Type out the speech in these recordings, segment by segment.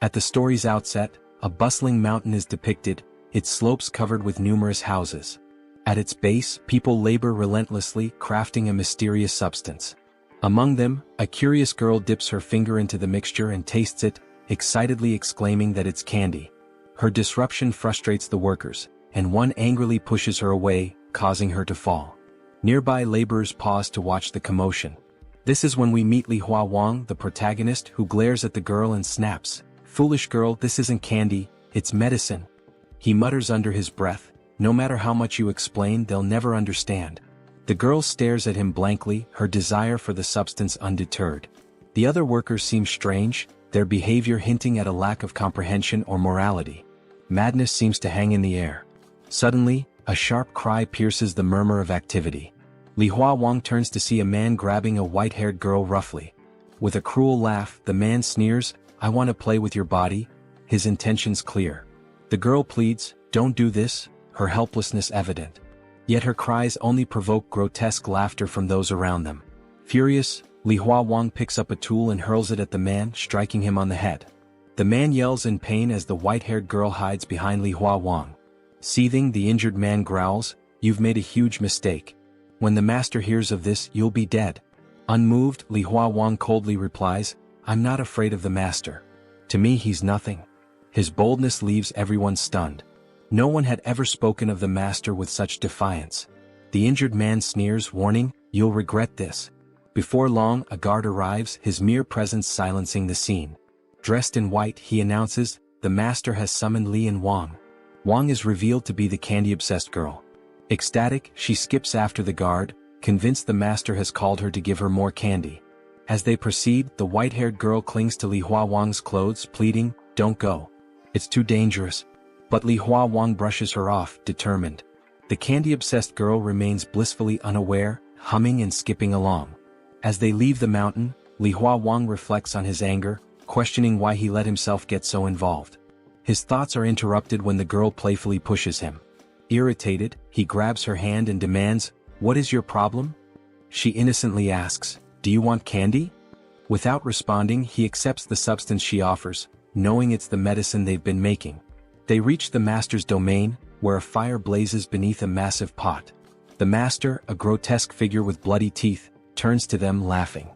At the story's outset, a bustling mountain is depicted, its slopes covered with numerous houses. At its base, people labor relentlessly, crafting a mysterious substance. Among them, a curious girl dips her finger into the mixture and tastes it, excitedly exclaiming that it's candy. Her disruption frustrates the workers, and one angrily pushes her away, causing her to fall. Nearby laborers pause to watch the commotion. This is when we meet Li Huowang, the protagonist, who glares at the girl and snaps, "Foolish girl, this isn't candy, it's medicine." He mutters under his breath, "No matter how much you explain, they'll never understand." The girl stares at him blankly, her desire for the substance undeterred. The other workers seem strange, their behavior hinting at a lack of comprehension or morality. Madness seems to hang in the air. Suddenly, a sharp cry pierces the murmur of activity. Li Huowang turns to see a man grabbing a white-haired girl roughly. With a cruel laugh, the man sneers, "I want to play with your body," his intentions clear. The girl pleads, "Don't do this," her helplessness evident. Yet her cries only provoke grotesque laughter from those around them. Furious, Li Huowang picks up a tool and hurls it at the man, striking him on the head. The man yells in pain as the white-haired girl hides behind Li Huowang. Seething, the injured man growls, "You've made a huge mistake. When the master hears of this, you'll be dead." Unmoved, Li Huowang coldly replies, "I'm not afraid of the master. To me he's nothing." His boldness leaves everyone stunned. No one had ever spoken of the master with such defiance. The injured man sneers, warning, "You'll regret this." Before long, a guard arrives, his mere presence silencing the scene. Dressed in white, he announces, "The master has summoned Li and Wang." Wang is revealed to be the candy-obsessed girl. Ecstatic, she skips after the guard, convinced the master has called her to give her more candy. As they proceed, the white-haired girl clings to Li Huowang's clothes, pleading, "Don't go. It's too dangerous." But Li Huowang brushes her off, determined. The candy-obsessed girl remains blissfully unaware, humming and skipping along. As they leave the mountain, Li Huowang reflects on his anger, questioning why he let himself get so involved. His thoughts are interrupted when the girl playfully pushes him. Irritated, he grabs her hand and demands, "What is your problem?" She innocently asks, "Do you want candy?" Without responding, he accepts the substance she offers, knowing it's the medicine they've been making. They reach the master's domain, where a fire blazes beneath a massive pot. The master, a grotesque figure with bloody teeth, turns to them laughing.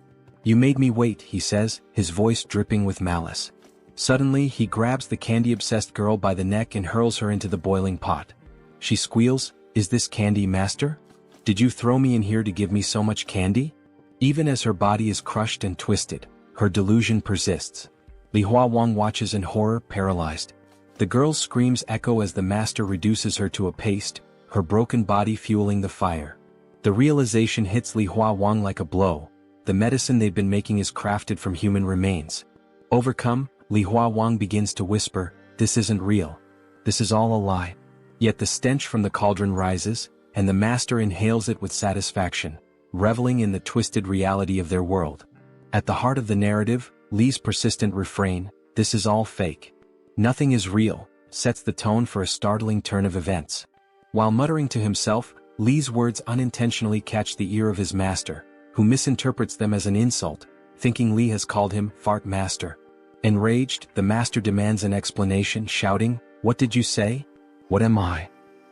"You made me wait," he says, his voice dripping with malice. Suddenly, he grabs the candy-obsessed girl by the neck and hurls her into the boiling pot. She squeals, "Is this candy, master? Did you throw me in here to give me so much candy?" Even as her body is crushed and twisted, her delusion persists. Li Huowang watches in horror, paralyzed. The girl's screams echo as the master reduces her to a paste, her broken body fueling the fire. The realization hits Li Huowang like a blow. The medicine they've been making is crafted from human remains. Overcome, Li Huowang begins to whisper, "This isn't real. This is all a lie." Yet the stench from the cauldron rises, and the master inhales it with satisfaction, reveling in the twisted reality of their world. At the heart of the narrative, Li's persistent refrain, "This is all fake. Nothing is real," sets the tone for a startling turn of events. While muttering to himself, Li's words unintentionally catch the ear of his master, who misinterprets them as an insult, thinking Li has called him "fart master." Enraged, the master demands an explanation, shouting, "What did you say? What am I?"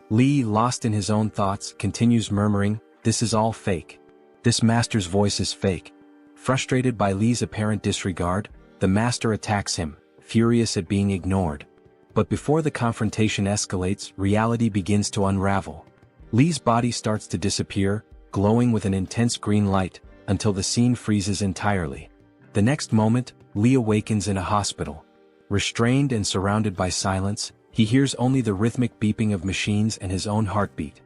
Li, lost in his own thoughts, continues murmuring, "This is all fake. This master's voice is fake." Frustrated by Li's apparent disregard, the master attacks him, furious at being ignored. But before the confrontation escalates, reality begins to unravel. Li's body starts to disappear, glowing with an intense green light, until the scene freezes entirely. The next moment, Li awakens in a hospital. Restrained and surrounded by silence, he hears only the rhythmic beeping of machines and his own heartbeat.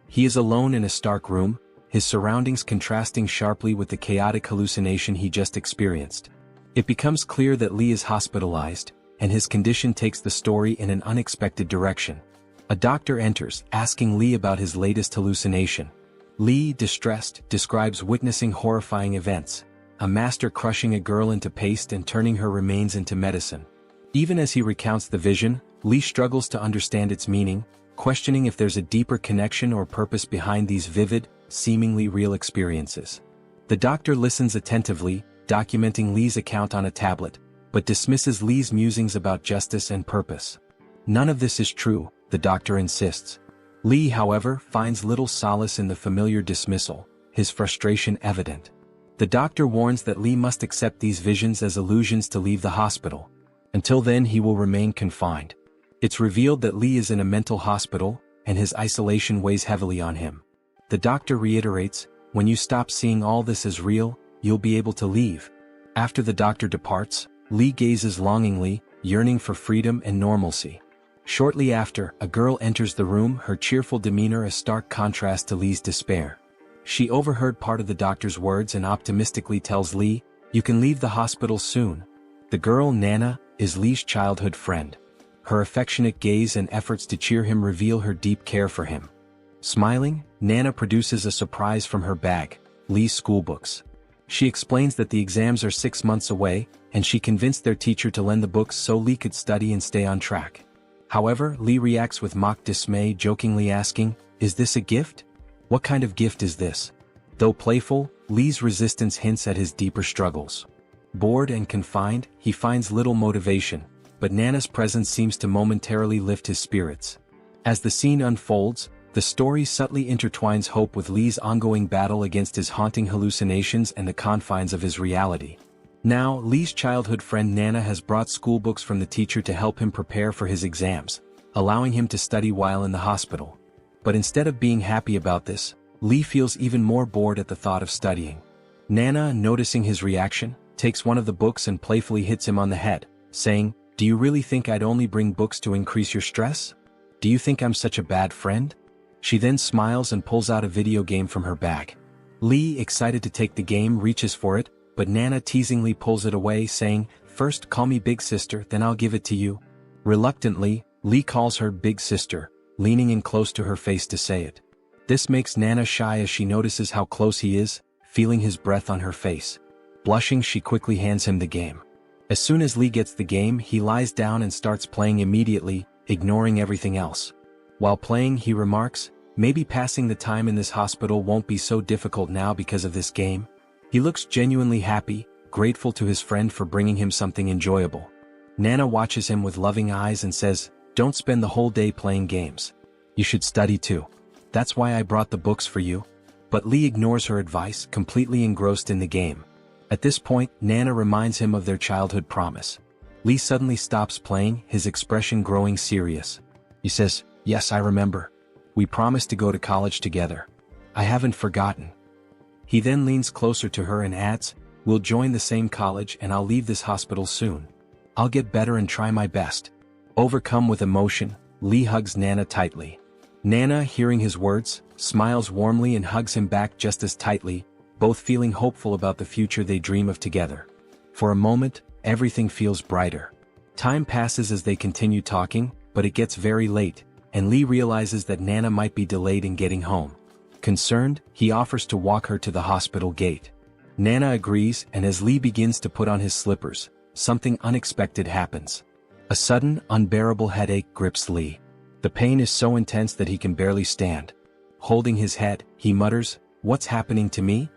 He is alone in a stark room, his surroundings contrasting sharply with the chaotic hallucination he just experienced. It becomes clear that Li is hospitalized, and his condition takes the story in an unexpected direction. A doctor enters, asking Li about his latest hallucination. Li, distressed, describes witnessing horrifying events, a master crushing a girl into paste and turning her remains into medicine. Even as he recounts the vision, Li struggles to understand its meaning, questioning if there's a deeper connection or purpose behind these vivid, seemingly real experiences. The doctor listens attentively, documenting Li's account on a tablet, but dismisses Li's musings about justice and purpose. None of this is true, the doctor insists. Li, however, finds little solace in the familiar dismissal, his frustration evident. The doctor warns that Li must accept these visions as illusions to leave the hospital. Until then he will remain confined. It's revealed that Li is in a mental hospital, and his isolation weighs heavily on him. The doctor reiterates, when you stop seeing all this as real, you'll be able to leave. After the doctor departs, Li gazes longingly, yearning for freedom and normalcy. Shortly after, a girl enters the room, her cheerful demeanor a stark contrast to Li's despair. She overheard part of the doctor's words and optimistically tells Li, "You can leave the hospital soon." The girl, Nana, is Li's childhood friend. Her affectionate gaze and efforts to cheer him reveal her deep care for him. Smiling, Nana produces a surprise from her bag, Li's schoolbooks. She explains that the exams are 6 months away, and she convinced their teacher to lend the books so Li could study and stay on track. However, Li reacts with mock dismay, jokingly asking, "Is this a gift? What kind of gift is this?" Though playful, Li's resistance hints at his deeper struggles. Bored and confined, he finds little motivation, but Nana's presence seems to momentarily lift his spirits. As the scene unfolds, the story subtly intertwines hope with Li's ongoing battle against his haunting hallucinations and the confines of his reality. Now, Li's childhood friend Nana has brought schoolbooks from the teacher to help him prepare for his exams, allowing him to study while in the hospital. But instead of being happy about this, Li feels even more bored at the thought of studying. Nana, noticing his reaction, takes one of the books and playfully hits him on the head, saying, "Do you really think I'd only bring books to increase your stress? Do you think I'm such a bad friend?" She then smiles and pulls out a video game from her bag. Li, excited to take the game, reaches for it, but Nana teasingly pulls it away, saying, "First call me big sister, then I'll give it to you." Reluctantly, Li calls her big sister, leaning in close to her face to say it. This makes Nana shy as she notices how close he is, feeling his breath on her face. Blushing, she quickly hands him the game. As soon as Li gets the game, he lies down and starts playing immediately, ignoring everything else. While playing, he remarks, "Maybe passing the time in this hospital won't be so difficult now because of this game." He looks genuinely happy, grateful to his friend for bringing him something enjoyable. Nana watches him with loving eyes and says, "Don't spend the whole day playing games. You should study too. That's why I brought the books for you." But Li ignores her advice, completely engrossed in the game. At this point, Nana reminds him of their childhood promise. Li suddenly stops playing, his expression growing serious. He says, "Yes, I remember. We promised to go to college together. I haven't forgotten." He then leans closer to her and adds, "We'll join the same college and I'll leave this hospital soon. I'll get better and try my best." Overcome with emotion, Li hugs Nana tightly. Nana, hearing his words, smiles warmly and hugs him back just as tightly, both feeling hopeful about the future they dream of together. For a moment, everything feels brighter. Time passes as they continue talking, but it gets very late, and Li realizes that Nana might be delayed in getting home. Concerned, he offers to walk her to the hospital gate. Nana agrees, and as Li begins to put on his slippers, something unexpected happens. A sudden, unbearable headache grips Li. The pain is so intense that he can barely stand. Holding his head, he mutters, "What's happening to me?"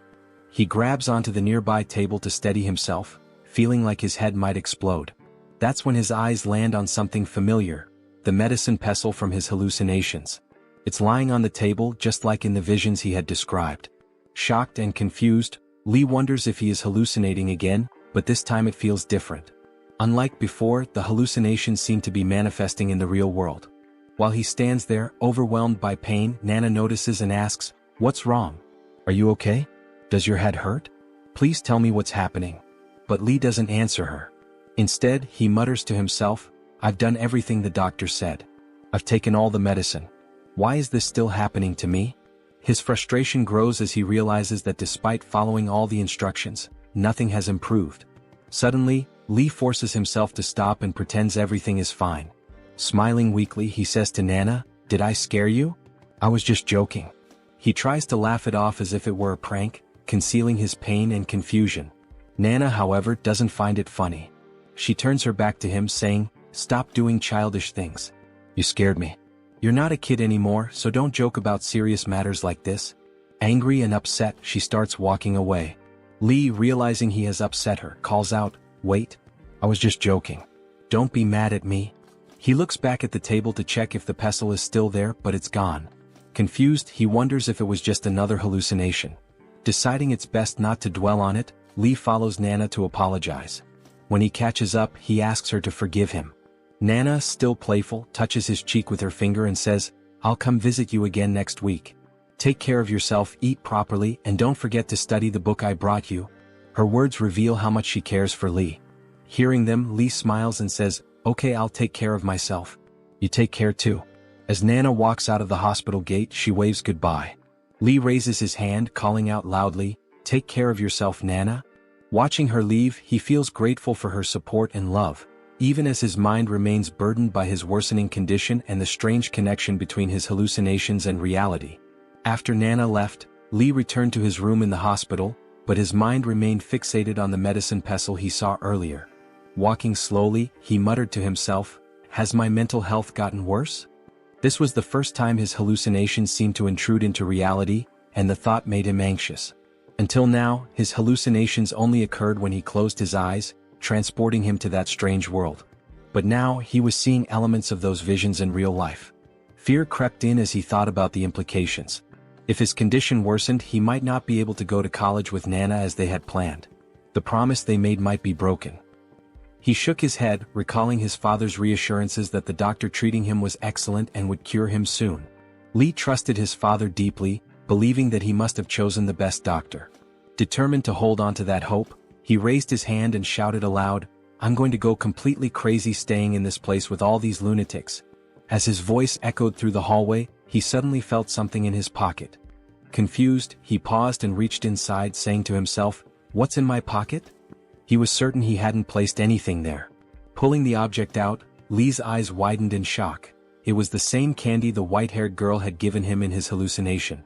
He grabs onto the nearby table to steady himself, feeling like his head might explode. That's when his eyes land on something familiar, the medicine pestle from his hallucinations. It's lying on the table just like in the visions he had described. Shocked and confused, Li wonders if he is hallucinating again, but this time it feels different. Unlike before, the hallucinations seem to be manifesting in the real world. While he stands there, overwhelmed by pain, Nana notices and asks, "What's wrong? Are you okay? Does your head hurt? Please tell me what's happening." But Li doesn't answer her. Instead, he mutters to himself, "I've done everything the doctor said. I've taken all the medicine. Why is this still happening to me?" His frustration grows as he realizes that despite following all the instructions, nothing has improved. Suddenly, Li forces himself to stop and pretends everything is fine. Smiling weakly, he says to Nana, "Did I scare you? I was just joking." He tries to laugh it off as if it were a prank, concealing his pain and confusion. Nana, however, doesn't find it funny. She turns her back to him, saying, "Stop doing childish things. You scared me. You're not a kid anymore, so don't joke about serious matters like this." Angry and upset, she starts walking away. Li, realizing he has upset her, calls out, "Wait. I was just joking. Don't be mad at me. He looks back at the table to check if the pestle is still there, but it's gone. Confused, he wonders if it was just another hallucination. Deciding it's best not to dwell on it, Li follows Nana to apologize. When he catches up, he asks her to forgive him. Nana, still playful, touches his cheek with her finger and says, "I'll come visit you again next week. Take care of yourself, eat properly, and don't forget to study the book I brought you." Her words reveal how much she cares for Li. Hearing them, Li smiles and says, "Okay, I'll take care of myself. You take care too." As Nana walks out of the hospital gate, she waves goodbye. Li raises his hand, calling out loudly, "Take care of yourself, Nana." Watching her leave, he feels grateful for her support and love, even as his mind remains burdened by his worsening condition and the strange connection between his hallucinations and reality. After Nana left, Li returned to his room in the hospital, but his mind remained fixated on the medicine pestle he saw earlier. Walking slowly, he muttered to himself, "Has my mental health gotten worse?" This was the first time his hallucinations seemed to intrude into reality, and the thought made him anxious. Until now, his hallucinations only occurred when he closed his eyes, transporting him to that strange world. But now, he was seeing elements of those visions in real life. Fear crept in as he thought about the implications. If his condition worsened, he might not be able to go to college with Nana as they had planned. The promise they made might be broken. He shook his head, recalling his father's reassurances that the doctor treating him was excellent and would cure him soon. Li trusted his father deeply, believing that he must have chosen the best doctor. Determined to hold on to that hope, he raised his hand and shouted aloud, "I'm going to go completely crazy staying in this place with all these lunatics." As his voice echoed through the hallway, he suddenly felt something in his pocket. Confused, he paused and reached inside, saying to himself, "What's in my pocket?" He was certain he hadn't placed anything there. Pulling the object out, Li's eyes widened in shock. It was the same candy the white-haired girl had given him in his hallucination.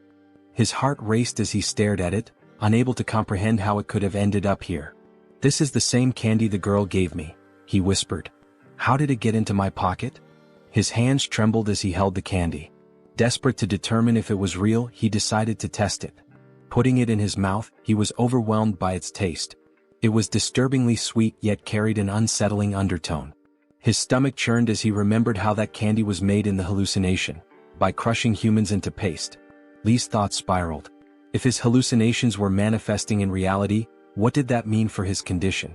His heart raced as he stared at it, unable to comprehend how it could have ended up here. "This is the same candy the girl gave me," he whispered. "How did it get into my pocket?" His hands trembled as he held the candy. Desperate to determine if it was real, he decided to test it. Putting it in his mouth, he was overwhelmed by its taste. It was disturbingly sweet yet carried an unsettling undertone. His stomach churned as he remembered how that candy was made in the hallucination, by crushing humans into paste. Li's thoughts spiraled. If his hallucinations were manifesting in reality, what did that mean for his condition?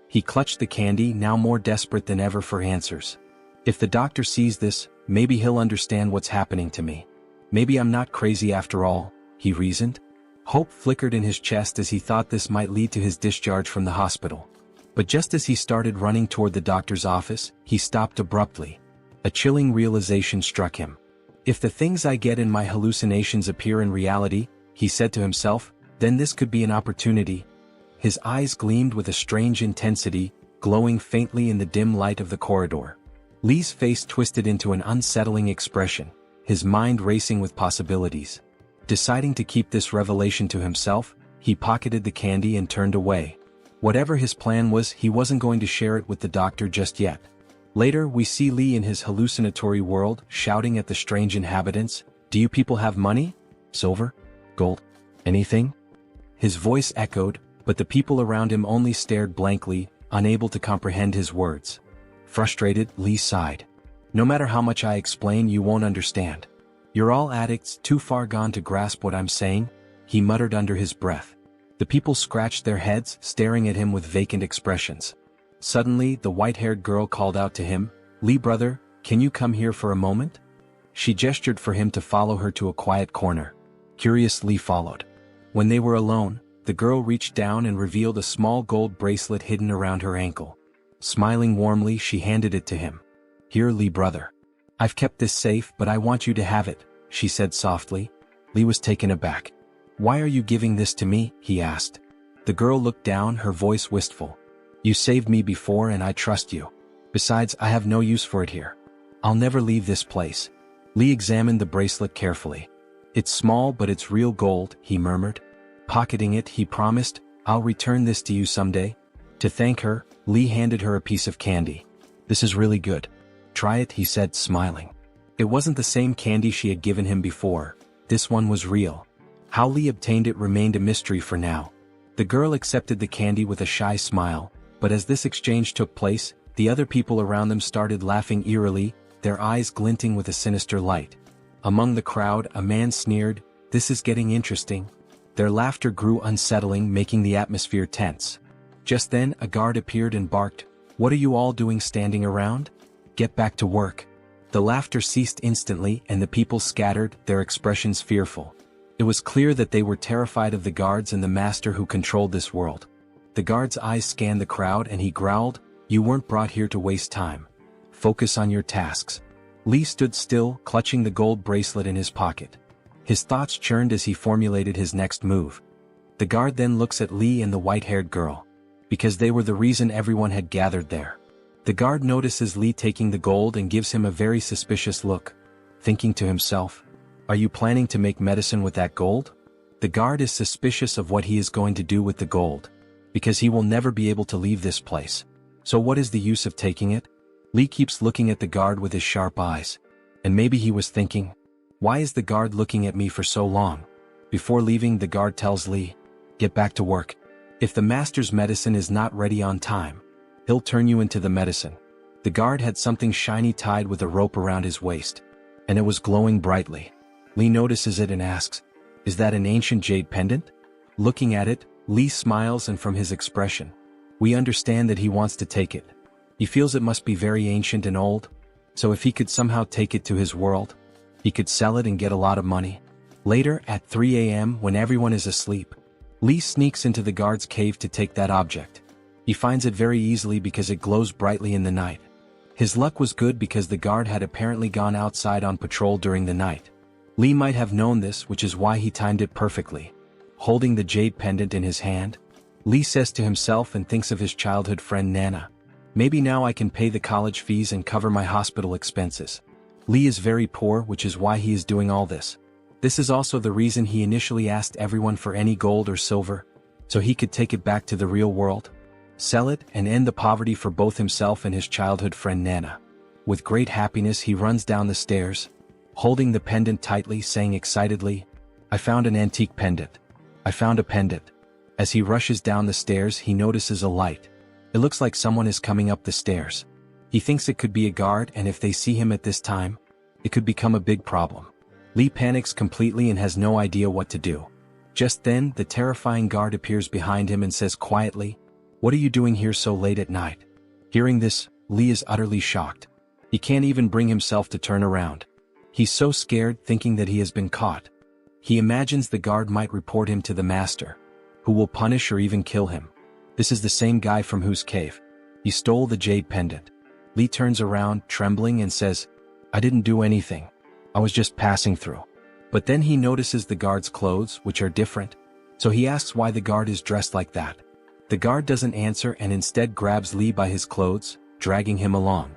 He clutched the candy, now more desperate than ever for answers. If the doctor sees this, maybe he'll understand what's happening to me. Maybe I'm not crazy after all, he reasoned. Hope flickered in his chest as he thought this might lead to his discharge from the hospital. But just as he started running toward the doctor's office, he stopped abruptly. A chilling realization struck him. If the things I get in my hallucinations appear in reality, he said to himself, then this could be an opportunity. His eyes gleamed with a strange intensity, glowing faintly in the dim light of the corridor. Li's face twisted into an unsettling expression, his mind racing with possibilities. Deciding to keep this revelation to himself, he pocketed the candy and turned away. Whatever his plan was, he wasn't going to share it with the doctor just yet. Later, we see Li in his hallucinatory world, shouting at the strange inhabitants, "Do you people have money? Silver? Gold? Anything?" His voice echoed, but the people around him only stared blankly, unable to comprehend his words. Frustrated, Li sighed. "No matter how much I explain, you won't understand. You're all addicts, too far gone to grasp what I'm saying," he muttered under his breath. The people scratched their heads, staring at him with vacant expressions. Suddenly, the white-haired girl called out to him, "Li brother, can you come here for a moment?" She gestured for him to follow her to a quiet corner. Curious, Li followed. When they were alone, the girl reached down and revealed a small gold bracelet hidden around her ankle. Smiling warmly, she handed it to him. "Here, Li brother. I've kept this safe, but I want you to have it," she said softly. Li was taken aback. "Why are you giving this to me?" he asked. The girl looked down, her voice wistful. "You saved me before and I trust you. Besides, I have no use for it here. I'll never leave this place." Li examined the bracelet carefully. "It's small but it's real gold," he murmured. Pocketing it, he promised, "I'll return this to you someday." To thank her, Li handed her a piece of candy. "This is really good. Try it," he said, smiling. It wasn't the same candy she had given him before. This one was real. How Li obtained it remained a mystery for now. The girl accepted the candy with a shy smile, But as this exchange took place, the other people around them started laughing eerily, their eyes glinting with a sinister light. Among the crowd, a man sneered, "This is getting interesting." Their laughter grew unsettling, making the atmosphere tense. Just then, a guard appeared and barked, "What are you all doing standing around? Get back to work." The laughter ceased instantly and the people scattered, their expressions fearful. It was clear that they were terrified of the guards and the master who controlled this world. The guard's eyes scanned the crowd and he growled, "You weren't brought here to waste time. Focus on your tasks." Li stood still, clutching the gold bracelet in his pocket. His thoughts churned as he formulated his next move. The guard then looks at Li and the white-haired girl. Because they were the reason everyone had gathered there. The guard notices Li taking the gold and gives him a very suspicious look, thinking to himself, "Are you planning to make medicine with that gold?" The guard is suspicious of what he is going to do with the gold, because he will never be able to leave this place. So what is the use of taking it? Li keeps looking at the guard with his sharp eyes. And maybe he was thinking, why is the guard looking at me for so long? Before leaving, the guard tells Li, "Get back to work. If the master's medicine is not ready on time, he'll turn you into the medicine." The guard had something shiny tied with a rope around his waist, and it was glowing brightly. Li notices it and asks, "Is that an ancient jade pendant?" Looking at it, Li smiles, and from his expression, we understand that he wants to take it. He feels it must be very ancient and old, so if he could somehow take it to his world, he could sell it and get a lot of money. Later, at 3 a.m. when everyone is asleep, Li sneaks into the guard's cave to take that object. He finds it very easily because it glows brightly in the night. His luck was good because the guard had apparently gone outside on patrol during the night. Li might have known this, which is why he timed it perfectly. Holding the jade pendant in his hand, Li says to himself and thinks of his childhood friend Nana. Maybe now I can pay the college fees and cover my hospital expenses. Li is very poor, which is why he is doing all this. This is also the reason he initially asked everyone for any gold or silver, so he could take it back to the real world, sell it, and end the poverty for both himself and his childhood friend Nana. With great happiness he runs down the stairs, holding the pendant tightly, saying excitedly, "I found an antique pendant. I found a pendant." As he rushes down the stairs he notices a light. It looks like someone is coming up the stairs. He thinks it could be a guard, and if they see him at this time, it could become a big problem. Li panics completely and has no idea what to do. Just then, the terrifying guard appears behind him and says quietly, "What are you doing here so late at night?" Hearing this, Li is utterly shocked. He can't even bring himself to turn around. He's so scared, thinking that he has been caught. He imagines the guard might report him to the master, who will punish or even kill him. This is the same guy from whose cave he stole the jade pendant. Li turns around, trembling, and says, "I didn't do anything. I was just passing through." But then he notices the guard's clothes, which are different, so he asks why the guard is dressed like that. The guard doesn't answer and instead grabs Li by his clothes, dragging him along.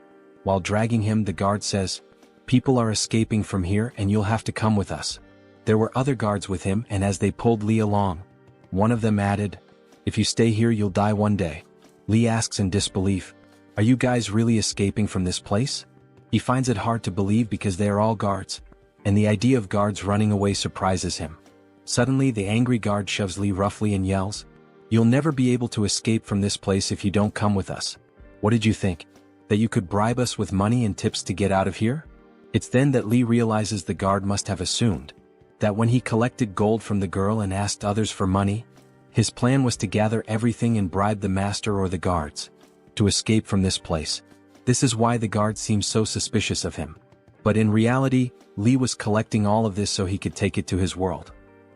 While dragging him, the guard says, "People are escaping from here and you'll have to come with us." There were other guards with him, and as they pulled Li along, one of them added, "If you stay here you'll die one day." Li asks in disbelief, "Are you guys really escaping from this place?" He finds it hard to believe because they are all guards, and the idea of guards running away surprises him. Suddenly the angry guard shoves Li roughly and yells, "You'll never be able to escape from this place if you don't come with us. What did you think? That you could bribe us with money and tips to get out of here?" It's then that Li realizes the guard must have assumed that when he collected gold from the girl and asked others for money, his plan was to gather everything and bribe the master or the guards to escape from this place. This is why the guard seems so suspicious of him. But in reality, Li was collecting all of this so he could take it to his world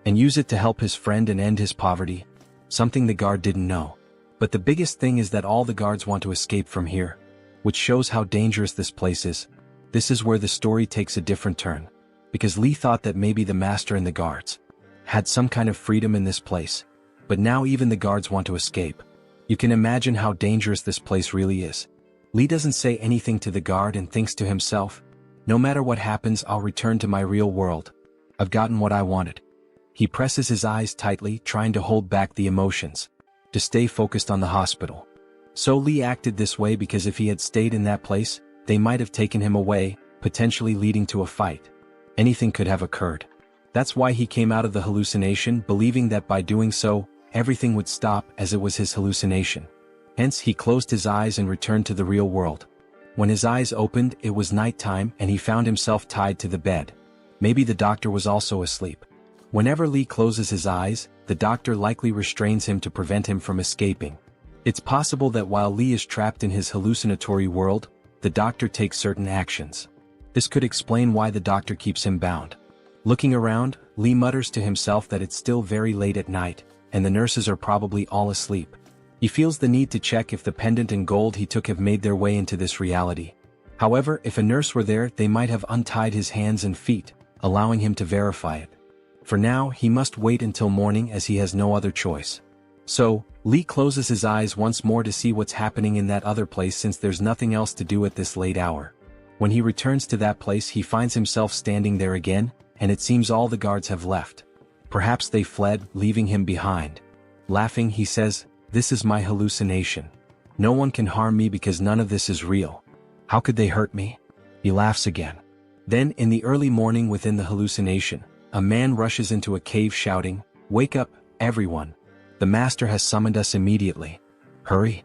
and use it to help his friend and end his poverty, something the guard didn't know. But the biggest thing is that all the guards want to escape from here, which shows how dangerous this place is. This is where the story takes a different turn, because Li thought that maybe the master and the guards had some kind of freedom in this place, but now even the guards want to escape. You can imagine how dangerous this place really is. Li doesn't say anything to the guard and thinks to himself, "No matter what happens, I'll return to my real world. I've gotten what I wanted." He presses his eyes tightly, trying to hold back the emotions, to stay focused on the hospital. So Li acted this way because if he had stayed in that place, they might have taken him away, potentially leading to a fight. Anything could have occurred. That's why he came out of the hallucination, believing that by doing so, everything would stop, as it was his hallucination. Hence he closed his eyes and returned to the real world. When his eyes opened, it was nighttime and he found himself tied to the bed. Maybe the doctor was also asleep. Whenever Li closes his eyes, the doctor likely restrains him to prevent him from escaping. It's possible that while Li is trapped in his hallucinatory world, the doctor takes certain actions. This could explain why the doctor keeps him bound. Looking around, Li mutters to himself that it's still very late at night, and the nurses are probably all asleep. He feels the need to check if the pendant and gold he took have made their way into this reality. However, if a nurse were there, they might have untied his hands and feet, allowing him to verify it. For now, he must wait until morning as he has no other choice. So, Li closes his eyes once more to see what's happening in that other place since there's nothing else to do at this late hour. When he returns to that place, he finds himself standing there again, and it seems all the guards have left. Perhaps they fled, leaving him behind. Laughing, he says, "This is my hallucination. No one can harm me because none of this is real. How could they hurt me?" He laughs again. Then, in the early morning within the hallucination, a man rushes into a cave shouting, "Wake up, everyone. The master has summoned us immediately. Hurry."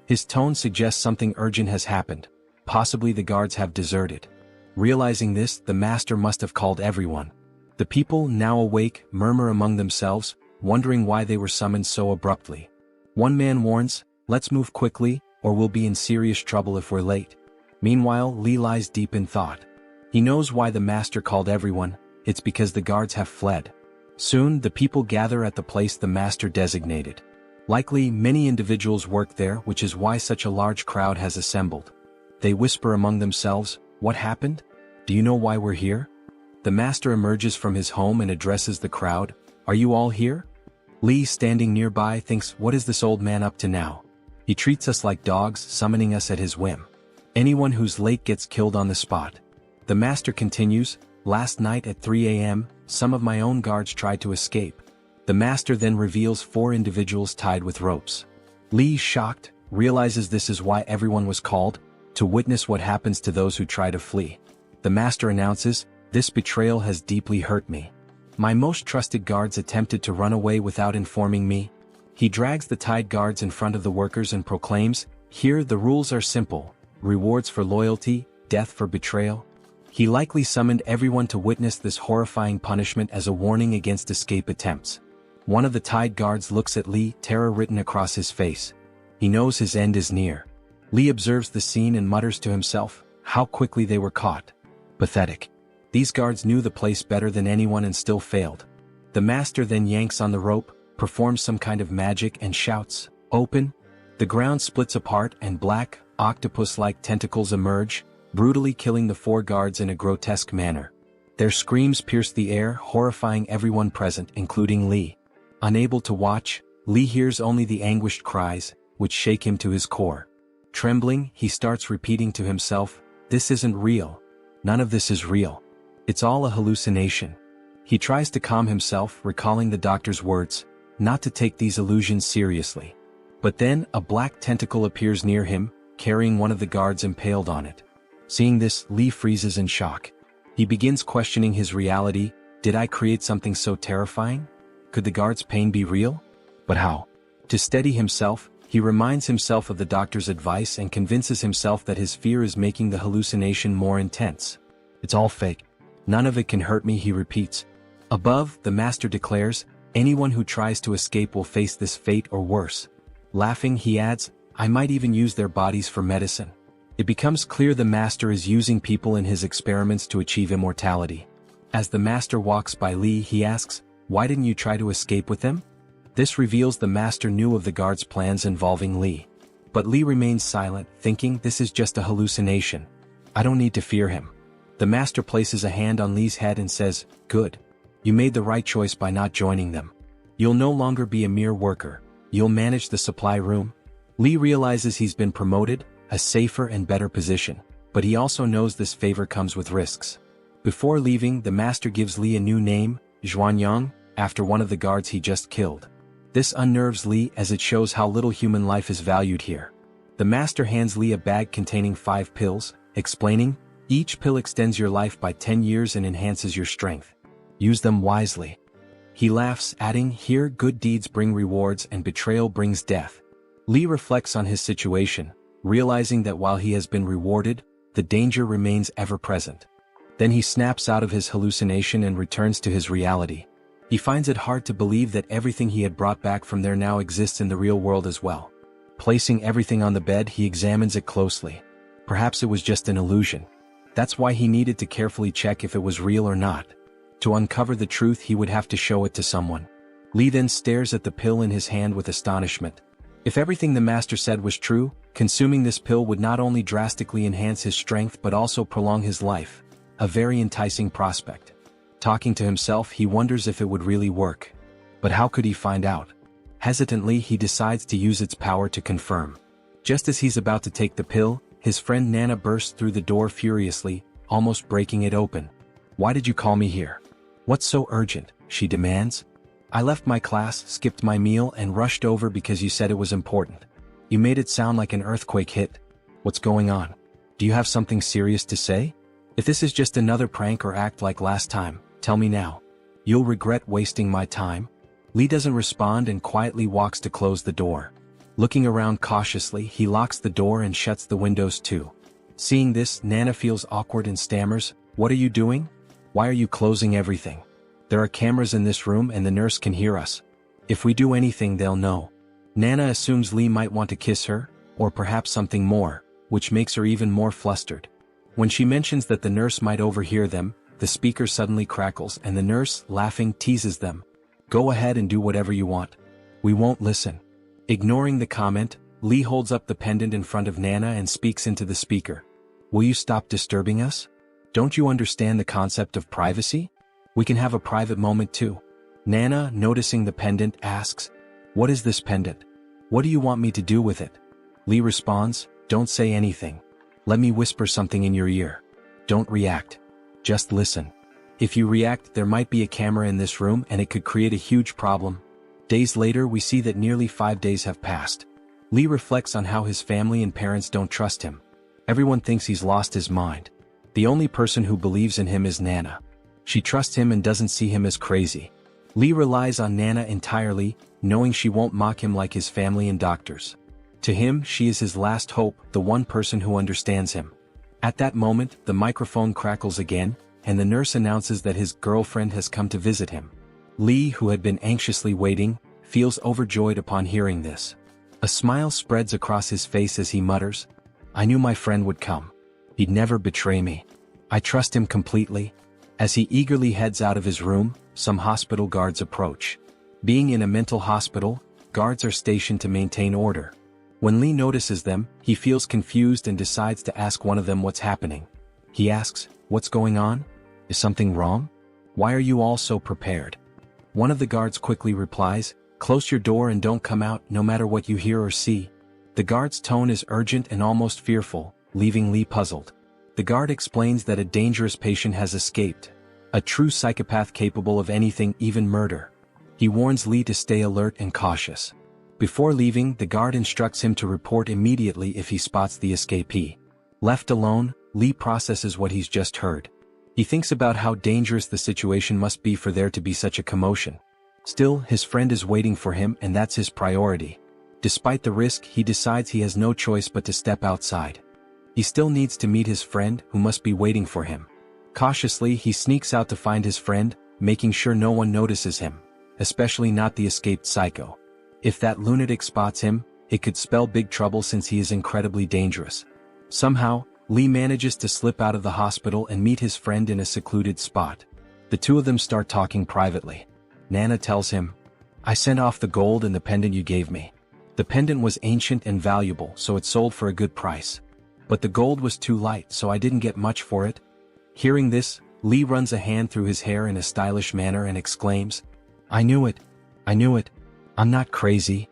His tone suggests something urgent has happened. Possibly the guards have deserted. Realizing this, the master must have called everyone. The people, now awake, murmur among themselves, wondering why they were summoned so abruptly. One man warns, "Let's move quickly, or we'll be in serious trouble if we're late." Meanwhile, Li lies deep in thought. He knows why the master called everyone. It's because the guards have fled. Soon, the people gather at the place the master designated. Likely, many individuals work there, which is why such a large crowd has assembled. They whisper among themselves, "What happened? Do you know why we're here?" The master emerges from his home and addresses the crowd, "Are you all here?" Li, standing nearby, thinks, "What is this old man up to now? He treats us like dogs, summoning us at his whim. Anyone who's late gets killed on the spot." The master continues, "Last night at 3 a.m., some of my own guards tried to escape." The master then reveals 4 individuals tied with ropes. Li, shocked, realizes this is why everyone was called, to witness what happens to those who try to flee. The master announces, "This betrayal has deeply hurt me. My most trusted guards attempted to run away without informing me." He drags the tied guards in front of the workers and proclaims, "Here the rules are simple: rewards for loyalty, death for betrayal." He likely summoned everyone to witness this horrifying punishment as a warning against escape attempts. One of the tied guards looks at Li, terror written across his face. He knows his end is near. Li observes the scene and mutters to himself, "How quickly they were caught. Pathetic. These guards knew the place better than anyone and still failed." The master then yanks on the rope, performs some kind of magic and shouts, "Open!" The ground splits apart and black, octopus-like tentacles emerge, brutally killing the 4 guards in a grotesque manner. Their screams pierce the air, horrifying everyone present, including Li. Unable to watch, Li hears only the anguished cries, which shake him to his core. Trembling, he starts repeating to himself, "This isn't real. None of this is real. It's all a hallucination." He tries to calm himself, recalling the doctor's words, not to take these illusions seriously. But then, a black tentacle appears near him, carrying one of the guards impaled on it. Seeing this, Li freezes in shock. He begins questioning his reality. Did I create something so terrifying? Could the guard's pain be real? But how? To steady himself, he reminds himself of the doctor's advice and convinces himself that his fear is making the hallucination more intense. "It's all fake. None of it can hurt me," he repeats. Above, the master declares, "Anyone who tries to escape will face this fate or worse." Laughing, he adds, "I might even use their bodies for medicine." It becomes clear the master is using people in his experiments to achieve immortality. As the master walks by Li, he asks, "Why didn't you try to escape with them?" This reveals the master knew of the guard's plans involving Li. But Li remains silent, thinking, "This is just a hallucination. I don't need to fear him." The master places a hand on Li's head and says, "Good. You made the right choice by not joining them. You'll no longer be a mere worker. You'll manage the supply room." Li realizes he's been promoted, a safer and better position, but he also knows this favor comes with risks. Before leaving, the master gives Li a new name, Xuanyang, after one of the guards he just killed. This unnerves Li as it shows how little human life is valued here. The master hands Li a bag containing 5 pills, explaining, "Each pill extends your life by 10 years and enhances your strength. Use them wisely." He laughs, adding, "Here good deeds bring rewards and betrayal brings death." Li reflects on his situation, realizing that while he has been rewarded, the danger remains ever present. Then he snaps out of his hallucination and returns to his reality. He finds it hard to believe that everything he had brought back from there now exists in the real world as well. Placing everything on the bed, he examines it closely. Perhaps it was just an illusion. That's why he needed to carefully check if it was real or not. To uncover the truth, he would have to show it to someone. Li then stares at the pill in his hand with astonishment. If everything the master said was true, consuming this pill would not only drastically enhance his strength but also prolong his life. A very enticing prospect. Talking to himself, he wonders if it would really work. But how could he find out? Hesitantly, he decides to use its power to confirm. Just as he's about to take the pill, his friend Nana bursts through the door furiously, almost breaking it open. "Why did you call me here? What's so urgent?" she demands. "I left my class, skipped my meal, and rushed over because you said it was important. You made it sound like an earthquake hit. What's going on? Do you have something serious to say? If this is just another prank or act like last time, tell me now. You'll regret wasting my time." Li doesn't respond and quietly walks to close the door. Looking around cautiously, he locks the door and shuts the windows too. Seeing this, Nana feels awkward and stammers, "What are you doing? Why are you closing everything? There are cameras in this room and the nurse can hear us. If we do anything, they'll know." Nana assumes Li might want to kiss her, or perhaps something more, which makes her even more flustered. When she mentions that the nurse might overhear them, the speaker suddenly crackles and the nurse, laughing, teases them. "Go ahead and do whatever you want. We won't listen." Ignoring the comment, Li holds up the pendant in front of Nana and speaks into the speaker. "Will you stop disturbing us? Don't you understand the concept of privacy? We can have a private moment too." Nana, noticing the pendant, asks, "What is this pendant? What do you want me to do with it?" Li responds, "Don't say anything. Let me whisper something in your ear. Don't react. Just listen. If you react, there might be a camera in this room and it could create a huge problem." Days later, we see that nearly 5 days have passed. Li reflects on how his family and parents don't trust him. Everyone thinks he's lost his mind. The only person who believes in him is Nana. She trusts him and doesn't see him as crazy. Li relies on Nana entirely, knowing she won't mock him like his family and doctors. To him, she is his last hope, the one person who understands him. At that moment, the microphone crackles again, and the nurse announces that his girlfriend has come to visit him. Li, who had been anxiously waiting, feels overjoyed upon hearing this. A smile spreads across his face as he mutters, "I knew my friend would come. He'd never betray me. I trust him completely." As he eagerly heads out of his room, some hospital guards approach. Being in a mental hospital, guards are stationed to maintain order. When Li notices them, he feels confused and decides to ask one of them what's happening. He asks, "What's going on? Is something wrong? Why are you all so prepared?" One of the guards quickly replies, "Close your door and don't come out, no matter what you hear or see." The guard's tone is urgent and almost fearful, leaving Li puzzled. The guard explains that a dangerous patient has escaped. A true psychopath capable of anything, even murder. He warns Li to stay alert and cautious. Before leaving, the guard instructs him to report immediately if he spots the escapee. Left alone, Li processes what he's just heard. He thinks about how dangerous the situation must be for there to be such a commotion. Still, his friend is waiting for him and that's his priority. Despite the risk, he decides he has no choice but to step outside. He still needs to meet his friend, who must be waiting for him. Cautiously, he sneaks out to find his friend, making sure no one notices him, especially not the escaped psycho. If that lunatic spots him, it could spell big trouble since he is incredibly dangerous. Somehow, Li manages to slip out of the hospital and meet his friend in a secluded spot. The two of them start talking privately. Nana tells him, "I sent off the gold and the pendant you gave me. The pendant was ancient and valuable, so it sold for a good price. But the gold was too light, so I didn't get much for it." Hearing this, Li runs a hand through his hair in a stylish manner and exclaims, "I knew it. I knew it. I'm not crazy."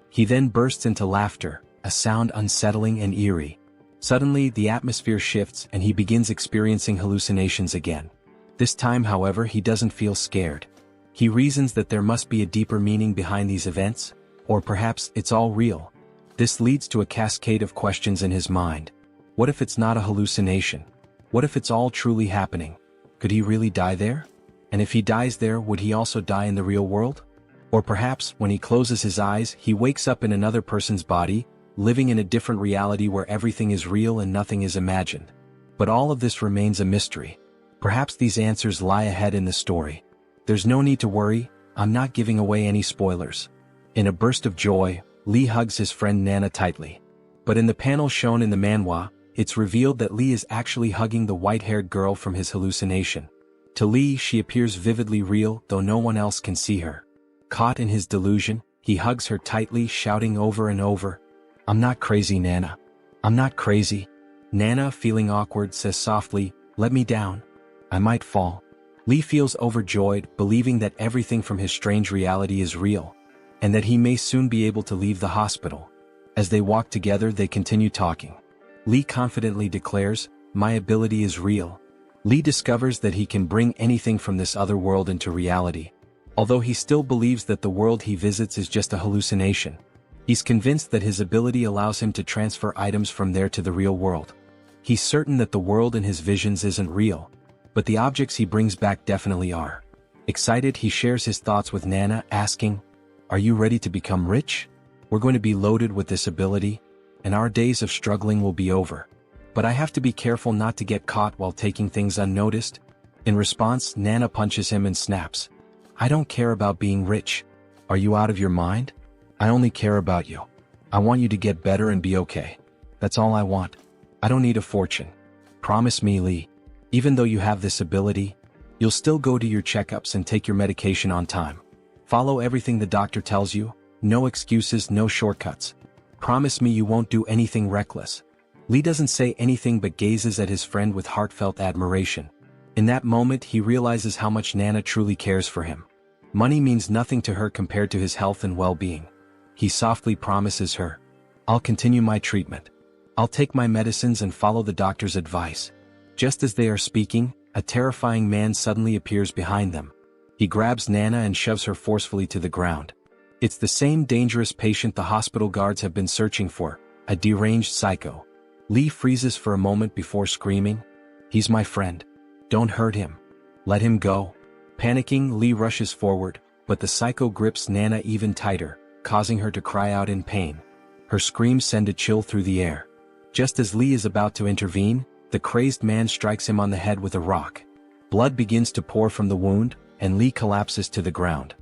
He then bursts into laughter, a sound unsettling and eerie. Suddenly, the atmosphere shifts and he begins experiencing hallucinations again. This time, however, he doesn't feel scared. He reasons that there must be a deeper meaning behind these events, or perhaps it's all real. This leads to a cascade of questions in his mind. What if it's not a hallucination? What if it's all truly happening? Could he really die there? And if he dies there, would he also die in the real world? Or perhaps, when he closes his eyes, he wakes up in another person's body, living in a different reality where everything is real and nothing is imagined. But all of this remains a mystery. Perhaps these answers lie ahead in the story. There's no need to worry, I'm not giving away any spoilers. In a burst of joy, Li hugs his friend Nana tightly. But in the panel shown in the manhwa, it's revealed that Li is actually hugging the white-haired girl from his hallucination. To Li, she appears vividly real, though no one else can see her. Caught in his delusion, he hugs her tightly, shouting over and over, "I'm not crazy, Nana. I'm not crazy." Nana, feeling awkward, says softly, "Let me down. I might fall." Li feels overjoyed, believing that everything from his strange reality is real, and that he may soon be able to leave the hospital. As they walk together, they continue talking. Li confidently declares, "My ability is real." Li discovers that he can bring anything from this other world into reality. Although he still believes that the world he visits is just a hallucination, he's convinced that his ability allows him to transfer items from there to the real world. He's certain that the world in his visions isn't real, but the objects he brings back definitely are. Excited, he shares his thoughts with Nana, asking, "Are you ready to become rich? We're going to be loaded with this ability, and our days of struggling will be over. But I have to be careful not to get caught while taking things unnoticed." In response, Nana punches him and snaps, "I don't care about being rich. Are you out of your mind? I only care about you. I want you to get better and be okay. That's all I want. I don't need a fortune. Promise me, Li. Even though you have this ability, you'll still go to your checkups and take your medication on time. Follow everything the doctor tells you, no excuses, no shortcuts. Promise me you won't do anything reckless." Li doesn't say anything but gazes at his friend with heartfelt admiration. In that moment, he realizes how much Nana truly cares for him. Money means nothing to her compared to his health and well-being. He softly promises her, "I'll continue my treatment. I'll take my medicines and follow the doctor's advice." Just as they are speaking, a terrifying man suddenly appears behind them. He grabs Nana and shoves her forcefully to the ground. It's the same dangerous patient the hospital guards have been searching for, a deranged psycho. Li freezes for a moment before screaming, "He's my friend. Don't hurt him. Let him go." Panicking, Li rushes forward, but the psycho grips Nana even tighter, causing her to cry out in pain. Her screams send a chill through the air. Just as Li is about to intervene, the crazed man strikes him on the head with a rock. Blood begins to pour from the wound, and Li collapses to the ground.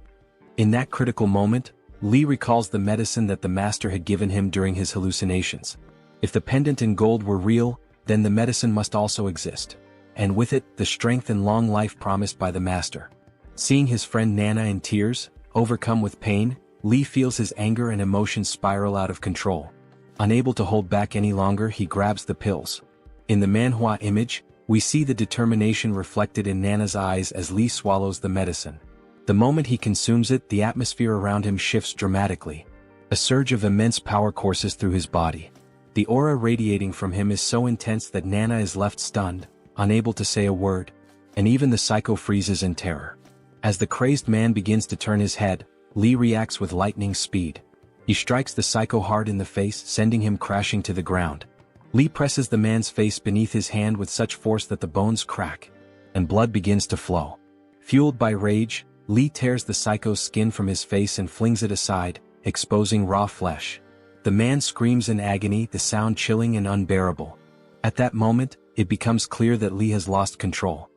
In that critical moment, Li recalls the medicine that the master had given him during his hallucinations. If the pendant in gold were real, then the medicine must also exist. And with it, the strength and long life promised by the master. Seeing his friend Nana in tears, overcome with pain, Li feels his anger and emotions spiral out of control. Unable to hold back any longer, he grabs the pills. In the manhua image, we see the determination reflected in Nana's eyes as Li swallows the medicine. The moment he consumes it, the atmosphere around him shifts dramatically. A surge of immense power courses through his body. The aura radiating from him is so intense that Nana is left stunned, unable to say a word, and even the psycho freezes in terror. As the crazed man begins to turn his head, Li reacts with lightning speed. He strikes the psycho hard in the face, sending him crashing to the ground. Li presses the man's face beneath his hand with such force that the bones crack, and blood begins to flow. Fueled by rage, Li tears the psycho's skin from his face and flings it aside, exposing raw flesh. The man screams in agony, the sound chilling and unbearable. At that moment, it becomes clear that Li has lost control.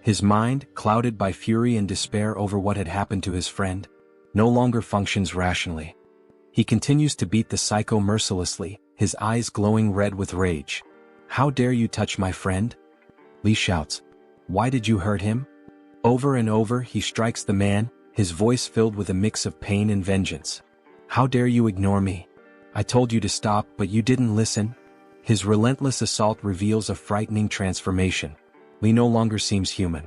His mind, clouded by fury and despair over what had happened to his friend, no longer functions rationally. He continues to beat the psycho mercilessly, his eyes glowing red with rage. "How dare you touch my friend?" Li shouts. "Why did you hurt him?" Over and over, he strikes the man, his voice filled with a mix of pain and vengeance. "How dare you ignore me? I told you to stop, but you didn't listen." His relentless assault reveals a frightening transformation. Li no longer seems human.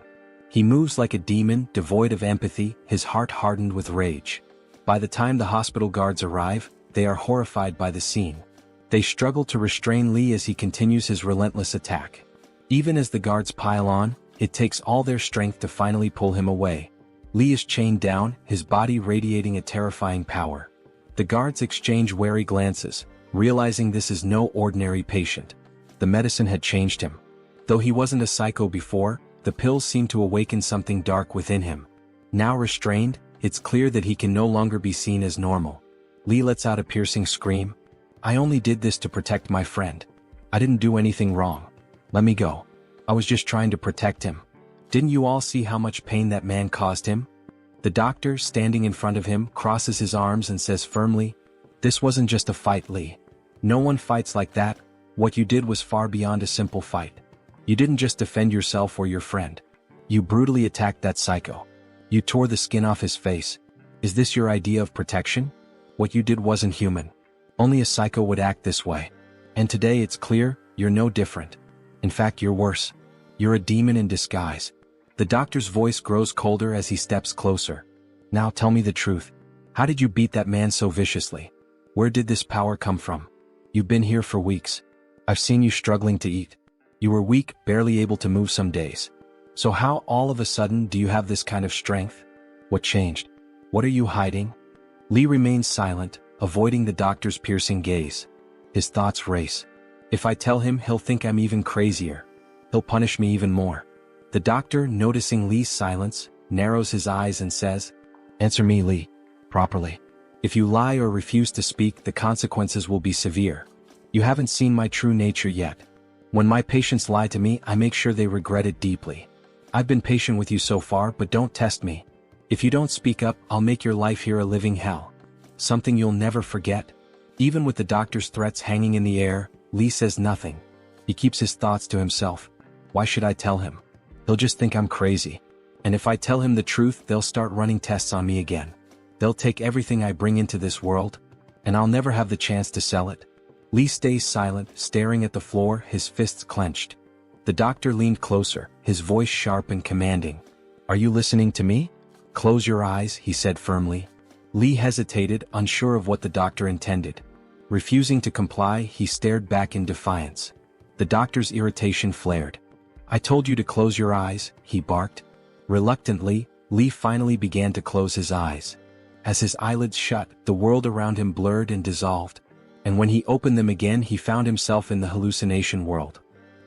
He moves like a demon, devoid of empathy, his heart hardened with rage. By the time the hospital guards arrive, they are horrified by the scene. They struggle to restrain Li as he continues his relentless attack. Even as the guards pile on, it takes all their strength to finally pull him away. Li is chained down, his body radiating a terrifying power. The guards exchange wary glances, realizing this is no ordinary patient. The medicine had changed him. Though he wasn't a psycho before, the pills seemed to awaken something dark within him. Now restrained, It's clear that he can no longer be seen as normal. Li lets out a piercing scream. I only did this to protect my friend. I didn't do anything wrong. Let me go. I was just trying to protect him. Didn't you all see how much pain that man caused him? The doctor, standing in front of him, crosses his arms and says firmly, This wasn't just a fight, Li. No one fights like that. What you did was far beyond a simple fight. You didn't just defend yourself or your friend. You brutally attacked that psycho. You tore the skin off his face. Is this your idea of protection? What you did wasn't human. Only a psycho would act this way. And today it's clear, you're no different. In fact, you're worse. You're a demon in disguise. The doctor's voice grows colder as he steps closer. Now tell me the truth. How did you beat that man so viciously? Where did this power come from? You've been here for weeks. I've seen you struggling to eat. You were weak, barely able to move some days. So how all of a sudden do you have this kind of strength? What changed? What are you hiding? Li remains silent, avoiding the doctor's piercing gaze. His thoughts race. If I tell him, he'll think I'm even crazier. He'll punish me even more. The doctor, noticing Li's silence, narrows his eyes and says, Answer me, Li, properly. If you lie or refuse to speak, the consequences will be severe. You haven't seen my true nature yet. When my patients lie to me, I make sure they regret it deeply. I've been patient with you so far, but don't test me. If you don't speak up, I'll make your life here a living hell. Something you'll never forget. Even with the doctor's threats hanging in the air, Li says nothing. He keeps his thoughts to himself. Why should I tell him? He'll just think I'm crazy. And if I tell him the truth, they'll start running tests on me again. They'll take everything I bring into this world, and I'll never have the chance to sell it. Li stays silent, staring at the floor, his fists clenched. The doctor leaned closer, his voice sharp and commanding. Are you listening to me? Close your eyes, he said firmly. Li hesitated, unsure of what the doctor intended. Refusing to comply, he stared back in defiance. The doctor's irritation flared. I told you to close your eyes, he barked. Reluctantly, Li finally began to close his eyes. As his eyelids shut, the world around him blurred and dissolved. And when he opened them again, he found himself in the hallucination world.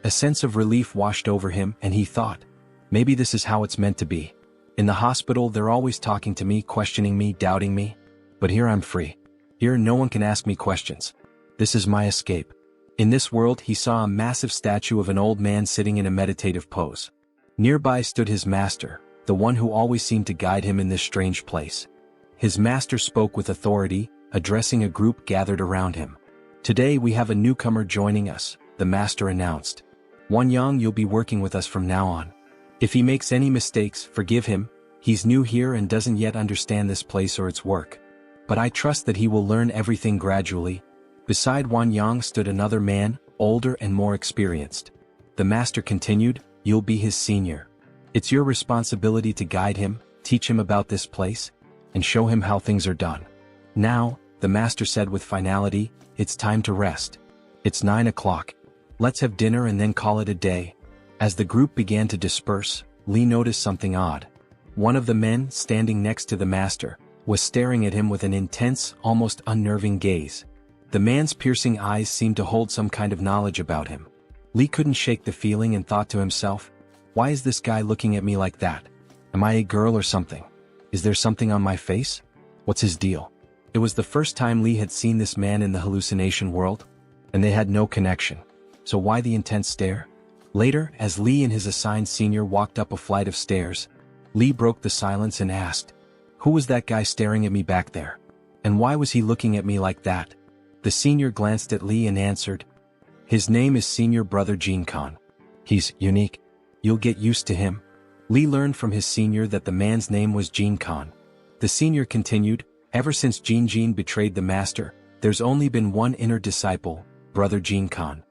A sense of relief washed over him, and he thought, maybe this is how it's meant to be. In the hospital, they're always talking to me, questioning me, doubting me. But here I'm free. Here no one can ask me questions. This is my escape. In this world, he saw a massive statue of an old man sitting in a meditative pose. Nearby stood his master, the one who always seemed to guide him in this strange place. His master spoke with authority, addressing a group gathered around him. Today we have a newcomer joining us, the master announced. Huowang, you'll be working with us from now on. If he makes any mistakes, forgive him. He's new here and doesn't yet understand this place or its work. But I trust that he will learn everything gradually. Beside Huowang stood another man, older and more experienced. The master continued, you'll be his senior. It's your responsibility to guide him, teach him about this place, and show him how things are done. Now, the master said with finality, it's time to rest. It's 9 o'clock. Let's have dinner and then call it a day. As the group began to disperse, Li noticed something odd. One of the men, standing next to the master, was staring at him with an intense, almost unnerving gaze. The man's piercing eyes seemed to hold some kind of knowledge about him. Li couldn't shake the feeling and thought to himself, why is this guy looking at me like that? Am I a girl or something? Is there something on my face? What's his deal? It was the first time Li had seen this man in the hallucination world, and they had no connection. So why the intense stare? Later, as Li and his assigned senior walked up a flight of stairs, Li broke the silence and asked, who was that guy staring at me back there? And why was he looking at me like that? The senior glanced at Li and answered, his name is Senior Brother Jin Khan. He's unique. You'll get used to him. Li learned from his senior that the man's name was Jin Khan. The senior continued, ever since Jin betrayed the master, there's only been one inner disciple, Brother Jin Khan.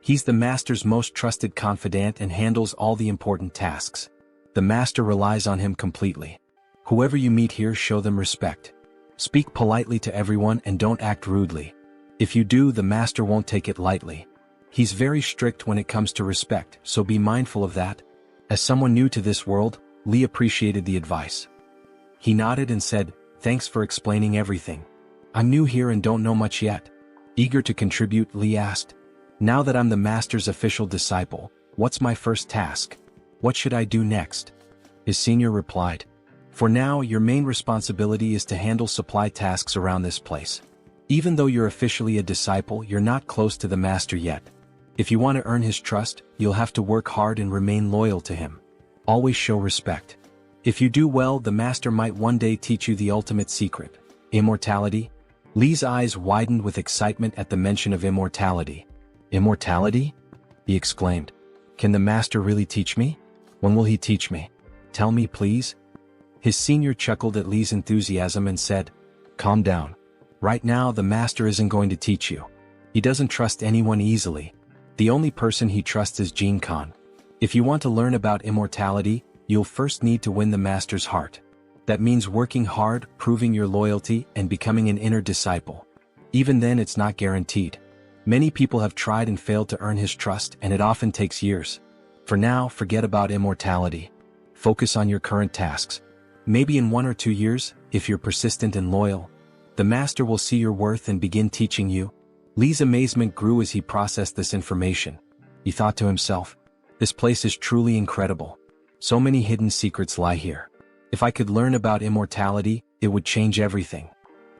He's the master's most trusted confidant and handles all the important tasks. The master relies on him completely. Whoever you meet here, show them respect. Speak politely to everyone and don't act rudely. If you do, the master won't take it lightly. He's very strict when it comes to respect, so be mindful of that. As someone new to this world, Li appreciated the advice. He nodded and said, thanks for explaining everything. I'm new here and don't know much yet. Eager to contribute, Li asked, now that I'm the master's official disciple, what's my first task? What should I do next? His senior replied, For now, your main responsibility is to handle supply tasks around this place. Even though you're officially a disciple, you're not close to the master yet. If you want to earn his trust, you'll have to work hard and remain loyal to him. Always show respect. If you do well, the master might one day teach you the ultimate secret. Immortality? Li's eyes widened with excitement at the mention of immortality. Immortality? He exclaimed. Can the master really teach me? When will he teach me? Tell me, please. His senior chuckled at Li's enthusiasm and said, Calm down. Right now, the master isn't going to teach you. He doesn't trust anyone easily. The only person he trusts is Jin Khan. If you want to learn about immortality, you'll first need to win the master's heart. That means working hard, proving your loyalty, and becoming an inner disciple. Even then, it's not guaranteed. Many people have tried and failed to earn his trust, and it often takes years. For now, forget about immortality. Focus on your current tasks. Maybe in 1 or 2 years, if you're persistent and loyal, the master will see your worth and begin teaching you. Li's amazement grew as he processed this information. He thought to himself, this place is truly incredible. So many hidden secrets lie here. If I could learn about immortality, it would change everything.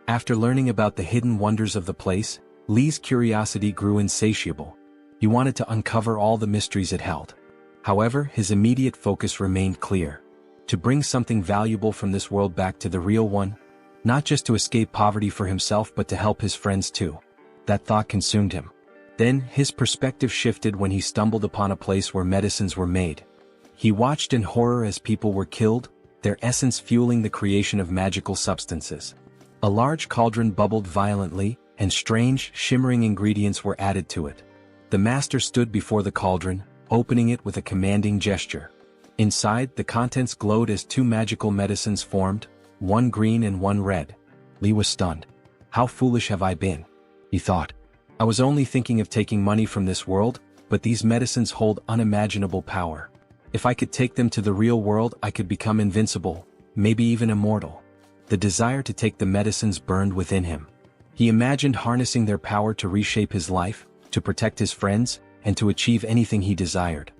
After learning about the hidden wonders of the place, Li's curiosity grew insatiable. He wanted to uncover all the mysteries it held. However, his immediate focus remained clear. To bring something valuable from this world back to the real one. Not just to escape poverty for himself but to help his friends too. That thought consumed him. Then, his perspective shifted when he stumbled upon a place where medicines were made. He watched in horror as people were killed, their essence fueling the creation of magical substances. A large cauldron bubbled violently, and strange, shimmering ingredients were added to it. The master stood before the cauldron, opening it with a commanding gesture. Inside, the contents glowed as 2 magical medicines formed, one green and one red. Li was stunned. How foolish have I been? He thought. I was only thinking of taking money from this world, but these medicines hold unimaginable power. If I could take them to the real world, I could become invincible, maybe even immortal. The desire to take the medicines burned within him. He imagined harnessing their power to reshape his life, to protect his friends, and to achieve anything he desired.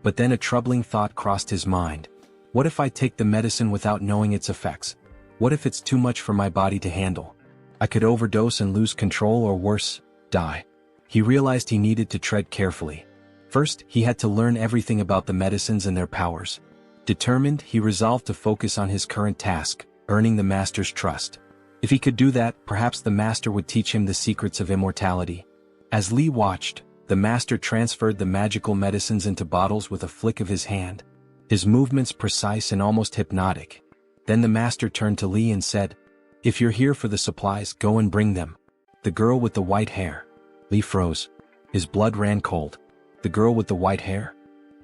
But then a troubling thought crossed his mind. What if I take the medicine without knowing its effects? What if it's too much for my body to handle? I could overdose and lose control, or worse, die. He realized he needed to tread carefully. First, he had to learn everything about the medicines and their powers. Determined, he resolved to focus on his current task, earning the master's trust. If he could do that, perhaps the master would teach him the secrets of immortality. As Li watched, the master transferred the magical medicines into bottles with a flick of his hand. His movements precise and almost hypnotic. Then the master turned to Li and said, If you're here for the supplies, go and bring them. The girl with the white hair. Li froze. His blood ran cold. The girl with the white hair?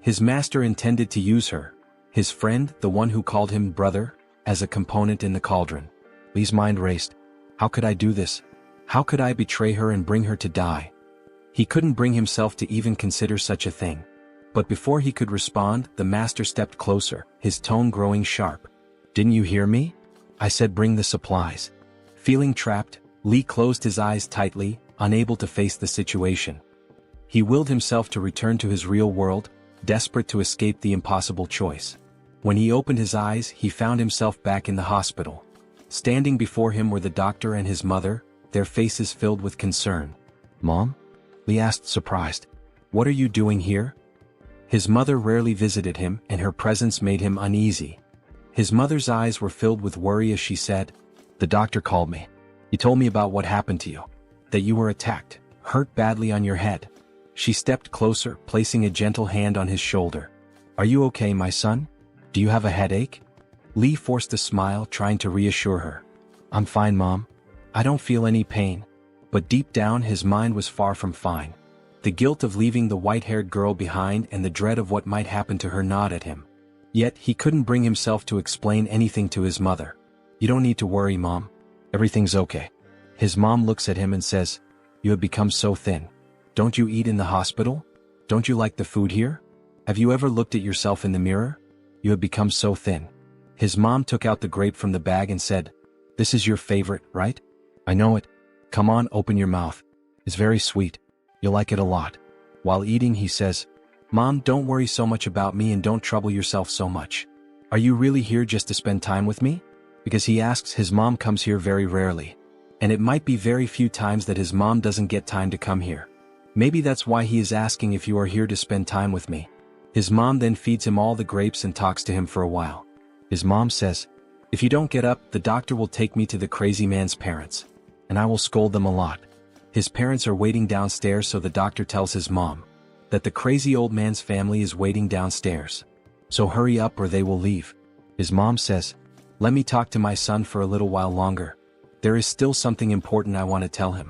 His master intended to use her, his friend, the one who called him brother, as a component in the cauldron. Li's mind raced. How could I do this? How could I betray her and bring her to die? He couldn't bring himself to even consider such a thing. But before he could respond, the master stepped closer, his tone growing sharp. Didn't you hear me? I said bring the supplies. Feeling trapped, Li closed his eyes tightly, unable to face the situation. He willed himself to return to his real world, desperate to escape the impossible choice. When he opened his eyes, he found himself back in the hospital. Standing before him were the doctor and his mother, their faces filled with concern. Mom? Li asked, surprised. What are you doing here? His mother rarely visited him, and her presence made him uneasy. His mother's eyes were filled with worry as she said, The doctor called me. He told me about what happened to you. That you were attacked, hurt badly on your head. She stepped closer, placing a gentle hand on his shoulder. Are you okay, my son? Do you have a headache? Li forced a smile, trying to reassure her. I'm fine, Mom. I don't feel any pain. But deep down, his mind was far from fine. The guilt of leaving the white-haired girl behind and the dread of what might happen to her gnawed at him. Yet, he couldn't bring himself to explain anything to his mother. You don't need to worry, Mom. Everything's okay. His mom looks at him and says, You have become so thin. Don't you eat in the hospital? Don't you like the food here? Have you ever looked at yourself in the mirror? You have become so thin. His mom took out the grape from the bag and said, This is your favorite, right? I know it. Come on, open your mouth. It's very sweet. You'll like it a lot. While eating, he says, Mom, don't worry so much about me and don't trouble yourself so much. "Are you really here just to spend time with me?" Because he asks, his mom comes here very rarely. And it might be very few times that his mom doesn't get time to come here. Maybe that's why he is asking if you are here to spend time with me. His mom then feeds him all the grapes and talks to him for a while. His mom says, "If you don't get up, the doctor will take me to the crazy man's parents. And I will scold them a lot." His parents are waiting downstairs, so the doctor tells his mom that the crazy old man's family is waiting downstairs. So hurry up or they will leave. His mom says, "Let me talk to my son for a little while longer. There is still something important I want to tell him."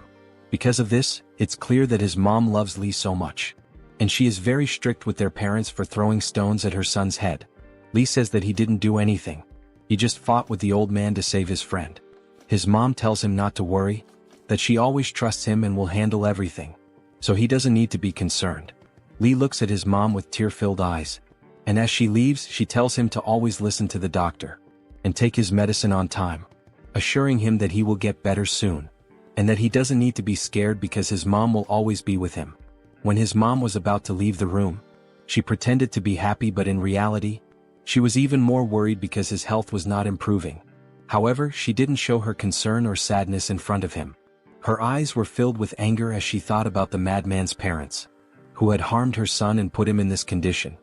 Because of this, it's clear that his mom loves Li so much. And she is very strict with their parents for throwing stones at her son's head. Li says that he didn't do anything. He just fought with the old man to save his friend. His mom tells him not to worry, that she always trusts him and will handle everything. So he doesn't need to be concerned. Li looks at his mom with tear-filled eyes. And as she leaves, she tells him to always listen to the doctor and take his medicine on time, assuring him that he will get better soon, and that he doesn't need to be scared because his mom will always be with him. When his mom was about to leave the room, she pretended to be happy, but in reality, she was even more worried because his health was not improving. However, she didn't show her concern or sadness in front of him. Her eyes were filled with anger as she thought about the madman's parents, who had harmed her son and put him in this condition.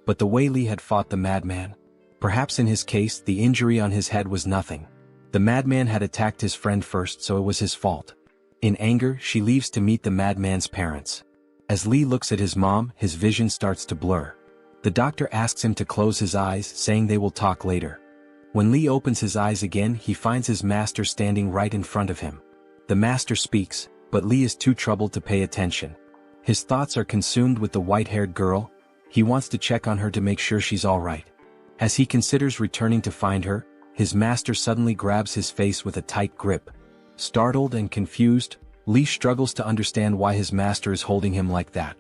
But the way Li had fought the madman, perhaps in his case the injury on his head was nothing. The madman had attacked his friend first, so it was his fault. In anger, she leaves to meet the madman's parents. As Li looks at his mom, his vision starts to blur. The doctor asks him to close his eyes, saying they will talk later. When Li opens his eyes again, he finds his master standing right in front of him. The master speaks, but Li is too troubled to pay attention. His thoughts are consumed with the white-haired girl. He wants to check on her to make sure she's all right. As he considers returning to find her, his master suddenly grabs his face with a tight grip. Startled and confused, Li struggles to understand why his master is holding him like that.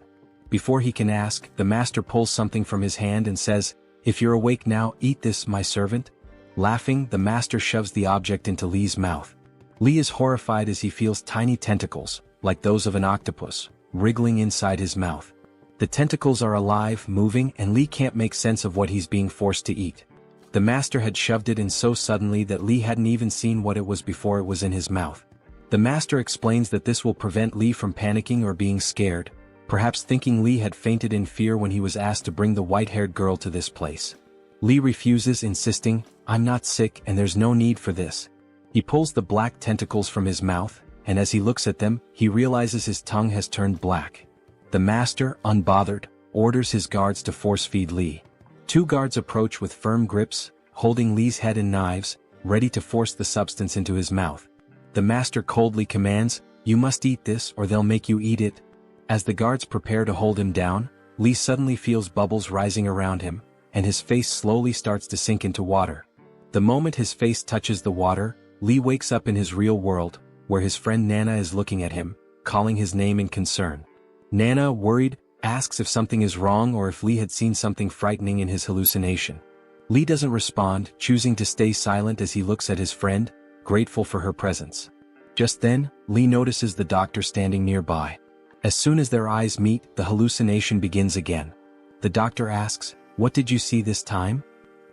Before he can ask, the master pulls something from his hand and says, "If you're awake now, eat this, my servant." Laughing, the master shoves the object into Li's mouth. Li is horrified as he feels tiny tentacles, like those of an octopus, wriggling inside his mouth. The tentacles are alive, moving, and Li can't make sense of what he's being forced to eat. The master had shoved it in so suddenly that Li hadn't even seen what it was before it was in his mouth. The master explains that this will prevent Li from panicking or being scared, perhaps thinking Li had fainted in fear when he was asked to bring the white-haired girl to this place. Li refuses, insisting, "I'm not sick and there's no need for this." He pulls the black tentacles from his mouth, and as he looks at them, he realizes his tongue has turned black. The master, unbothered, orders his guards to force-feed Li. Two guards approach with firm grips, holding Li's head and knives, ready to force the substance into his mouth. The master coldly commands, "You must eat this or they'll make you eat it." As the guards prepare to hold him down, Li suddenly feels bubbles rising around him, and his face slowly starts to sink into water. The moment his face touches the water, Li wakes up in his real world, where his friend Nana is looking at him, calling his name in concern. Nana, worried, asks if something is wrong or if Li had seen something frightening in his hallucination. Li doesn't respond, choosing to stay silent as he looks at his friend, grateful for her presence. Just then, Li notices the doctor standing nearby. As soon as their eyes meet, the hallucination begins again. The doctor asks, "What did you see this time?"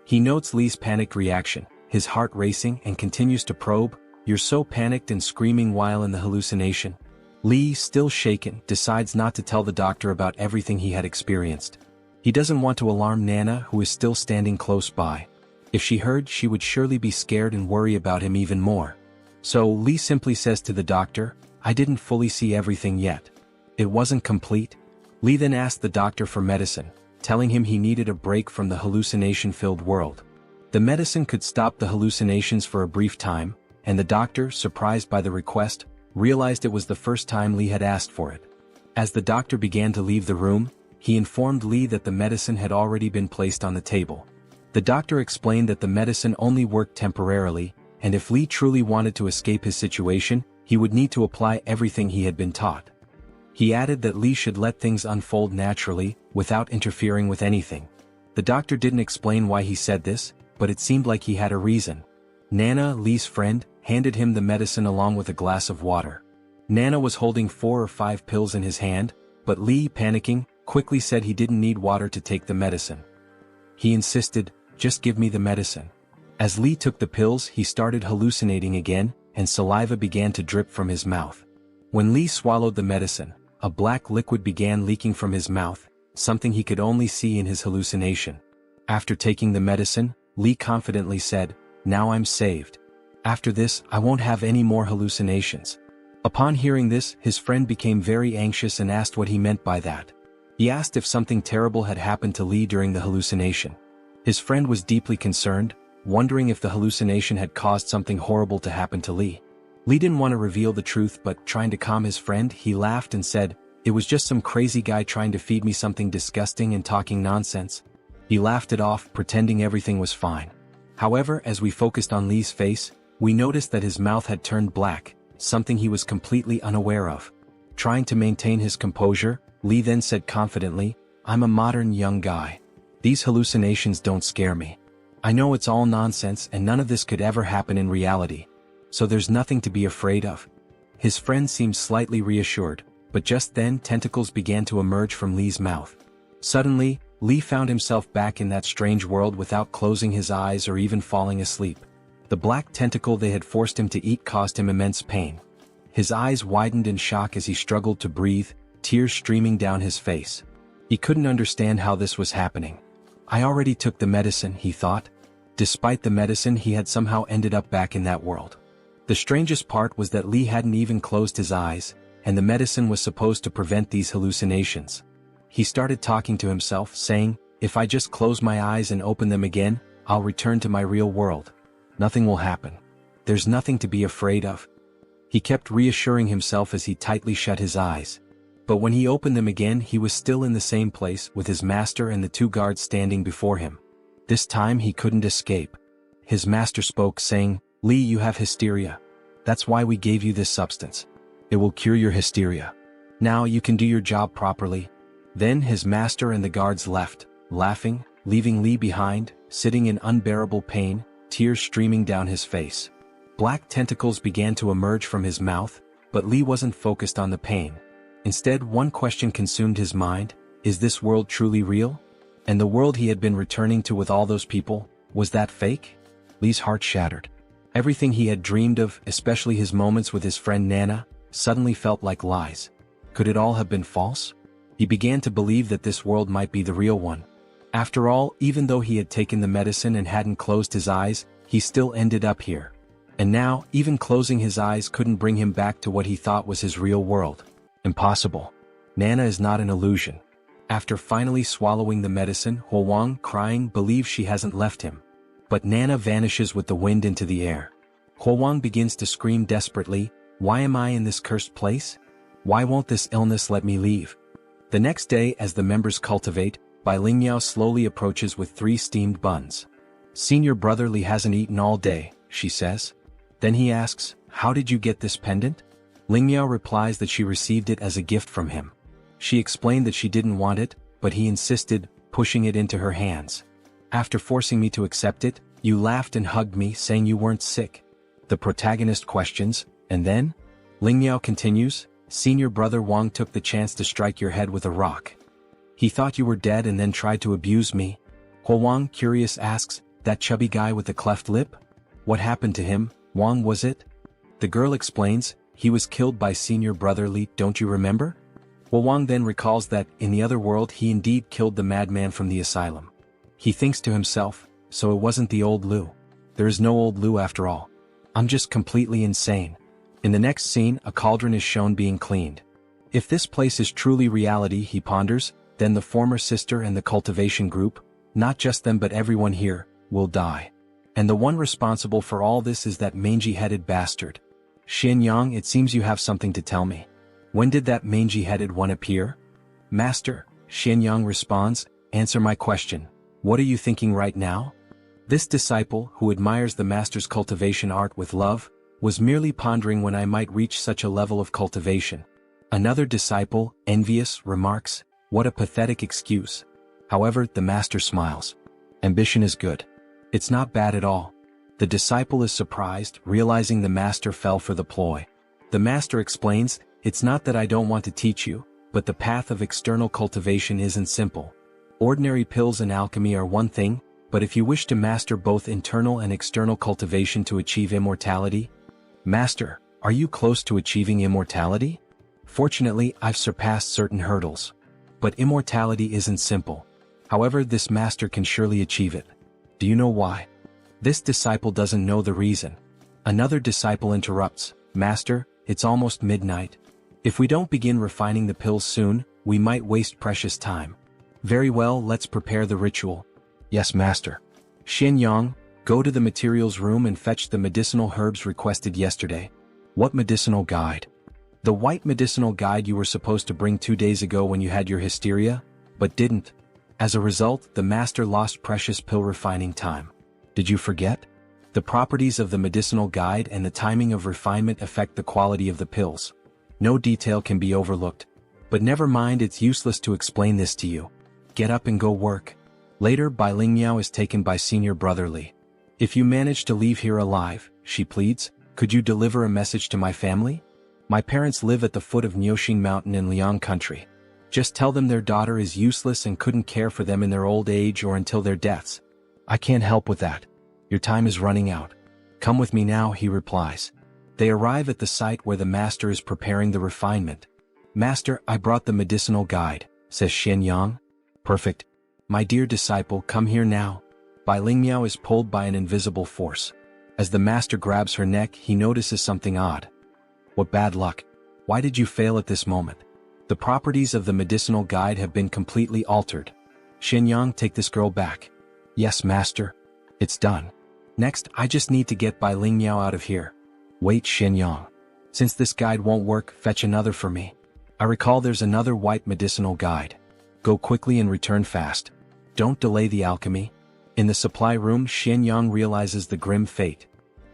He notes Li's panicked reaction, his heart racing, and continues to probe, "You're so panicked and screaming while in the hallucination." Li, still shaken, decides not to tell the doctor about everything he had experienced. He doesn't want to alarm Nana, who is still standing close by. If she heard, she would surely be scared and worry about him even more. So Li simply says to the doctor, "I didn't fully see everything yet. It wasn't complete." Li then asked the doctor for medicine, telling him he needed a break from the hallucination-filled world. The medicine could stop the hallucinations for a brief time, and the doctor, surprised by the request, realized it was the first time Li had asked for it. As the doctor began to leave the room, he informed Li that the medicine had already been placed on the table. The doctor explained that the medicine only worked temporarily, and if Li truly wanted to escape his situation, he would need to apply everything he had been taught. He added that Li should let things unfold naturally, without interfering with anything. The doctor didn't explain why he said this, but it seemed like he had a reason. Nana, Li's friend, handed him the medicine along with a glass of water. Nana was holding 4 or 5 pills in his hand, but Li, panicking, quickly said he didn't need water to take the medicine. He insisted, just give me the medicine. As Li took the pills, he started hallucinating again, and saliva began to drip from his mouth. When Li swallowed the medicine, a black liquid began leaking from his mouth, something he could only see in his hallucination. After taking the medicine, Li confidently said, "Now I'm saved. After this, I won't have any more hallucinations." Upon hearing this, his friend became very anxious and asked what he meant by that. He asked if something terrible had happened to Li during the hallucination. His friend was deeply concerned, wondering if the hallucination had caused something horrible to happen to Li. Li didn't want to reveal the truth, but trying to calm his friend, he laughed and said, "It was just some crazy guy trying to feed me something disgusting and talking nonsense." He laughed it off, pretending everything was fine. However, as we focused on Li's face, we noticed that his mouth had turned black, something he was completely unaware of. Trying to maintain his composure, Li then said confidently, "I'm a modern young guy. These hallucinations don't scare me. I know it's all nonsense and none of this could ever happen in reality. So there's nothing to be afraid of." His friend seemed slightly reassured, but just then tentacles began to emerge from Li's mouth. Suddenly, Li found himself back in that strange world without closing his eyes or even falling asleep. The black tentacle they had forced him to eat caused him immense pain. His eyes widened in shock as he struggled to breathe, tears streaming down his face. He couldn't understand how this was happening. "I already took the medicine," he thought. Despite the medicine, he had somehow ended up back in that world. The strangest part was that Li hadn't even closed his eyes, and the medicine was supposed to prevent these hallucinations. He started talking to himself, saying, "If I just close my eyes and open them again, I'll return to my real world. Nothing will happen. There's nothing to be afraid of." He kept reassuring himself as he tightly shut his eyes. But when he opened them again, he was still in the same place with his master and the two guards standing before him. This time he couldn't escape. His master spoke, saying, "Li, you have hysteria. That's why we gave you this substance. It will cure your hysteria. Now you can do your job properly." Then his master and the guards left, laughing, leaving Li behind, sitting in unbearable pain, tears streaming down his face. Black tentacles began to emerge from his mouth, but Li wasn't focused on the pain. Instead, one question consumed his mind: is this world truly real? And the world he had been returning to with all those people, was that fake? Li's heart shattered. Everything he had dreamed of, especially his moments with his friend Nana, suddenly felt like lies. Could it all have been false? He began to believe that this world might be the real one. After all, even though he had taken the medicine and hadn't closed his eyes, he still ended up here. And now, even closing his eyes couldn't bring him back to what he thought was his real world. Impossible. Nana is not an illusion. After finally swallowing the medicine, Huowang, crying, believes she hasn't left him. But Nana vanishes with the wind into the air. Huowang begins to scream desperately, "Why am I in this cursed place? Why won't this illness let me leave?" The next day, as the members cultivate, Bai Lingyao slowly approaches with 3 steamed buns. "Senior brother Li hasn't eaten all day," she says. Then he asks, "How did you get this pendant?" Lingyao replies that she received it as a gift from him. She explained that she didn't want it, but he insisted, pushing it into her hands. "After forcing me to accept it, you laughed and hugged me, saying you weren't sick." The protagonist questions, "And then?" Lingyao continues, "Senior brother Wang took the chance to strike your head with a rock. He thought you were dead and then tried to abuse me." Huowang, curious, asks, "That chubby guy with the cleft lip? What happened to him? Wang, was it?" The girl explains, "He was killed by senior brother Li, don't you remember?" Huowang then recalls that, in the other world, he indeed killed the madman from the asylum. He thinks to himself, so it wasn't the old Lu. There is no old Lu after all. I'm just completely insane. In the next scene, a cauldron is shown being cleaned. If this place is truly reality, he ponders, then the former sister and the cultivation group, not just them but everyone here, will die. And the one responsible for all this is that mangy-headed bastard. Xianyang, it seems you have something to tell me. When did that mangy-headed one appear? Master, Xianyang responds, answer my question. What are you thinking right now? This disciple, who admires the master's cultivation art with love, was merely pondering when I might reach such a level of cultivation. Another disciple, envious, remarks, what a pathetic excuse. However, the master smiles. Ambition is good. It's not bad at all. The disciple is surprised, realizing the master fell for the ploy. The master explains, it's not that I don't want to teach you, but the path of external cultivation isn't simple. Ordinary pills and alchemy are one thing, But if you wish to master both internal and external cultivation to achieve immortality, Master, are you close to achieving immortality? Fortunately, I've surpassed certain hurdles. But immortality isn't simple. However, this master can surely achieve it. Do you know why? This disciple doesn't know the reason. Another disciple interrupts, Master, it's almost midnight. If we don't begin refining the pills soon, we might waste precious time. Very well, let's prepare the ritual. Yes, Master. Xianyang, go to the materials room and fetch the medicinal herbs requested yesterday. What medicinal guide? The white medicinal guide you were supposed to bring 2 days ago when you had your hysteria, but didn't. As a result, the master lost precious pill refining time. Did you forget? The properties of the medicinal guide and the timing of refinement affect the quality of the pills. No detail can be overlooked. But never mind, it's useless to explain this to you. Get up and go work. Later, Bai Lingmiao is taken by senior brother Li. If you manage to leave here alive, she pleads, could you deliver a message to my family? My parents live at the foot of Niuxing Mountain in Liang country. Just tell them their daughter is useless and couldn't care for them in their old age or until their deaths. I can't help with that. Your time is running out. Come with me now, he replies. They arrive at the site where the master is preparing the refinement. Master, I brought the medicinal guide, says Xianyang. Perfect. My dear disciple, come here now. Bai Lingmiao is pulled by an invisible force. As the master grabs her neck, he notices something odd. What bad luck. Why did you fail at this moment? The properties of the medicinal guide have been completely altered. Xianyang, take this girl back. Yes, master. It's done. Next, I just need to get Bai Lingmiao out of here. Wait, Xianyang. Since this guide won't work, fetch another for me. I recall there's another white medicinal guide. Go quickly and return fast. Don't delay the alchemy. In the supply room, Xianyang realizes the grim fate.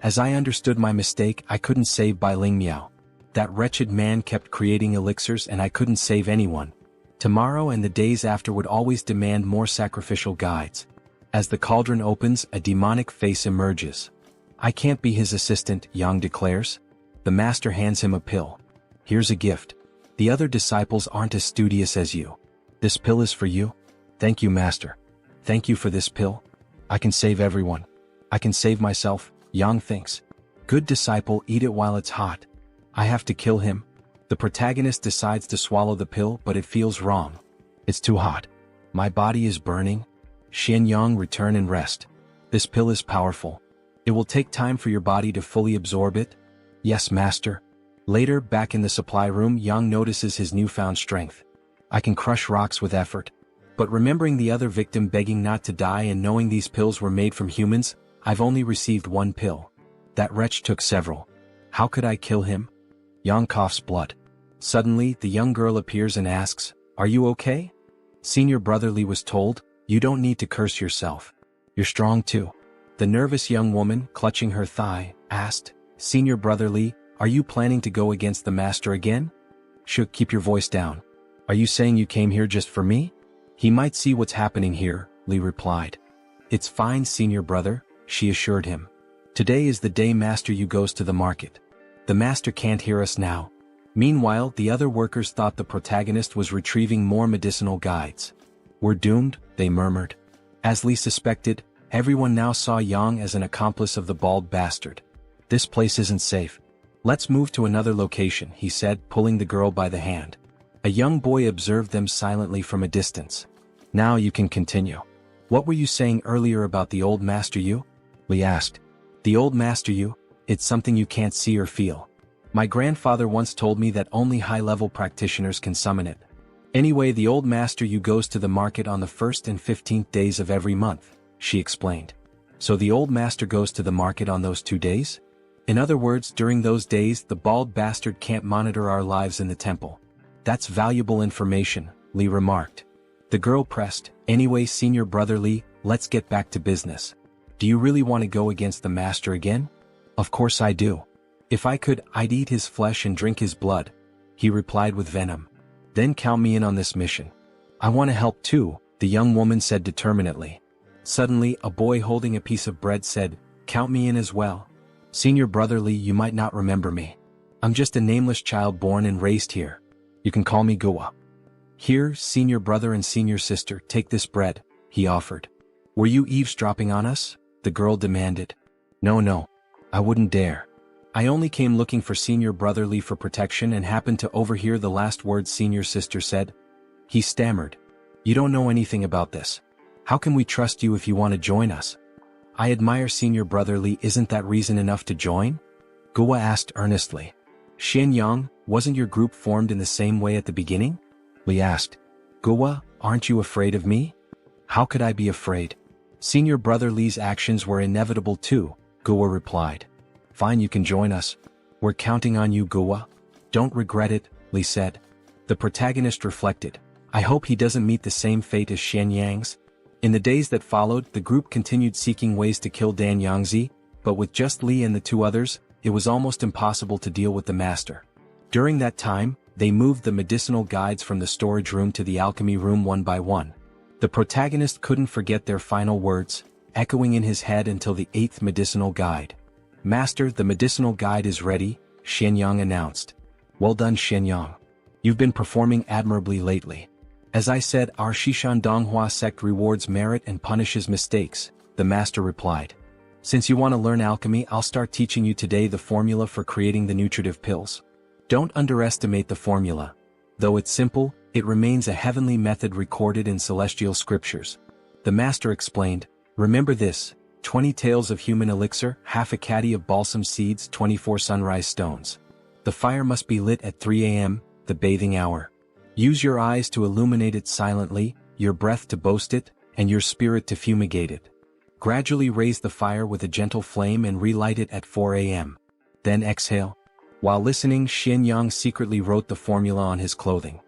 As I understood my mistake, I couldn't save Bai Lingmiao. That wretched man kept creating elixirs and I couldn't save anyone. Tomorrow and the days after would always demand more sacrificial guides. As the cauldron opens, a demonic face emerges. I can't be his assistant, Yang declares. The master hands him a pill. Here's a gift. The other disciples aren't as studious as you. This pill is for you. Thank you, master. Thank you for this pill. I can save everyone. I can save myself, Yang thinks. Good disciple, eat it while it's hot. I have to kill him. The protagonist decides to swallow the pill, but it feels wrong. It's too hot. My body is burning. Xianyang, return and rest. This pill is powerful. It will take time for your body to fully absorb it. Yes, master. Later, back in the supply room, Yang notices his newfound strength. I can crush rocks with effort. But remembering the other victim begging not to die and knowing these pills were made from humans, I've only received one pill. That wretch took several. How could I kill him? Yang coughs blood. Suddenly, the young girl appears and asks, Are you okay? Senior brother Li was told, You don't need to curse yourself. You're strong too. The nervous young woman, clutching her thigh, asked, Senior brother Li, are you planning to go against the master again? Shook, keep your voice down. Are you saying you came here just for me? He might see what's happening here, Li replied. It's fine, senior brother, she assured him. Today is the day Master Yu goes to the market. The master can't hear us now. Meanwhile, the other workers thought the protagonist was retrieving more medicinal guides. We're doomed, they murmured. As Li suspected, everyone now saw Yang as an accomplice of the bald bastard. This place isn't safe. Let's move to another location, he said, pulling the girl by the hand. A young boy observed them silently from a distance. Now you can continue. What were you saying earlier about the old Master Yu? Li asked. The old Master Yu? It's something you can't see or feel. My grandfather once told me that only high-level practitioners can summon it. Anyway, the old Master Yu goes to the market on the 1st and 15th days of every month, she explained. So the old master goes to the market on those 2 days? In other words, during those days, the bald bastard can't monitor our lives in the temple. That's valuable information, Li remarked. The girl pressed, Anyway, senior brother Li, let's get back to business. Do you really want to go against the master again? Of course I do. If I could, I'd eat his flesh and drink his blood, he replied with venom. Then count me in on this mission. I want to help too, the young woman said determinedly. Suddenly, a boy holding a piece of bread said, Count me in as well. Senior brother Li, you might not remember me. I'm just a nameless child born and raised here. You can call me Gua. Here, senior brother and senior sister, take this bread, he offered. Were you eavesdropping on us? The girl demanded. No, I wouldn't dare. I only came looking for Senior Brother Li for protection and happened to overhear the last words Senior Sister said. He stammered. You don't know anything about this. How can we trust you if you want to join us? I admire Senior Brother Li, isn't that reason enough to join? Guo asked earnestly. Xianyang, wasn't your group formed in the same way at the beginning? Li asked. Guo, aren't you afraid of me? How could I be afraid? Senior Brother Li's actions were inevitable too, Guo replied. Fine, you can join us. We're counting on you, Guo. Don't regret it, Li said. The protagonist reflected. I hope he doesn't meet the same fate as Xianyang's. In the days that followed, the group continued seeking ways to kill Dan Yangzi, but with just Li and the two others, it was almost impossible to deal with the master. During that time, they moved the medicinal guides from the storage room to the alchemy room one by one. The protagonist couldn't forget their final words, echoing in his head until the 8th medicinal guide. Master, the medicinal guide is ready, Xianyang announced. Well done, Xianyang. You've been performing admirably lately. As I said, our Shishan Donghua sect rewards merit and punishes mistakes, the master replied. Since you want to learn alchemy, I'll start teaching you today the formula for creating the nutritive pills. Don't underestimate the formula. Though it's simple, it remains a heavenly method recorded in celestial scriptures. The master explained, remember this, 20 taels of human elixir, half a caddy of balsam seeds, 24 sunrise stones. The fire must be lit at 3 a.m., the bathing hour. Use your eyes to illuminate it silently, your breath to boast it, and your spirit to fumigate it. Gradually raise the fire with a gentle flame and relight it at 4 a.m. Then exhale. While listening, Xianyang secretly wrote the formula on his clothing.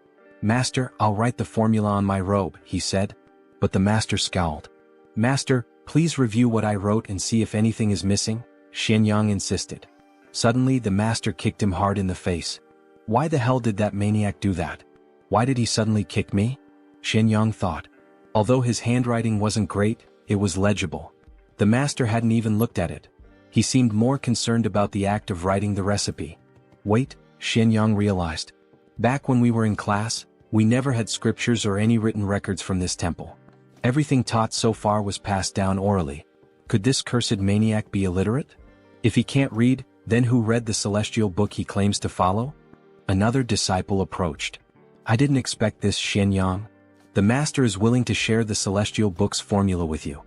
Master, I'll write the formula on my robe, he said. But the master scowled. Master, please review what I wrote and see if anything is missing, Xianyang insisted. Suddenly the master kicked him hard in the face. Why the hell did that maniac do that? Why did he suddenly kick me? Xianyang thought. Although his handwriting wasn't great, it was legible. The master hadn't even looked at it. He seemed more concerned about the act of writing the recipe. Wait, Xianyang realized. Back when we were in class, we never had scriptures or any written records from this temple. Everything taught so far was passed down orally. Could this cursed maniac be illiterate? If he can't read, then who read the celestial book he claims to follow? Another disciple approached. I didn't expect this, Xianyang. The master is willing to share the celestial book's formula with you.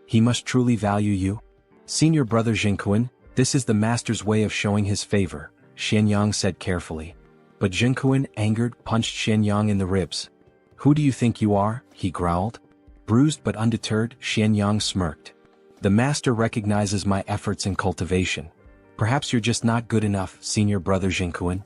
He must truly value you. Senior Brother Zhengkuan, this is the master's way of showing his favor, Xianyang said carefully. But Zhengkuan, angered, punched Xianyang in the ribs. Who do you think you are? He growled. Bruised but undeterred, Xianyang smirked. The master recognizes my efforts in cultivation. Perhaps you're just not good enough, Senior Brother Zhengkuan.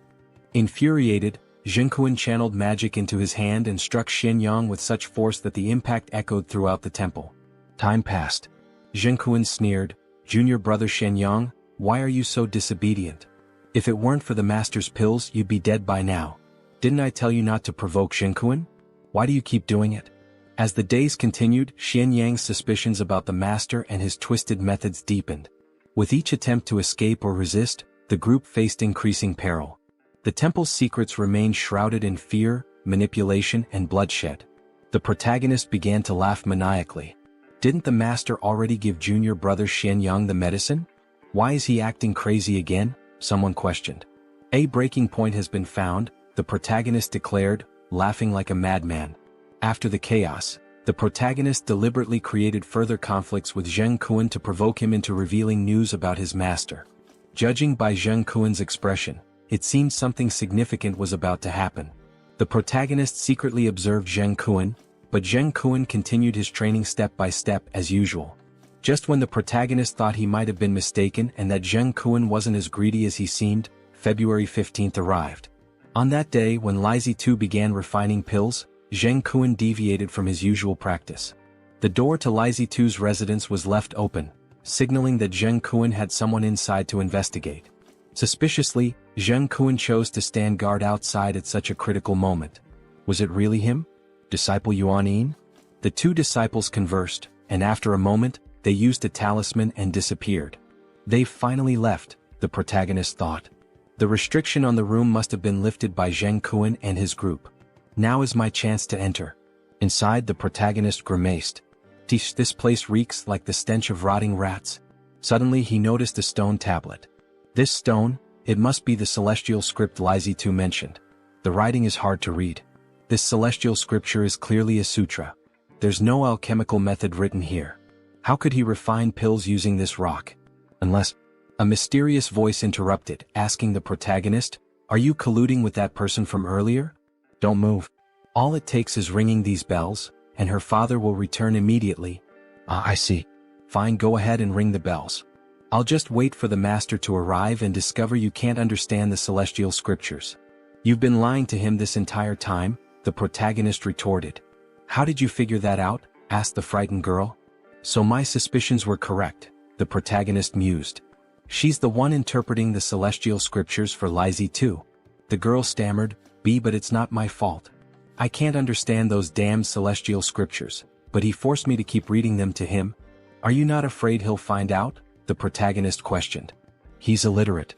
Infuriated, Zhengkuan channeled magic into his hand and struck Xianyang with such force that the impact echoed throughout the temple. Time passed. Zhengkuan sneered, Junior Brother Xianyang, why are you so disobedient? If it weren't for the master's pills, you'd be dead by now. Didn't I tell you not to provoke Zhengkuan? Why do you keep doing it? As the days continued, Xianyang's suspicions about the master and his twisted methods deepened. With each attempt to escape or resist, the group faced increasing peril. The temple's secrets remained shrouded in fear, manipulation, and bloodshed. The protagonist began to laugh maniacally. Didn't the master already give Junior Brother Xianyang the medicine? Why is he acting crazy again? Someone questioned. A breaking point has been found, the protagonist declared, laughing like a madman. After the chaos, the protagonist deliberately created further conflicts with Zhengkuan to provoke him into revealing news about his master. Judging by Zhengkuan's expression, it seemed something significant was about to happen. The protagonist secretly observed Zhengkuan, but Zhengkuan continued his training step by step as usual. Just when the protagonist thought he might have been mistaken and that Zhengkuan wasn't as greedy as he seemed, February 15th arrived. On that day when Li too began refining pills, Zhengkuan deviated from his usual practice. The door to Li Tu's residence was left open, signaling that Zhengkuan had someone inside to investigate. Suspiciously, Zhengkuan chose to stand guard outside at such a critical moment. Was it really him? Disciple Yuan? The two disciples conversed, and after a moment, they used a talisman and disappeared. They finally left, the protagonist thought. The restriction on the room must have been lifted by Zhengkuan and his group. Now is my chance to enter. Inside, the protagonist grimaced. Tish, this place reeks like the stench of rotting rats. Suddenly he noticed a stone tablet. This stone, it must be the celestial script Li Huowang mentioned. The writing is hard to read. This celestial scripture is clearly a sutra. There's no alchemical method written here. How could he refine pills using this rock? Unless... A mysterious voice interrupted, asking the protagonist, "Are you colluding with that person from earlier? Don't move. All it takes is ringing these bells, and her father will return immediately." "Ah, I see. Fine, go ahead and ring the bells. I'll just wait for the master to arrive and discover you can't understand the celestial scriptures." "You've been lying to him this entire time," the protagonist retorted. "How did you figure that out?" asked the frightened girl. "So my suspicions were correct," the protagonist mused. "She's the one interpreting the celestial scriptures for Li Huowang. The girl stammered, But it's not my fault. I can't understand those damned celestial scriptures, but he forced me to keep reading them to him." "Are you not afraid he'll find out?" the protagonist questioned. "He's illiterate.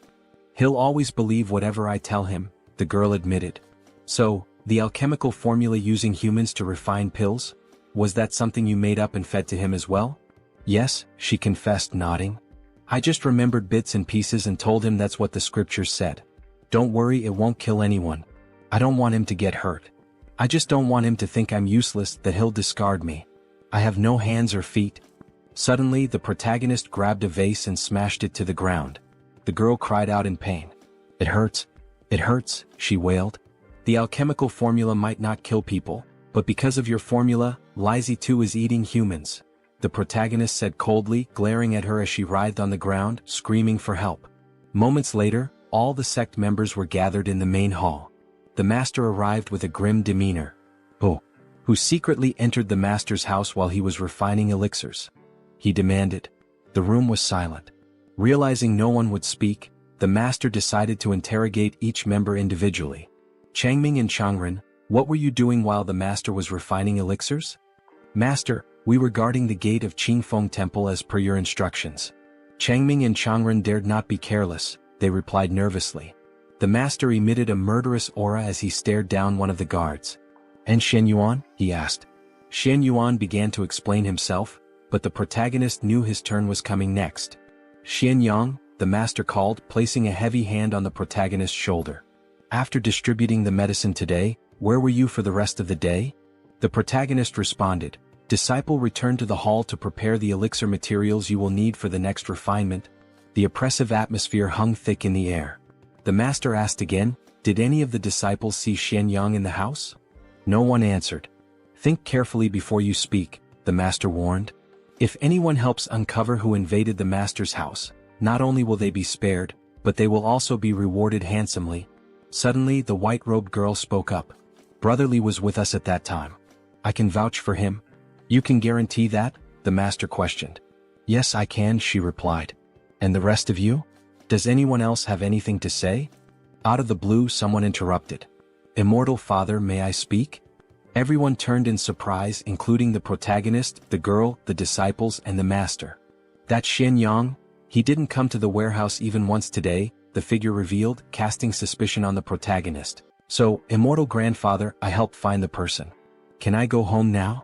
He'll always believe whatever I tell him," the girl admitted. "So, the alchemical formula using humans to refine pills? Was that something you made up and fed to him as well?" "Yes," she confessed, nodding. "I just remembered bits and pieces and told him that's what the scriptures said. Don't worry, it won't kill anyone. I don't want him to get hurt. I just don't want him to think I'm useless, that he'll discard me. I have no hands or feet." Suddenly, the protagonist grabbed a vase and smashed it to the ground. The girl cried out in pain. "It hurts. It hurts," she wailed. "The alchemical formula might not kill people, but because of your formula, Li Huowang is eating humans," the protagonist said coldly, glaring at her as she writhed on the ground, screaming for help. Moments later, all the sect members were gathered in the main hall. The master arrived with a grim demeanor. Who secretly entered the master's house while he was refining elixirs?" he demanded. The room was silent. Realizing no one would speak, the master decided to interrogate each member individually. "Changming and Changren, what were you doing while the master was refining elixirs?" "Master, we were guarding the gate of Qingfeng Temple as per your instructions." Changming and Changren dared not be careless, they replied nervously. The master emitted a murderous aura as he stared down one of the guards. "And Shen Yuan?" he asked. Shen Yuan began to explain himself, but the protagonist knew his turn was coming next. "Shen Yang," the master called, placing a heavy hand on the protagonist's shoulder. "After distributing the medicine today, where were you for the rest of the day?" The protagonist responded, "Disciple returned to the hall to prepare the elixir materials you will need for the next refinement." The oppressive atmosphere hung thick in the air. The master asked again, "Did any of the disciples see Shen Yang in the house?" No one answered. "Think carefully before you speak," the master warned. "If anyone helps uncover who invaded the master's house, not only will they be spared, but they will also be rewarded handsomely." Suddenly the white-robed girl spoke up. "Brotherly was with us at that time. I can vouch for him." "You can guarantee that?" the master questioned. "Yes, I can," she replied. "And the rest of you? Does anyone else have anything to say?" Out of the blue, someone interrupted. "Immortal Father, may I speak?" Everyone turned in surprise, including the protagonist, the girl, the disciples, and the master. "That Shen Yang? He didn't come to the warehouse even once today," the figure revealed, casting suspicion on the protagonist. "So, Immortal Grandfather, I helped find the person. Can I go home now?"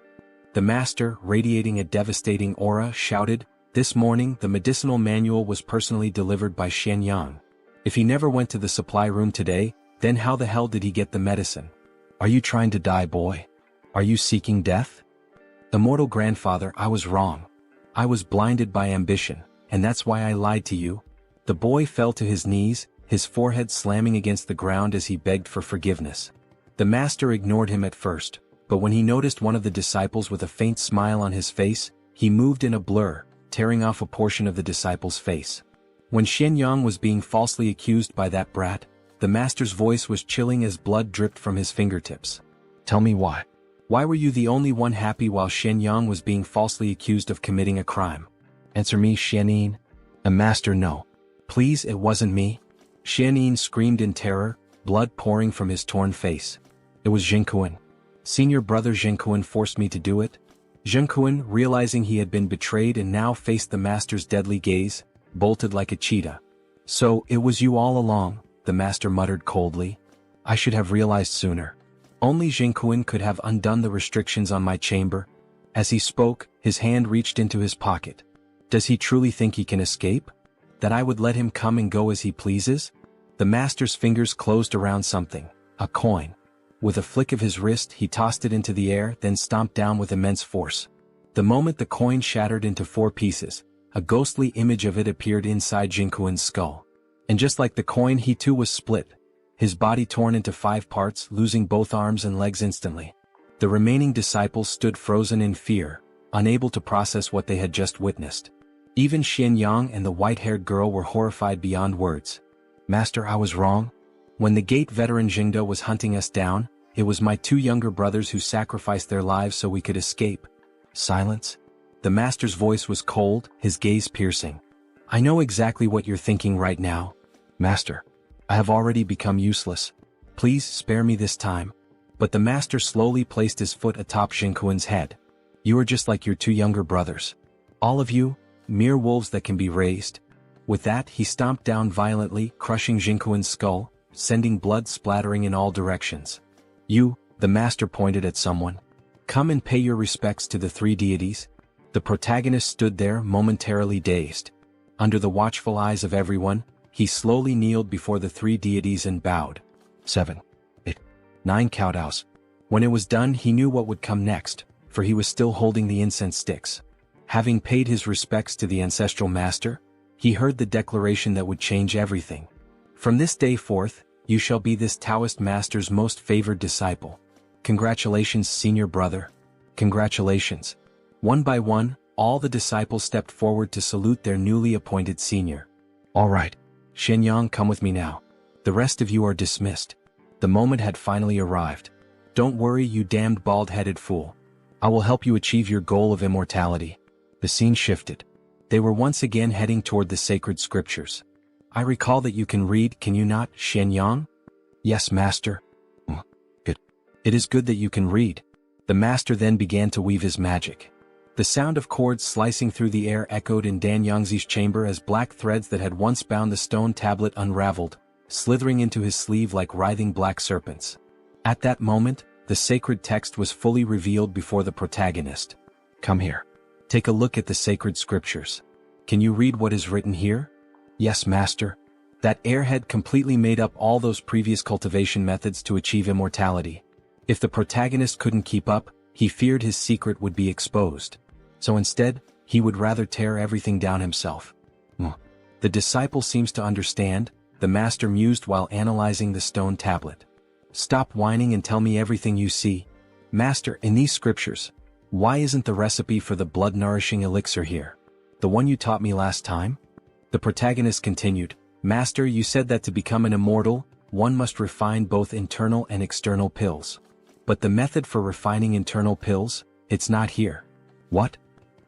The master, radiating a devastating aura, shouted, "This morning the medicinal manual was personally delivered by Shen Yang. If he never went to the supply room today, then how the hell did he get the medicine? Are you trying to die, boy? Are you seeking death?" "Immortal Grandfather, I was wrong. I was blinded by ambition, and that's why I lied to you." The boy fell to his knees, his forehead slamming against the ground as he begged for forgiveness. The master ignored him at first, but when he noticed one of the disciples with a faint smile on his face, he moved in a blur, tearing off a portion of the disciple's face. When Shen Yang was being falsely accused by that brat, the master's voice was chilling as blood dripped from his fingertips. "Tell me why. Why were you the only one happy while Shen Yang was being falsely accused of committing a crime? Answer me, Shen Yin." "A master, no. Please, it wasn't me." Shen Yin screamed in terror, blood pouring from his torn face. "It was Zhengkuan. Senior brother Zhengkuan forced me to do it." Zhengkuan, realizing he had been betrayed and now faced the master's deadly gaze, bolted like a cheetah. "So, it was you all along," the master muttered coldly. "I should have realized sooner. Only Zhengkuan could have undone the restrictions on my chamber." As he spoke, His hand reached into his pocket. Does he truly think he can escape? That I would let him come and go as he pleases? The master's fingers closed around something, a coin. With a flick of his wrist, he tossed it into the air, then stomped down with immense force. The moment the coin shattered into 4 pieces, a ghostly image of it appeared inside Jinkuan's skull. And just like the coin, he too was split, his body torn into 5 parts, losing both arms and legs instantly. The remaining disciples stood frozen in fear, unable to process what they had just witnessed. Even Xianyang and the white-haired girl were horrified beyond words. Master, I was wrong. When the gate veteran Jingda was hunting us down, it was my 2 younger brothers who sacrificed their lives so we could escape. Silence. The master's voice was cold, his gaze piercing. I know exactly what you're thinking right now. Master, I have already become useless. Please spare me this time. But the master slowly placed his foot atop Jinkuan's head. You are just like your 2 younger brothers. All of you, mere wolves that can be raised. With that, he stomped down violently, crushing Jinkuan's skull, sending blood splattering in all directions. You, the master pointed at someone. Come and pay your respects to the 3 deities. The protagonist stood there, momentarily dazed. Under the watchful eyes of everyone, he slowly kneeled before the 3 deities and bowed. 7, 8, 9 kowtows. When it was done, he knew what would come next, for he was still holding the incense sticks. Having paid his respects to the ancestral master, he heard the declaration that would change everything. From this day forth, you shall be this Taoist master's most favored disciple. Congratulations, senior brother. Congratulations. One by one, all the disciples stepped forward to salute their newly appointed senior. All right, Xianyang, come with me now. The rest of you are dismissed. The moment had finally arrived. Don't worry, you damned bald-headed fool. I will help you achieve your goal of immortality. The scene shifted. They were once again heading toward the sacred scriptures. I recall that you can read, can you not, Xianyang? Yes, master. Good. It is good that you can read. The master then began to weave his magic. The sound of cords slicing through the air echoed in Dan Yangzi's chamber as black threads that had once bound the stone tablet unraveled, slithering into his sleeve like writhing black serpents. At that moment, the sacred text was fully revealed before the protagonist. Come here. Take a look at the sacred scriptures. Can you read what is written here? Yes, master. That airhead completely made up all those previous cultivation methods to achieve immortality. If the protagonist couldn't keep up, he feared his secret would be exposed. So instead, he would rather tear everything down himself. The disciple seems to understand, the master mused while analyzing the stone tablet. Stop whining and tell me everything you see. Master, in these scriptures, why isn't the recipe for the blood-nourishing elixir here? The one you taught me last time? The protagonist continued, Master, you said that to become an immortal, one must refine both internal and external pills. But the method for refining internal pills, it's not here. What?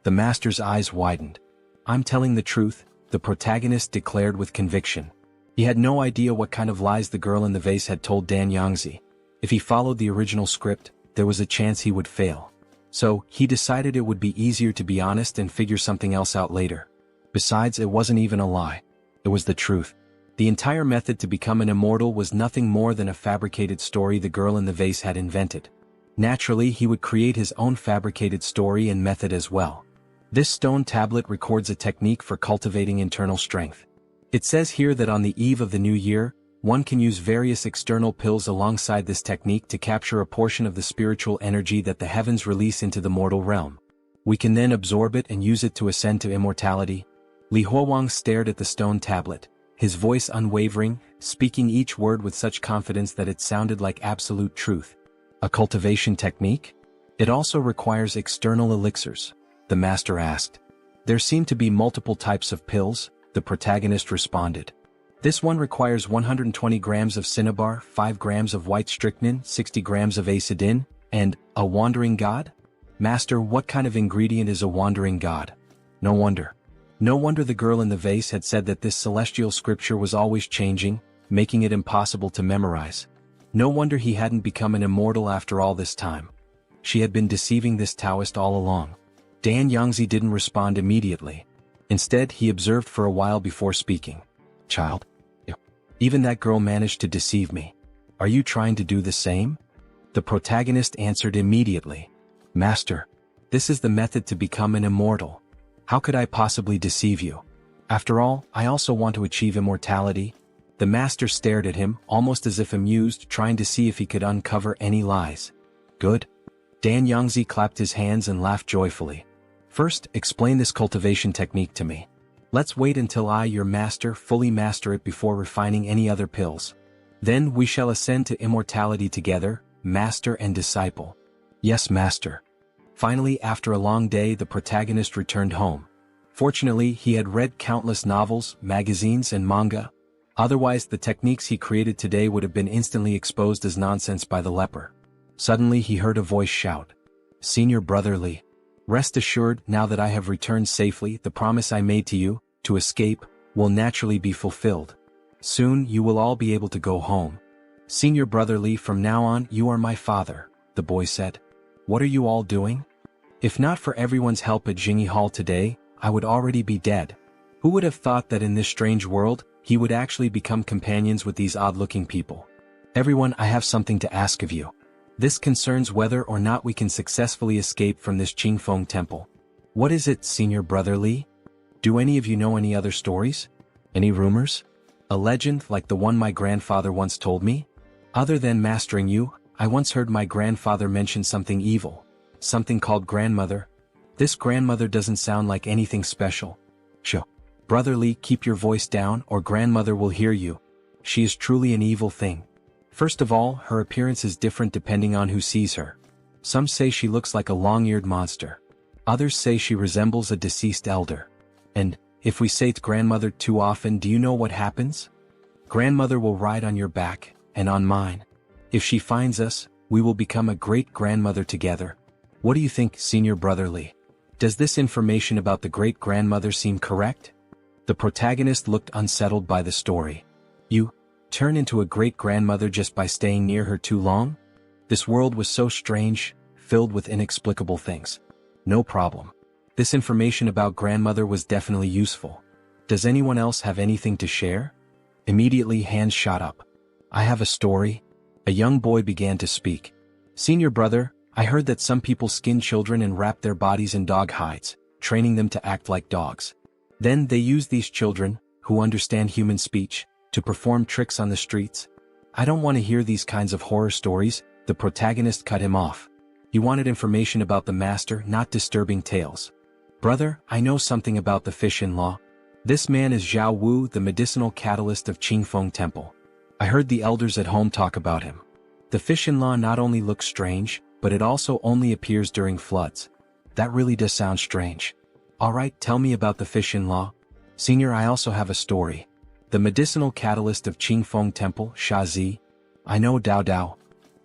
The master's eyes widened. I'm telling the truth, the protagonist declared with conviction. He had no idea what kind of lies the girl in the vase had told Dan Yangzi. If he followed the original script, there was a chance he would fail. So, he decided it would be easier to be honest and figure something else out later. Besides, it wasn't even a lie. It was the truth. The entire method to become an immortal was nothing more than a fabricated story the girl in the vase had invented. Naturally, he would create his own fabricated story and method as well. This stone tablet records a technique for cultivating internal strength. It says here that on the eve of the new year, one can use various external pills alongside this technique to capture a portion of the spiritual energy that the heavens release into the mortal realm. We can then absorb it and use it to ascend to immortality. Li Huowang stared at the stone tablet, his voice unwavering, speaking each word with such confidence that it sounded like absolute truth. A cultivation technique? It also requires external elixirs, the master asked. There seem to be multiple types of pills, the protagonist responded. This one requires 120 grams of cinnabar, 5 grams of white strychnine, 60 grams of acidin, and a wandering god? Master, what kind of ingredient is a wandering god? No wonder. No wonder the girl in the vase had said that this celestial scripture was always changing, making it impossible to memorize. No wonder he hadn't become an immortal after all this time. She had been deceiving this Taoist all along. Dan Yangzi didn't respond immediately. Instead, he observed for a while before speaking. Child? Even that girl managed to deceive me. Are you trying to do the same? The protagonist answered immediately. Master, This is the method to become an immortal. How could I possibly deceive you? After all, I also want to achieve immortality." The master stared at him, almost as if amused, trying to see if he could uncover any lies. "Good." Dan Yongzi clapped his hands and laughed joyfully. "First, explain this cultivation technique to me. Let's wait until I, your master, fully master it before refining any other pills. Then we shall ascend to immortality together, master and disciple." "Yes, master." Finally, after a long day, the protagonist returned home. Fortunately, he had read countless novels, magazines, and manga. Otherwise, the techniques he created today would have been instantly exposed as nonsense by the leper. Suddenly, he heard a voice shout, "Senior Brother Li, rest assured, now that I have returned safely, the promise I made to you, to escape, will naturally be fulfilled. Soon, you will all be able to go home. Senior Brother Li, from now on, you are my father," the boy said. "What are you all doing? If not for everyone's help at Jingyi Hall today, I would already be dead. Who would have thought that in this strange world, he would actually become companions with these odd-looking people? Everyone, I have something to ask of you. This concerns whether or not we can successfully escape from this Qingfeng temple." "What is it, Senior Brother Li? Do any of you know any other stories? Any rumors? A legend like the one my grandfather once told me? Other than mastering you, I once heard my grandfather mention something evil. Something called grandmother. This grandmother doesn't sound like anything special." "Shh. Brother Li, keep your voice down or grandmother will hear you. She is truly an evil thing. First of all, her appearance is different depending on who sees her. Some say she looks like a long-eared monster. Others say she resembles a deceased elder. And, if we say grandmother too often, do you know what happens? Grandmother will ride on your back, and on mine. If she finds us, we will become a great-grandmother together. What do you think, Senior Brother Li? Does this information about the great-grandmother seem correct?" The protagonist looked unsettled by the story. "You turn into a great-grandmother just by staying near her too long?" This world was so strange, filled with inexplicable things. "No problem. This information about grandmother was definitely useful. Does anyone else have anything to share?" Immediately hands shot up. "I have a story." A young boy began to speak. "Senior brother, I heard that some people skin children and wrap their bodies in dog hides, training them to act like dogs. Then they use these children, who understand human speech, to perform tricks on the streets. I don't want to hear these kinds of horror stories." The protagonist cut him off. He wanted information about the master, not disturbing tales. "Brother, I know something about the fish-in-law. This man is Zhao Wu, the medicinal catalyst of Qingfeng Temple. I heard the elders at home talk about him. The fish-in-law not only looks strange, but it also only appears during floods. That really does sound strange. Alright, tell me about the fish-in-law." "Senior, I also have a story. The medicinal catalyst of Qingfeng Temple, Shazi. I know Dao Dao.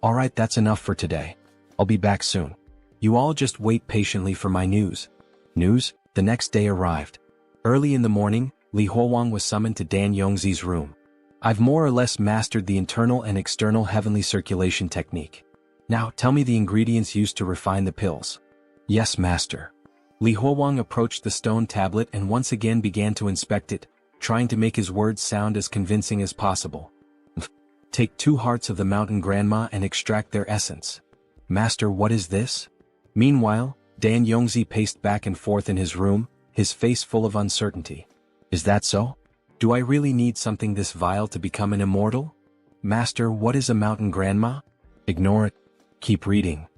Alright, that's enough for today. I'll be back soon. You all just wait patiently for my news." News? The next day arrived. Early in the morning, Li Huowang was summoned to Dan Yongzi's room. "I've more or less mastered the internal and external heavenly circulation technique. Now, tell me the ingredients used to refine the pills." "Yes, master." Li Huowang approached the stone tablet and once again began to inspect it, trying to make his words sound as convincing as possible. "Take 2 hearts of the mountain grandma and extract their essence." "Master, what is this?" Meanwhile, Dan Yongzi paced back and forth in his room, his face full of uncertainty. "Is that so? Do I really need something this vile to become an immortal? Master, what is a mountain grandma?" "Ignore it. Keep reading.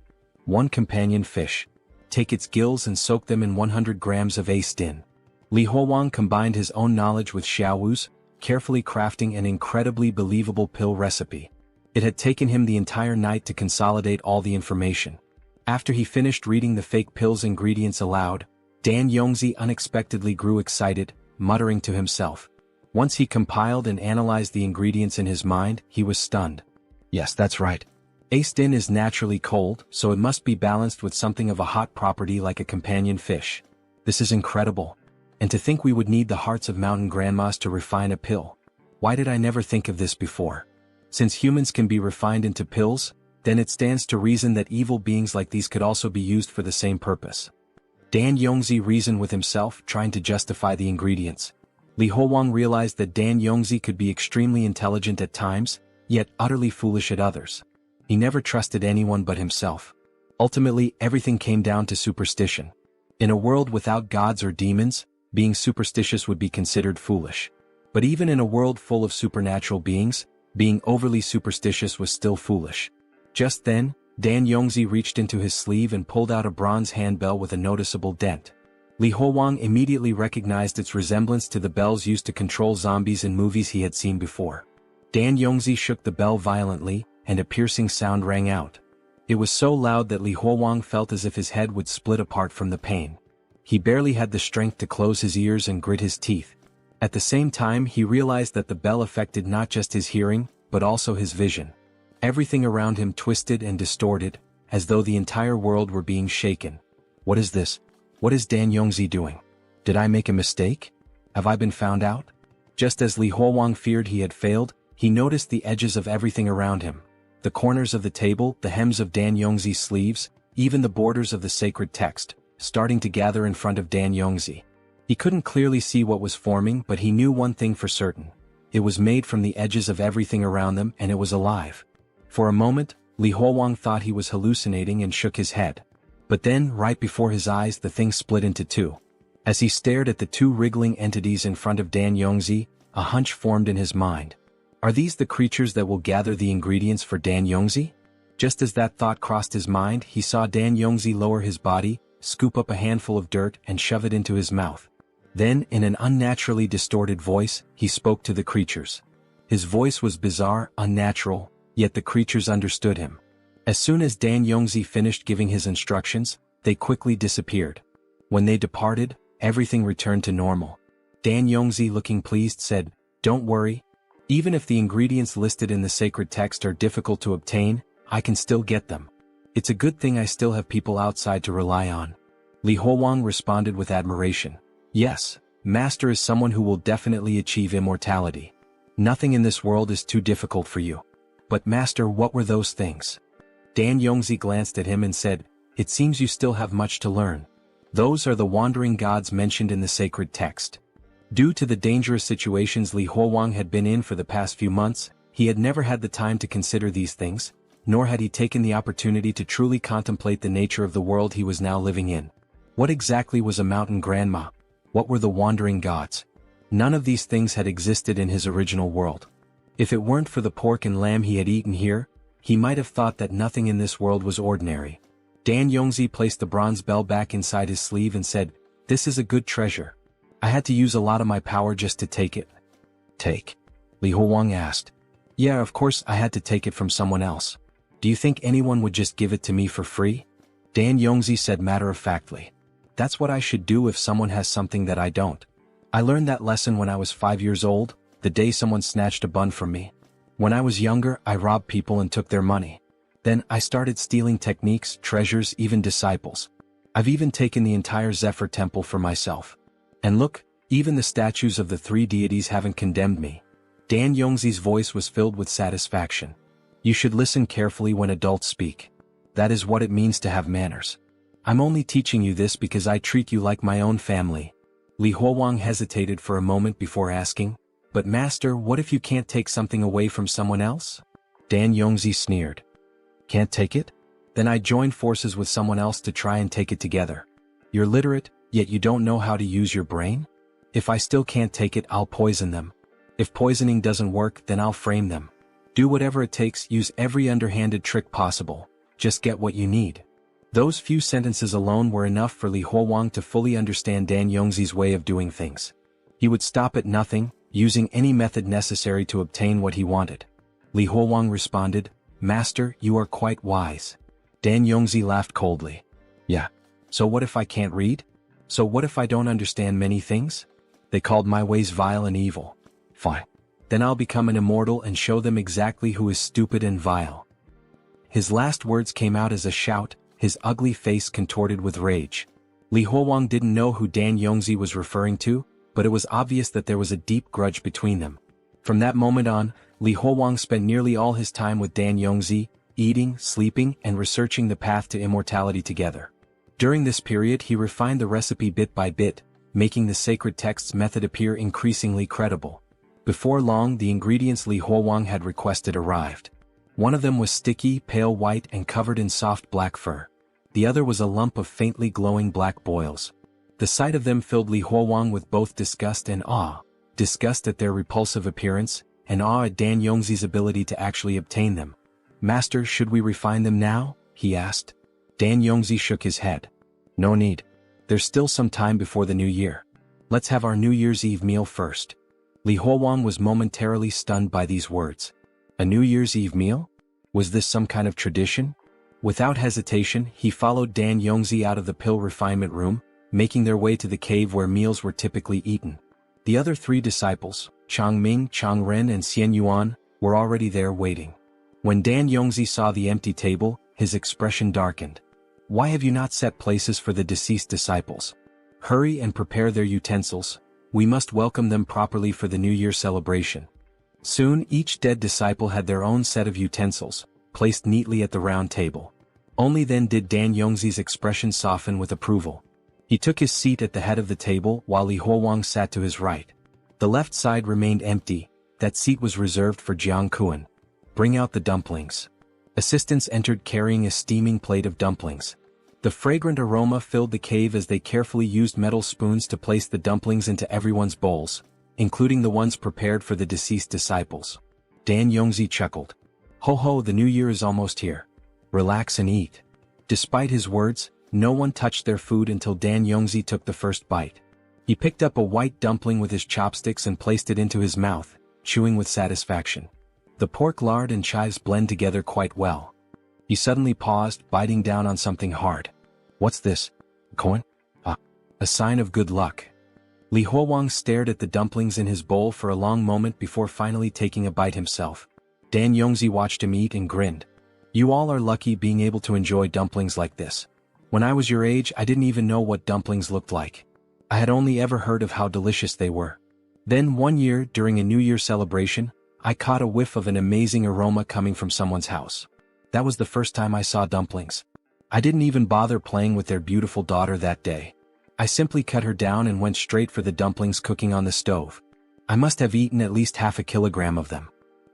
1 companion fish. Take its gills and soak them in 100 grams of A-stin." Li Huowang combined his own knowledge with Xiaowu's, carefully crafting an incredibly believable pill recipe. It had taken him the entire night to consolidate all the information. After he finished reading the fake pill's ingredients aloud, Dan Yongzi unexpectedly grew excited, muttering to himself. Once he compiled and analyzed the ingredients in his mind, he was stunned. Yes, that's right. A-stin is naturally cold, so it must be balanced with something of a hot property like a companion fish. This is incredible. And to think we would need the hearts of mountain grandmas to refine a pill. Why did I never think of this before? Since humans can be refined into pills, then it stands to reason that evil beings like these could also be used for the same purpose. Dan Yongzi reasoned with himself, trying to justify the ingredients. Li Huowang realized that Dan Yongzi could be extremely intelligent at times, yet utterly foolish at others. He never trusted anyone but himself. Ultimately, everything came down to superstition. In a world without gods or demons, being superstitious would be considered foolish. But even in a world full of supernatural beings, being overly superstitious was still foolish. Just then, Dan Yongzi reached into his sleeve and pulled out a bronze handbell with a noticeable dent. Li Huowang immediately recognized its resemblance to the bells used to control zombies in movies he had seen before. Dan Yongzi shook the bell violently, and a piercing sound rang out. It was so loud that Li Huowang felt as if his head would split apart from the pain. He barely had the strength to close his ears and grit his teeth. At the same time, he realized that the bell affected not just his hearing, but also his vision. Everything around him twisted and distorted, as though the entire world were being shaken. What is this? What is Dan Yongzi doing? Did I make a mistake? Have I been found out? Just as Li Huowang feared he had failed, he noticed the edges of everything around him. The corners of the table, the hems of Dan Yongzi's sleeves, even the borders of the sacred text, starting to gather in front of Dan Yongzi. He couldn't clearly see what was forming, but he knew one thing for certain. It was made from the edges of everything around them, and it was alive. For a moment, Li Huowang thought he was hallucinating and shook his head. But then, right before his eyes, the thing split into two. As he stared at the two wriggling entities in front of Dan Yongzi, a hunch formed in his mind. Are these the creatures that will gather the ingredients for Dan Yongzi? Just as that thought crossed his mind, he saw Dan Yongzi lower his body, scoop up a handful of dirt and shove it into his mouth. Then, in an unnaturally distorted voice, he spoke to the creatures. His voice was bizarre, unnatural, yet the creatures understood him. As soon as Dan Yongzi finished giving his instructions, they quickly disappeared. When they departed, everything returned to normal. Dan Yongzi, looking pleased, said, "Don't worry. Even if the ingredients listed in the sacred text are difficult to obtain, I can still get them. It's a good thing I still have people outside to rely on." Li Huowang responded with admiration. "Yes, Master is someone who will definitely achieve immortality. Nothing in this world is too difficult for you. But Master, what were those things?" Dan Yongzi glanced at him and said, "It seems you still have much to learn. Those are the wandering gods mentioned in the sacred text." Due to the dangerous situations Li Huowang had been in for the past few months, he had never had the time to consider these things, nor had he taken the opportunity to truly contemplate the nature of the world he was now living in. What exactly was a mountain grandma? What were the wandering gods? None of these things had existed in his original world. If it weren't for the pork and lamb he had eaten here, he might have thought that nothing in this world was ordinary. Dan Yongzi placed the bronze bell back inside his sleeve and said, "This is a good treasure. I had to use a lot of my power just to take it." "Take?" Li Huowang asked. "Yeah, of course I had to take it from someone else. Do you think anyone would just give it to me for free?" Dan Yongzi said matter-of-factly. "That's what I should do if someone has something that I don't. I learned that lesson when I was 5 years old, the day someone snatched a bun from me. When I was younger, I robbed people and took their money. Then I started stealing techniques, treasures, even disciples. I've even taken the entire Zephyr temple for myself. And look, even the statues of the three deities haven't condemned me." Dan Yongzi's voice was filled with satisfaction. "You should listen carefully when adults speak. That is what it means to have manners. I'm only teaching you this because I treat you like my own family." Li Huowang hesitated for a moment before asking, "But Master, what if you can't take something away from someone else?" Dan Yongzi sneered. "Can't take it? Then I join forces with someone else to try and take it together. You're literate, yet you don't know how to use your brain? If I still can't take it, I'll poison them. If poisoning doesn't work, then I'll frame them. Do whatever it takes, use every underhanded trick possible. Just get what you need." Those few sentences alone were enough for Li Huowang to fully understand Dan Yongzi's way of doing things. He would stop at nothing, using any method necessary to obtain what he wanted. Li Huowang responded, "Master, you are quite wise." Dan Yongzi laughed coldly. "Yeah. So what if I can't read? So what if I don't understand many things? They called my ways vile and evil. Fine. Then I'll become an immortal and show them exactly who is stupid and vile." His last words came out as a shout, his ugly face contorted with rage. Li Huowang didn't know who Dan Yongzi was referring to, but it was obvious that there was a deep grudge between them. From that moment on, Li Huowang spent nearly all his time with Dan Yongzi, eating, sleeping, and researching the path to immortality together. During this period he refined the recipe bit by bit, making the sacred text's method appear increasingly credible. Before long, the ingredients Li Huowang had requested arrived. One of them was sticky, pale white, and covered in soft black fur. The other was a lump of faintly glowing black boils. The sight of them filled Li Huowang with both disgust and awe. Disgust at their repulsive appearance, and awe at Dan Yongzi's ability to actually obtain them. "Master, should we refine them now?" he asked. Dan Yongzi shook his head. "No need. There's still some time before the new year. Let's have our New Year's Eve meal first." Li Huowang was momentarily stunned by these words. A New Year's Eve meal? Was this some kind of tradition? Without hesitation, he followed Dan Yongzi out of the pill refinement room, making their way to the cave where meals were typically eaten. The other three disciples, Chang Ming, Chang Ren and Xian Yuan, were already there waiting. When Dan Yongzi saw the empty table, his expression darkened. "Why have you not set places for the deceased disciples? Hurry and prepare their utensils. We must welcome them properly for the New Year celebration." Soon each dead disciple had their own set of utensils, placed neatly at the round table. Only then did Dan Yongzi's expression soften with approval. He took his seat at the head of the table while Li Huowang sat to his right. The left side remained empty. That seat was reserved for Jiang Kuan. "Bring out the dumplings." Assistants entered carrying a steaming plate of dumplings. The fragrant aroma filled the cave as they carefully used metal spoons to place the dumplings into everyone's bowls, including the ones prepared for the deceased disciples. Dan Yongzi chuckled. "Ho ho, the new year is almost here. Relax and eat." Despite his words, no one touched their food until Dan Yongzi took the first bite. He picked up a white dumpling with his chopsticks and placed it into his mouth, chewing with satisfaction. The pork lard and chives blend together quite well. He suddenly paused, biting down on something hard. "What's this? Corn? Ah, a sign of good luck." Li Huowang stared at the dumplings in his bowl for a long moment before finally taking a bite himself. Dan Yongzi watched him eat and grinned. "You all are lucky being able to enjoy dumplings like this. When I was your age, I didn't even know what dumplings looked like. I had only ever heard of how delicious they were. Then one year, during a New Year celebration, I caught a whiff of an amazing aroma coming from someone's house. That was the first time I saw dumplings. I didn't even bother playing with their beautiful daughter that day. I simply cut her down and went straight for the dumplings cooking on the stove. I must have eaten at least 1/2 kilogram of them.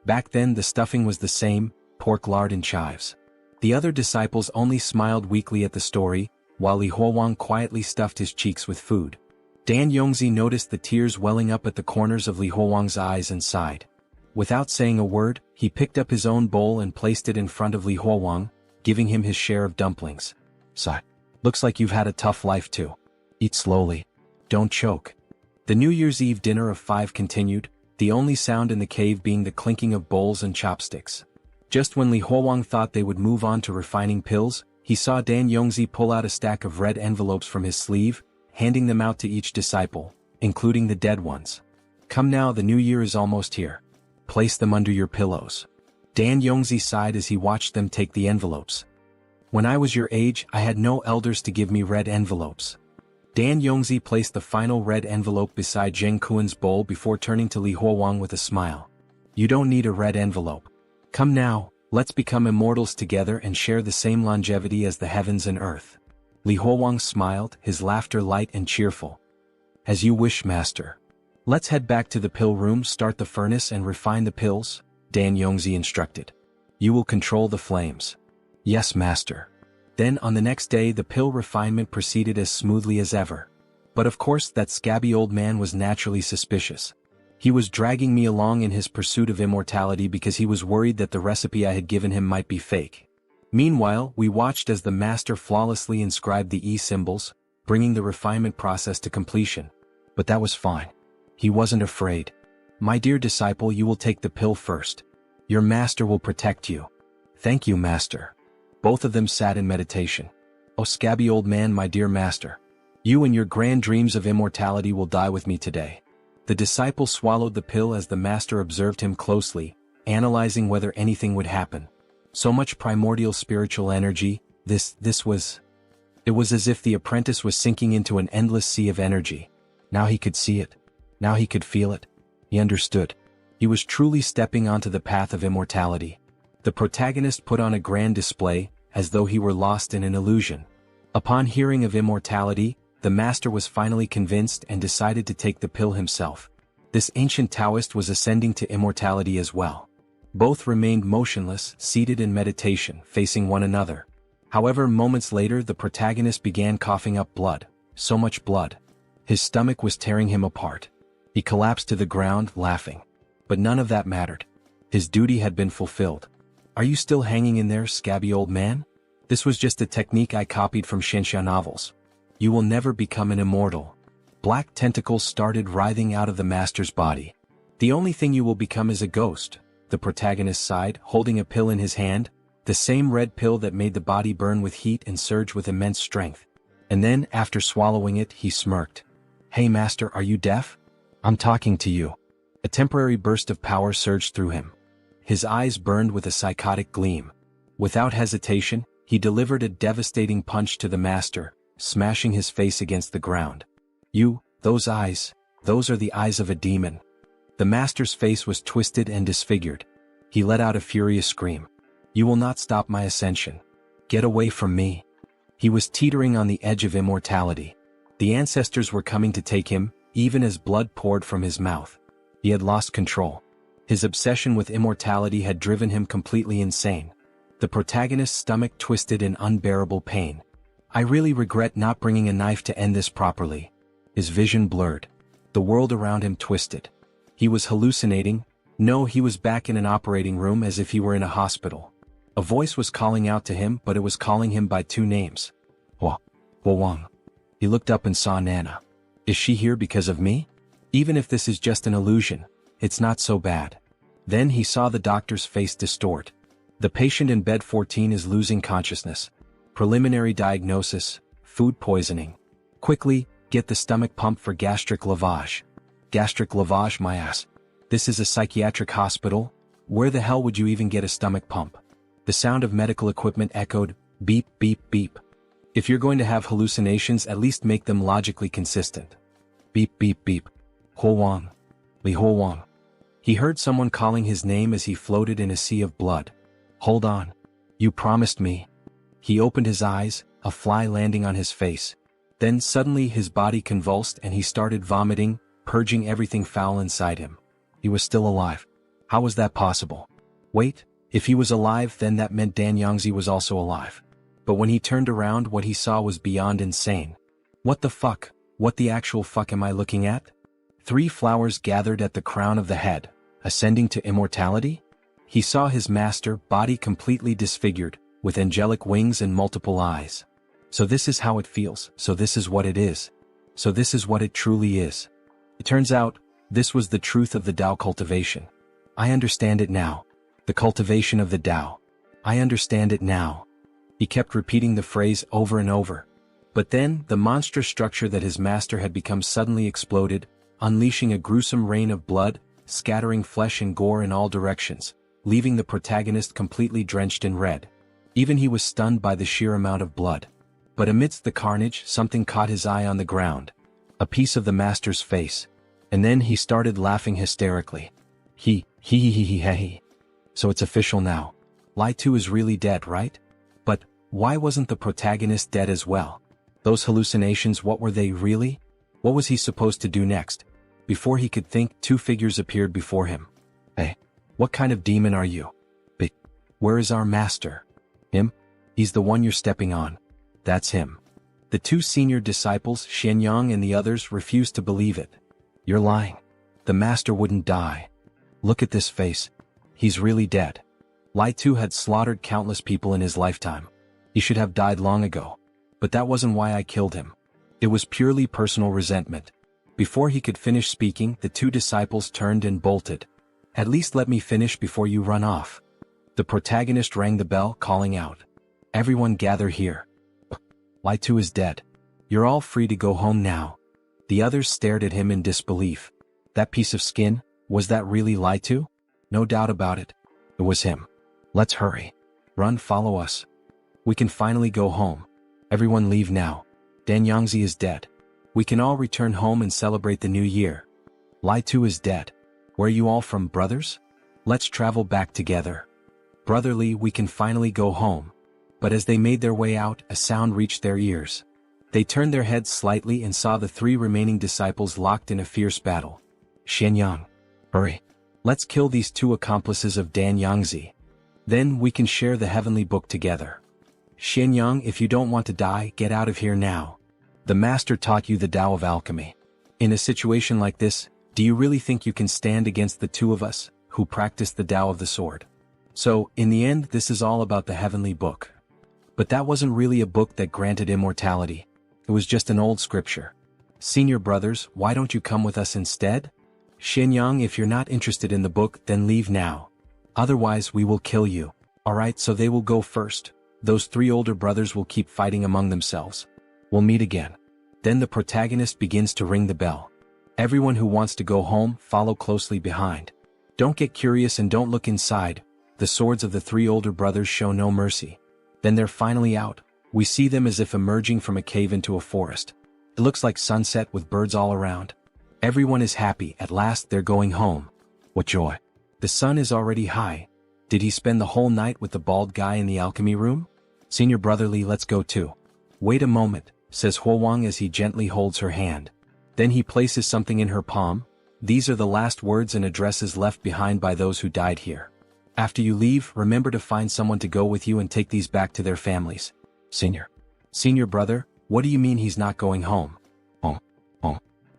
Back then the stuffing was the same, pork lard and chives." The other disciples only smiled weakly at the story, while Li Huowang quietly stuffed his cheeks with food. Dan Yongzi noticed the tears welling up at the corners of Li Huowang's eyes and sighed. Without saying a word, he picked up his own bowl and placed it in front of Li Huowang, giving him his share of dumplings. "Sigh. Looks like you've had a tough life too. Eat slowly. Don't choke." The New Year's Eve dinner of 5 continued, the only sound in the cave being the clinking of bowls and chopsticks. Just when Li Huowang thought they would move on to refining pills, he saw Dan Yongzi pull out a stack of red envelopes from his sleeve, handing them out to each disciple, including the dead ones. "Come now, the new year is almost here. Place them under your pillows." Dan Yongzi sighed as he watched them take the envelopes. "When I was your age, I had no elders to give me red envelopes." Dan Yongzi placed the final red envelope beside Zheng Kuan's bowl before turning to Li Huowang with a smile. "You don't need a red envelope. Come now, let's become immortals together and share the same longevity as the heavens and earth." Li Huowang smiled, his laughter light and cheerful. "As you wish, master. Let's head back to the pill room, start the furnace and refine the pills," Dan Yongzi instructed. "You will control the flames." "Yes, master." Then on the next day the pill refinement proceeded as smoothly as ever. But of course that scabby old man was naturally suspicious. He was dragging me along in his pursuit of immortality because he was worried that the recipe I had given him might be fake. Meanwhile, we watched as the master flawlessly inscribed the E symbols, bringing the refinement process to completion. But that was fine. He wasn't afraid. "My dear disciple, you will take the pill first. Your master will protect you." "Thank you, master." Both of them sat in meditation. "Oh scabby old man, my dear master. You and your grand dreams of immortality will die with me today." The disciple swallowed the pill as the master observed him closely, analyzing whether anything would happen. So much primordial spiritual energy, it was as if the apprentice was sinking into an endless sea of energy. Now he could see it. Now he could feel it. He understood. He was truly stepping onto the path of immortality. The protagonist put on a grand display, as though he were lost in an illusion. Upon hearing of immortality, the master was finally convinced and decided to take the pill himself. This ancient Taoist was ascending to immortality as well. Both remained motionless, seated in meditation, facing one another. However, moments later the protagonist began coughing up blood, so much blood. His stomach was tearing him apart. He collapsed to the ground, laughing. But none of that mattered. His duty had been fulfilled. Are you still hanging in there, scabby old man? This was just a technique I copied from Xianxia novels. You will never become an immortal. Black tentacles started writhing out of the master's body. The only thing you will become is a ghost, the protagonist sighed, holding a pill in his hand, the same red pill that made the body burn with heat and surge with immense strength. And then, after swallowing it, he smirked. Hey master, are you deaf? I'm talking to you. A temporary burst of power surged through him. His eyes burned with a psychotic gleam. Without hesitation, he delivered a devastating punch to the master, smashing his face against the ground. Those eyes, those are the eyes of a demon. The master's face was twisted and disfigured. He let out a furious scream. You will not stop my ascension. Get away from me. He was teetering on the edge of immortality. The ancestors were coming to take him, even as blood poured from his mouth. He had lost control. His obsession with immortality had driven him completely insane. The protagonist's stomach twisted in unbearable pain. I really regret not bringing a knife to end this properly. His vision blurred. The world around him twisted. He was hallucinating. No, he was back in an operating room as if he were in a hospital. A voice was calling out to him, but it was calling him by two names. Li Huowang. He looked up and saw Nana. Is she here because of me? Even if this is just an illusion, it's not so bad. Then he saw the doctor's face distort. The patient in bed 14 is losing consciousness. Preliminary diagnosis, food poisoning. Quickly, get the stomach pumped for gastric lavage. Gastric lavage, my ass. This is a psychiatric hospital? Where the hell would you even get a stomach pump? The sound of medical equipment echoed, beep, beep, beep. If you're going to have hallucinations, at least make them logically consistent. Beep, beep, beep. Huowang. Li Huowang. He heard someone calling his name as he floated in a sea of blood. Hold on. You promised me. He opened his eyes, a fly landing on his face. Then suddenly his body convulsed and he started vomiting, purging everything foul inside him. He was still alive. How was that possible? Wait, if he was alive, then that meant Dan Yangzi was also alive. But when he turned around, what he saw was beyond insane. What the fuck? What the actual fuck am I looking at? 3 flowers gathered at the crown of the head, ascending to immortality? He saw his master, body completely disfigured, with angelic wings and multiple eyes. So this is how it feels, so this is what it is. So this is what it truly is. It turns out, this was the truth of the Tao cultivation. I understand it now. The cultivation of the Tao. I understand it now. He kept repeating the phrase over and over. But then, the monstrous structure that his master had become suddenly exploded, unleashing a gruesome rain of blood, scattering flesh and gore in all directions, leaving the protagonist completely drenched in red. Even he was stunned by the sheer amount of blood. But amidst the carnage, something caught his eye on the ground. A piece of the master's face. And then he started laughing hysterically. He. So it's official now. Li 2 is really dead, right? But, why wasn't the protagonist dead as well? Those hallucinations, what were they really? What was he supposed to do next? Before he could think, 2 figures appeared before him. Hey, what kind of demon are you? Where is our master? Him? He's the one you're stepping on. That's him. The 2 senior disciples, Xianyang and the others, refused to believe it. You're lying. The master wouldn't die. Look at this face. He's really dead. Li 2 had slaughtered countless people in his lifetime. He should have died long ago. But that wasn't why I killed him. It was purely personal resentment. Before he could finish speaking, the 2 disciples turned and bolted. At least let me finish before you run off. The protagonist rang the bell, calling out. Everyone gather here. Li 2 is dead. You're all free to go home now. The others stared at him in disbelief. That piece of skin, was that really Li 2? No doubt about it. It was him. Let's hurry. Run, follow us. We can finally go home. Everyone leave now. Dan Yangzi is dead. We can all return home and celebrate the new year. Li 2 is dead. Where are you all from, brothers? Let's travel back together. Brotherly, we can finally go home. But as they made their way out, a sound reached their ears. They turned their heads slightly and saw the 3 remaining disciples locked in a fierce battle. Xianyang. Hurry. Let's kill these 2 accomplices of Dan Yangzi. Then we can share the heavenly book together. Xianyang, if you don't want to die, get out of here now. The master taught you the Tao of alchemy. In a situation like this, do you really think you can stand against the two of us, who practice the Tao of the sword? So, in the end, this is all about the heavenly book. But that wasn't really a book that granted immortality. It was just an old scripture. Senior brothers, why don't you come with us instead? Xianyang, if you're not interested in the book, then leave now. Otherwise we will kill you. Alright, so they will go first. Those 3 older brothers will keep fighting among themselves. We'll meet again. Then the protagonist begins to ring the bell. Everyone who wants to go home, follow closely behind. Don't get curious and don't look inside. The swords of the 3 older brothers show no mercy. Then they're finally out. We see them as if emerging from a cave into a forest. It looks like sunset with birds all around. Everyone is happy, at last they're going home. What joy. The sun is already high. Did he spend the whole night with the bald guy in the alchemy room? Senior brother Li, let's go too. Wait a moment, says Huowang as he gently holds her hand. Then he places something in her palm. These are the last words and addresses left behind by those who died here. After you leave, remember to find someone to go with you and take these back to their families. Senior brother, what do you mean he's not going home?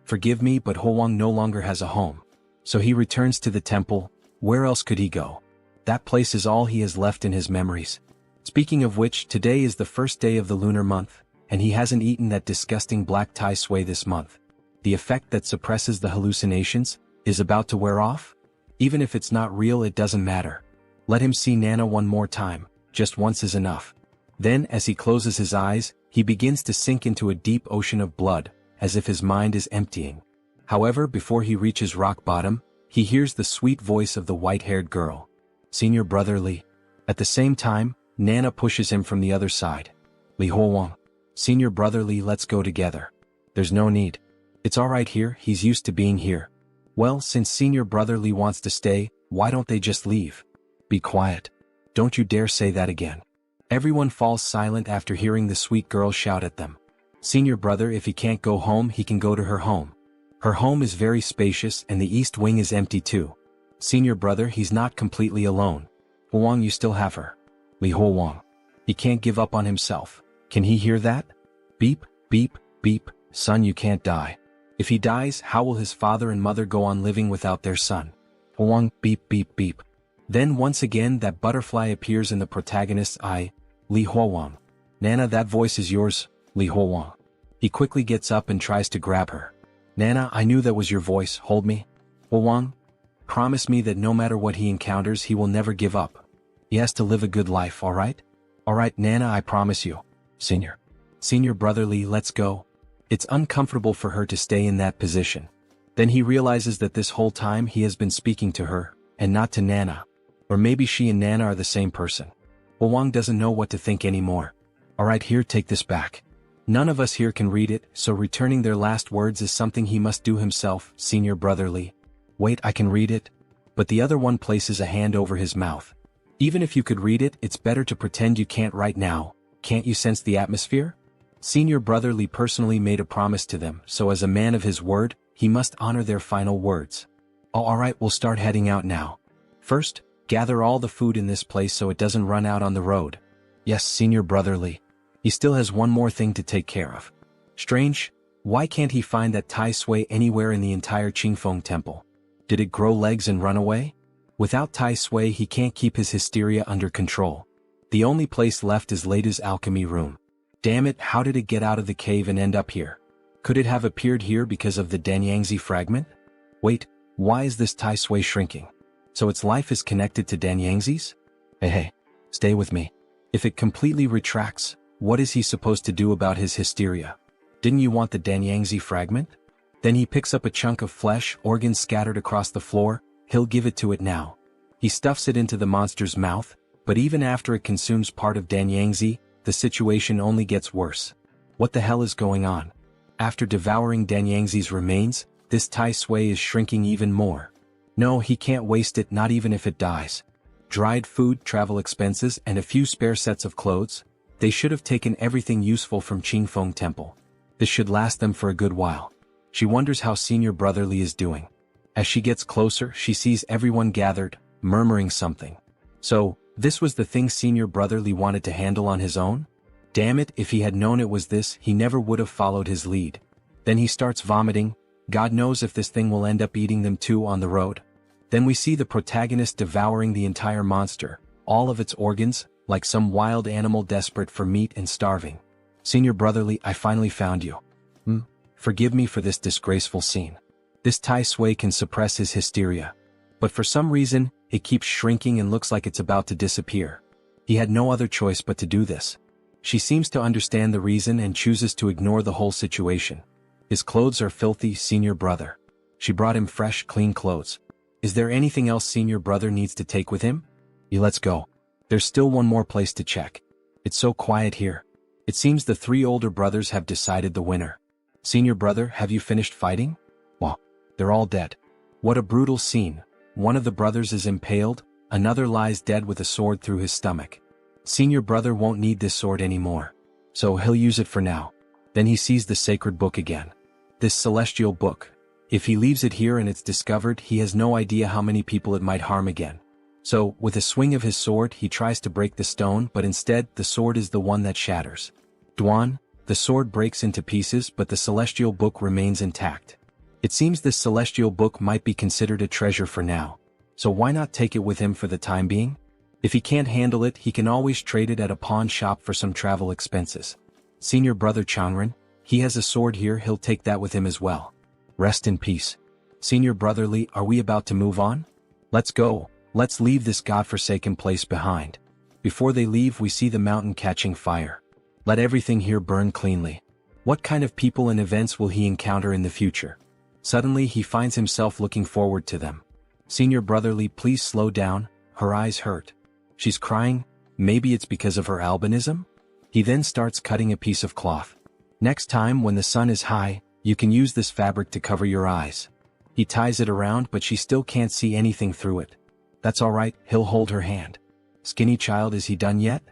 Forgive me, but Huowang no longer has a home. So he returns to the temple. Where else could he go? That place is all he has left in his memories. Speaking of which, today is the first day of the lunar month, and he hasn't eaten that disgusting black tai sui this month. The effect that suppresses the hallucinations is about to wear off? Even if it's not real, it doesn't matter. Let him see Nana one more time, just once is enough. Then, as he closes his eyes, he begins to sink into a deep ocean of blood, as if his mind is emptying. However, before he reaches rock bottom, he hears the sweet voice of the white-haired girl. Senior brother Li. At the same time, Nana pushes him from the other side. Li Huowang. Senior brother Li, let's go together. There's no need. It's alright here, he's used to being here. Well, since senior brother Li wants to stay, why don't they just leave? Be quiet. Don't you dare say that again. Everyone falls silent after hearing the sweet girl shout at them. Senior brother, if he can't go home, he can go to her home. Her home is very spacious and the east wing is empty too. Senior brother, he's not completely alone. Huowang, you still have her. Li Huowang. He can't give up on himself. Can he hear that? Beep, beep, beep, son, you can't die. If he dies, how will his father and mother go on living without their son? Huowang, beep, beep, beep. Then once again that butterfly appears in the protagonist's eye. Li Huowang. Nana, that voice is yours, Li Huowang. He quickly gets up and tries to grab her. Nana, I knew that was your voice, hold me. Huowang. Promise me that no matter what he encounters, he will never give up. He has to live a good life, alright? Alright, Nana, I promise you. Senior brother Li, let's go. It's uncomfortable for her to stay in that position. Then he realizes that this whole time he has been speaking to her, and not to Nana. Or maybe she and Nana are the same person. Huowang doesn't know what to think anymore. Alright, here, take this back. None of us here can read it, so returning their last words is something he must do himself, senior brother Li. Wait, I can read it? But the other one places a hand over his mouth. Even if you could read it, it's better to pretend you can't right now. Can't you sense the atmosphere? Senior brother Li personally made a promise to them, so as a man of his word, he must honor their final words. Oh, alright, we'll start heading out now. First, gather all the food in this place so it doesn't run out on the road. Yes, senior brother Li. He still has one more thing to take care of. Strange, why can't he find that tai sui anywhere in the entire Qingfeng temple? Did it grow legs and run away? Without tai sui, he can't keep his hysteria under control. The only place left is Leda's alchemy room. Damn it, how did it get out of the cave and end up here? Could it have appeared here because of the Danyangzi fragment? Wait, why is this tai sui shrinking? So its life is connected to Danyangzi's? Hey, stay with me. If it completely retracts, what is he supposed to do about his hysteria? Didn't you want the Danyangzi fragment? Then he picks up a chunk of flesh, organs scattered across the floor. He'll give it to it now. He stuffs it into the monster's mouth, but even after it consumes part of Danyangzi, the situation only gets worse. What the hell is going on? After devouring Danyangzi's remains, this tai sui is shrinking even more. No, he can't waste it, not even if it dies. Dried food, travel expenses, and a few spare sets of clothes. They should have taken everything useful from Qingfeng Temple. This should last them for a good while. She wonders how senior brother Li is doing. As she gets closer, she sees everyone gathered, murmuring something. So, This was the thing senior brother Li wanted to handle on his own? Damn it, if he had known it was this, he never would have followed his lead. Then he starts vomiting. God knows if this thing will end up eating them too on the road. Then we see the protagonist devouring the entire monster, all of its organs, like some wild animal desperate for meat and starving. Senior brotherly, I finally found you. Forgive me for this disgraceful scene. This Tai Sui can suppress his hysteria. But for some reason, it keeps shrinking and looks like it's about to disappear. He had no other choice but to do this. She seems to understand the reason and chooses to ignore the whole situation. His clothes are filthy, senior brother. She brought him fresh, clean clothes. Is there anything else senior brother needs to take with him? Let's go. There's still one more place to check. It's so quiet here. It seems the three older brothers have decided the winner. Senior brother, have you finished fighting? Well, they're all dead. What a brutal scene. One of the brothers is impaled, another lies dead with a sword through his stomach. Senior brother won't need this sword anymore. So he'll use it for now. Then he sees the sacred book again. This celestial book. If he leaves it here and it's discovered, he has no idea how many people it might harm again. So, with a swing of his sword, he tries to break the stone, but instead, the sword is the one that shatters. Duan, the sword breaks into pieces, but the celestial book remains intact. It seems this celestial book might be considered a treasure for now. So why not take it with him for the time being? If he can't handle it, he can always trade it at a pawn shop for some travel expenses. Senior brother Changren, he has a sword here, he'll take that with him as well. Rest in peace. Senior brother Li, are we about to move on? Let's go. Let's leave this godforsaken place behind. Before they leave, we see the mountain catching fire. Let everything here burn cleanly. What kind of people and events will he encounter in the future? Suddenly he finds himself looking forward to them. Senior brother Li, please slow down, her eyes hurt. She's crying, maybe it's because of her albinism? He then starts cutting a piece of cloth. Next time when the sun is high, you can use this fabric to cover your eyes. He ties it around, but she still can't see anything through it. That's alright, he'll hold her hand. Skinny child, is he done yet?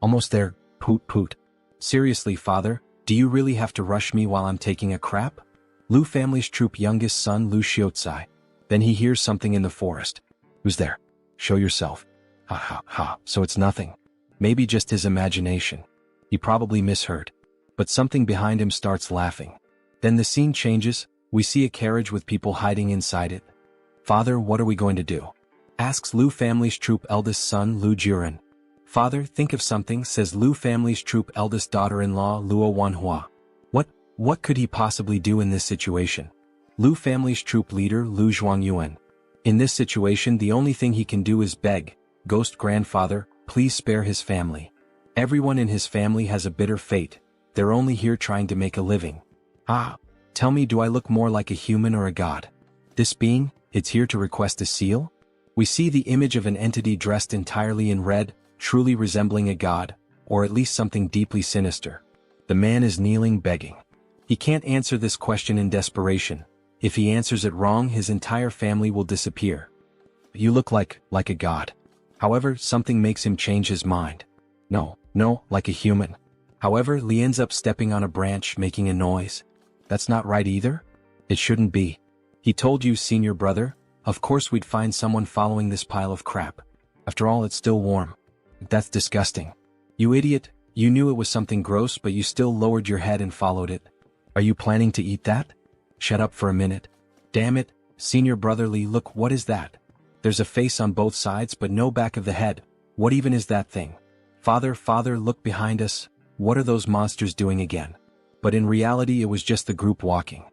Almost there, poot poot. Seriously father, do you really have to rush me while I'm taking a crap? Lu family's troop youngest son Lu Xiaozai. Then he hears something in the forest. Who's there? Show yourself. Ha ha ha, so it's nothing. Maybe just his imagination. He probably misheard. But something behind him starts laughing. Then the scene changes, we see a carriage with people hiding inside it. Father, what are we going to do? Asks Lu family's troop eldest son Lu Jiren. Father, think of something, says Lu family's troop eldest daughter-in-law Luo Wanhua. What could he possibly do in this situation? Lu family's troop leader Lu Zhuangyuan. In this situation, the only thing he can do is beg, Ghost grandfather, please spare his family. Everyone in his family has a bitter fate. They're only here trying to make a living. Tell me, do I look more like a human or a god? This being, it's here to request a seal? We see the image of an entity dressed entirely in red, truly resembling a god, or at least something deeply sinister. The man is kneeling begging. He can't answer this question in desperation. If he answers it wrong, his entire family will disappear. You look like a god. However, something makes him change his mind. No, like a human. However, Li ends up stepping on a branch, making a noise. That's not right either? It shouldn't be. He told you, senior brother, of course we'd find someone following this pile of crap. After all, it's still warm. That's disgusting. You idiot, you knew it was something gross, but you still lowered your head and followed it. Are you planning to eat that? Shut up for a minute. Damn it, senior brother Li, look, what is that? There's a face on both sides but no back of the head. What even is that thing? Father, look behind us. What are those monsters doing again? But in reality it was just the group walking.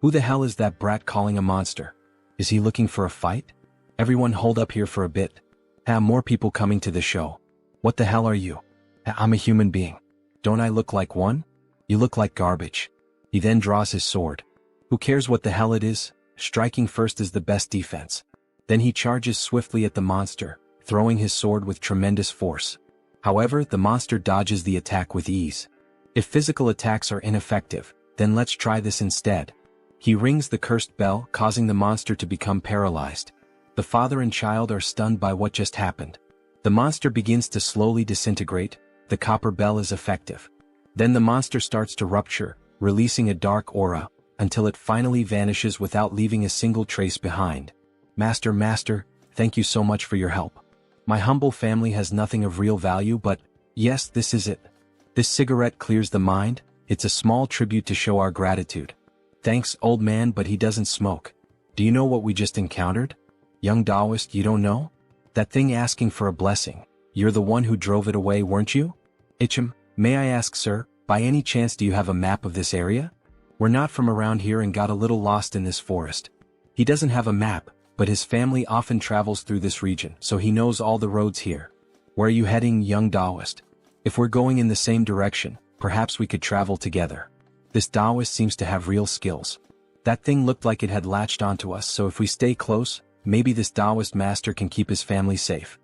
Who the hell is that brat calling a monster? Is he looking for a fight? Everyone hold up here for a bit. More people coming to the show. What the hell are you? I'm a human being. Don't I look like one? You look like garbage. He then draws his sword. Who cares what the hell it is? Striking first is the best defense. Then he charges swiftly at the monster, throwing his sword with tremendous force. However, the monster dodges the attack with ease. If physical attacks are ineffective, then let's try this instead. He rings the cursed bell, causing the monster to become paralyzed. The father and child are stunned by what just happened. The monster begins to slowly disintegrate. The copper bell is effective. Then the monster starts to rupture, releasing a dark aura, until it finally vanishes without leaving a single trace behind. Master, thank you so much for your help. My humble family has nothing of real value, but, yes, this is it. This cigarette clears the mind, it's a small tribute to show our gratitude. Thanks, old man, but he doesn't smoke. Do you know what we just encountered? Young Taoist, you don't know? That thing asking for a blessing. You're the one who drove it away, weren't you? Ichim, may I ask, sir, by any chance do you have a map of this area? We're not from around here and got a little lost in this forest. He doesn't have a map, but his family often travels through this region, so he knows all the roads here. Where are you heading, young Taoist? If we're going in the same direction, perhaps we could travel together. This Taoist seems to have real skills. That thing looked like it had latched onto us, so if we stay close, maybe this Taoist master can keep his family safe.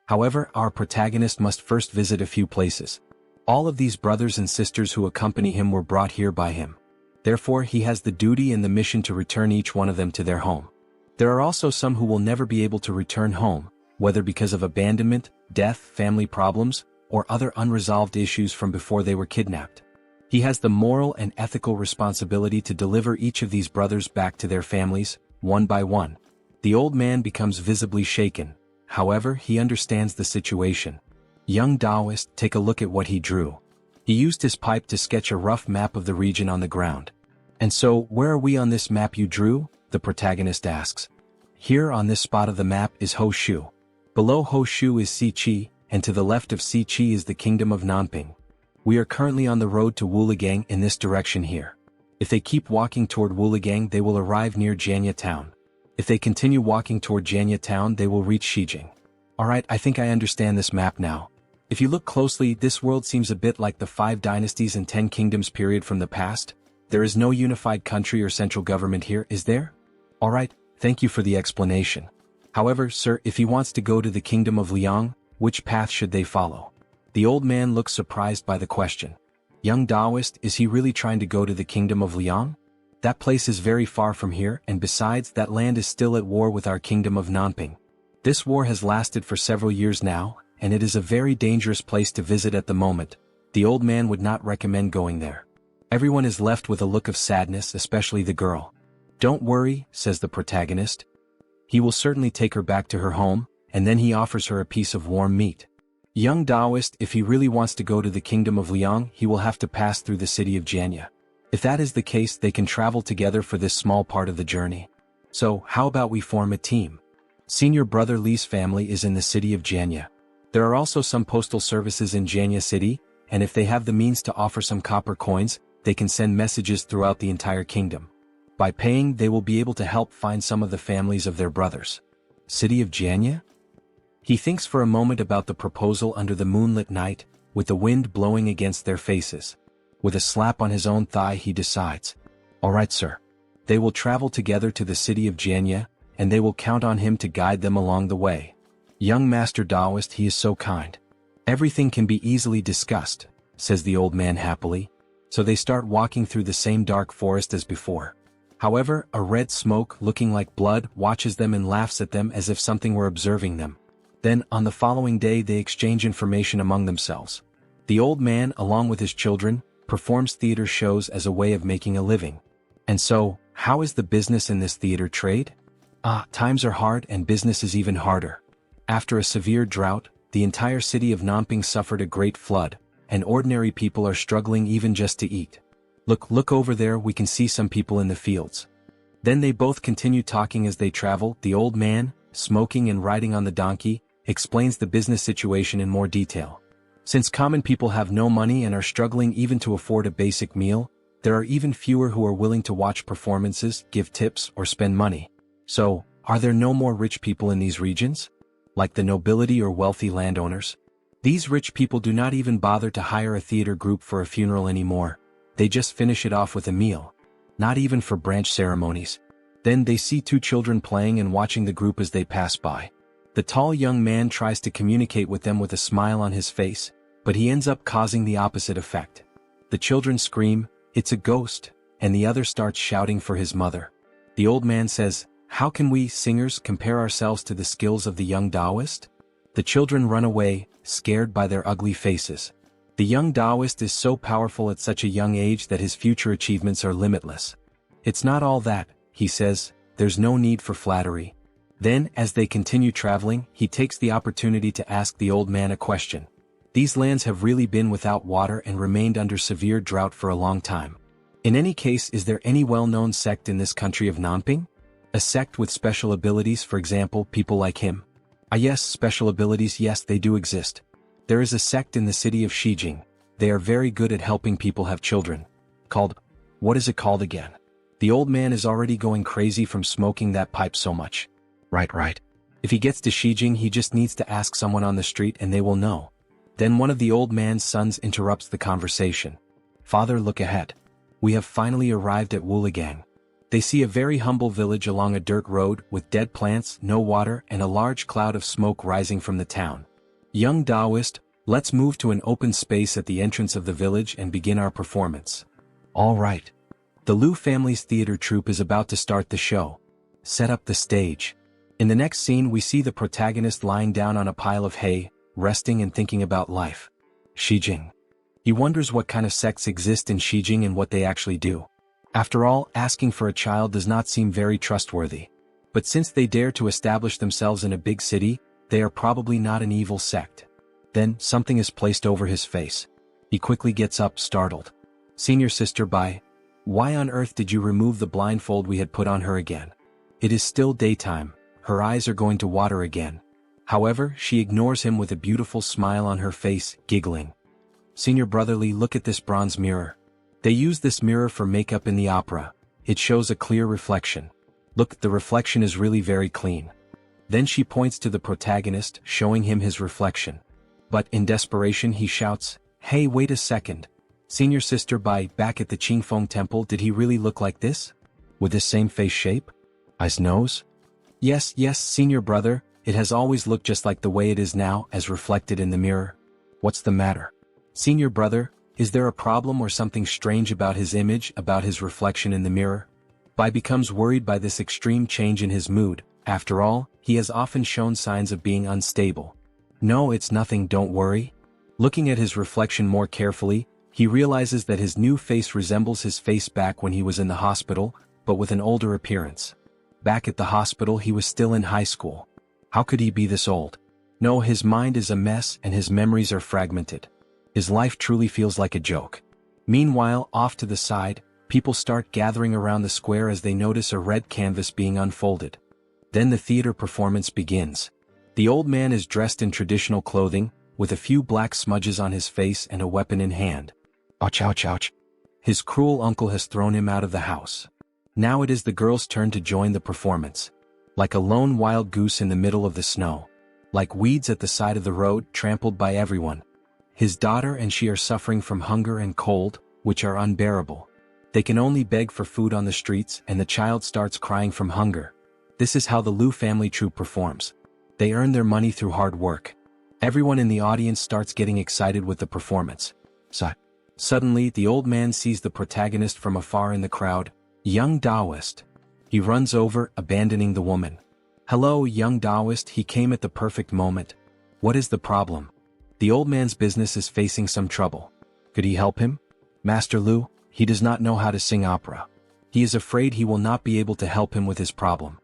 However, our protagonist must first visit a few places. All of these brothers and sisters who accompany him were brought here by him. Therefore, he has the duty and the mission to return each one of them to their home. There are also some who will never be able to return home, whether because of abandonment, death, family problems, or other unresolved issues from before they were kidnapped. He has the moral and ethical responsibility to deliver each of these brothers back to their families, one by one. The old man becomes visibly shaken. However, he understands the situation. Young Taoist, take a look at what he drew. He used his pipe to sketch a rough map of the region on the ground. And so, where are we on this map you drew? The protagonist asks. Here on this spot of the map is Ho Shu. Below Ho Shu is Si Chi, and to the left of Si Chi is the kingdom of Nanping. We are currently on the road to Wuligang in this direction here. If they keep walking toward Wuligang, they will arrive near Jianya town. If they continue walking toward Jianya town, they will reach Shijing. Alright, I think I understand this map now. If you look closely, this world seems a bit like the 5 dynasties and 10 kingdoms period from the past. There is no unified country or central government here, is there? Alright, thank you for the explanation. However, sir, if he wants to go to the kingdom of Liang, which path should they follow? The old man looks surprised by the question. Young Taoist, is he really trying to go to the kingdom of Liang? That place is very far from here, and besides, that land is still at war with our kingdom of Nanping. This war has lasted for several years now, and it is a very dangerous place to visit at the moment. The old man would not recommend going there. Everyone is left with a look of sadness, especially the girl. Don't worry, says the protagonist. He will certainly take her back to her home, and then he offers her a piece of warm meat. Young Taoist, if he really wants to go to the kingdom of Liang, he will have to pass through the city of Jianya. If that is the case, they can travel together for this small part of the journey. So, how about we form a team? Senior brother Li's family is in the city of Jianya. There are also some postal services in Jianya city, and if they have the means to offer some copper coins, they can send messages throughout the entire kingdom. By paying, they will be able to help find some of the families of their brothers. City of Jianya? He thinks for a moment about the proposal under the moonlit night, with the wind blowing against their faces. With a slap on his own thigh, he decides. Alright, sir. They will travel together to the city of Jianya, and they will count on him to guide them along the way. Young Master Taoist, he is so kind. Everything can be easily discussed, says the old man happily. So they start walking through the same dark forest as before. However, a red smoke, looking like blood, watches them and laughs at them as if something were observing them. Then, on the following day, they exchange information among themselves. The old man, along with his children, performs theater shows as a way of making a living. And so, how is the business in this theater trade? Times are hard and business is even harder. After a severe drought, the entire city of Nanping suffered a great flood, and ordinary people are struggling even just to eat. Look over there, we can see some people in the fields. Then they both continue talking as they travel. The old man, smoking and riding on the donkey, explains the business situation in more detail. Since common people have no money and are struggling even to afford a basic meal, there are even fewer who are willing to watch performances, give tips, or spend money. So, are there no more rich people in these regions? Like the nobility or wealthy landowners? These rich people do not even bother to hire a theater group for a funeral anymore. They just finish it off with a meal. Not even for branch ceremonies. Then they see 2 children playing and watching the group as they pass by. The tall young man tries to communicate with them with a smile on his face, but he ends up causing the opposite effect. The children scream, "It's a ghost," and the other starts shouting for his mother. The old man says, "How can we, singers, compare ourselves to the skills of the young Taoist?" The children run away, scared by their ugly faces. The young Taoist is so powerful at such a young age that his future achievements are limitless. It's not all that, he says, there's no need for flattery. Then, as they continue traveling, he takes the opportunity to ask the old man a question. These lands have really been without water and remained under severe drought for a long time. In any case, is there any well-known sect in this country of Nanping? A sect with special abilities, for example, people like him? Ah yes, special abilities, yes, they do exist. There is a sect in the city of Shijing. They are very good at helping people have children. Called, what is it called again? The old man is already going crazy from smoking that pipe so much. Right. If he gets to Shijing, he just needs to ask someone on the street and they will know. Then one of the old man's sons interrupts the conversation. Father, look ahead. We have finally arrived at Wuligang. They see a very humble village along a dirt road with dead plants, no water, and a large cloud of smoke rising from the town. Young Taoist, let's move to an open space at the entrance of the village and begin our performance. All right. The Lu family's theater troupe is about to start the show. Set up the stage. In the next scene, we see the protagonist lying down on a pile of hay, resting and thinking about life. Shijing. He wonders what kind of sects exist in Shijing and what they actually do. After all, asking for a child does not seem very trustworthy. But since they dare to establish themselves in a big city, they are probably not an evil sect. Then, something is placed over his face. He quickly gets up, startled. Senior sister, why on earth did you remove the blindfold we had put on her again? It is still daytime. Her eyes are going to water again. However, she ignores him with a beautiful smile on her face, giggling. Senior brotherly, look at this bronze mirror. They use this mirror for makeup in the opera. It shows a clear reflection. Look, the reflection is really very clean. Then she points to the protagonist, showing him his reflection. But in desperation he shouts, hey, wait a second. Senior sister, back at the Qingfeng temple, did he really look like this? With this same face shape? Eyes, nose? Yes, senior brother, it has always looked just like the way it is now, as reflected in the mirror. What's the matter? Senior brother, is there a problem or something strange about his image, about his reflection in the mirror? Bai becomes worried by this extreme change in his mood. After all, he has often shown signs of being unstable. No, it's nothing, don't worry. Looking at his reflection more carefully, he realizes that his new face resembles his face back when he was in the hospital, but with an older appearance. Back at the hospital, he was still in high school. How could he be this old? No, his mind is a mess and his memories are fragmented. His life truly feels like a joke. Meanwhile, off to the side, people start gathering around the square as they notice a red canvas being unfolded. Then the theater performance begins. The old man is dressed in traditional clothing, with a few black smudges on his face and a weapon in hand. Ouch. His cruel uncle has thrown him out of the house. Now it is the girl's turn to join the performance. Like a lone wild goose in the middle of the snow. Like weeds at the side of the road, trampled by everyone. His daughter and she are suffering from hunger and cold, which are unbearable. They can only beg for food on the streets, and the child starts crying from hunger. This is how the Lu family troupe performs. They earn their money through hard work. Everyone in the audience starts getting excited with the performance. Suddenly, the old man sees the protagonist from afar in the crowd. Young Taoist. He runs over, abandoning the woman. Hello, young Taoist, he came at the perfect moment. What is the problem? The old man's business is facing some trouble. Could he help him? Master Lu, he does not know how to sing opera. He is afraid he will not be able to help him with his problem.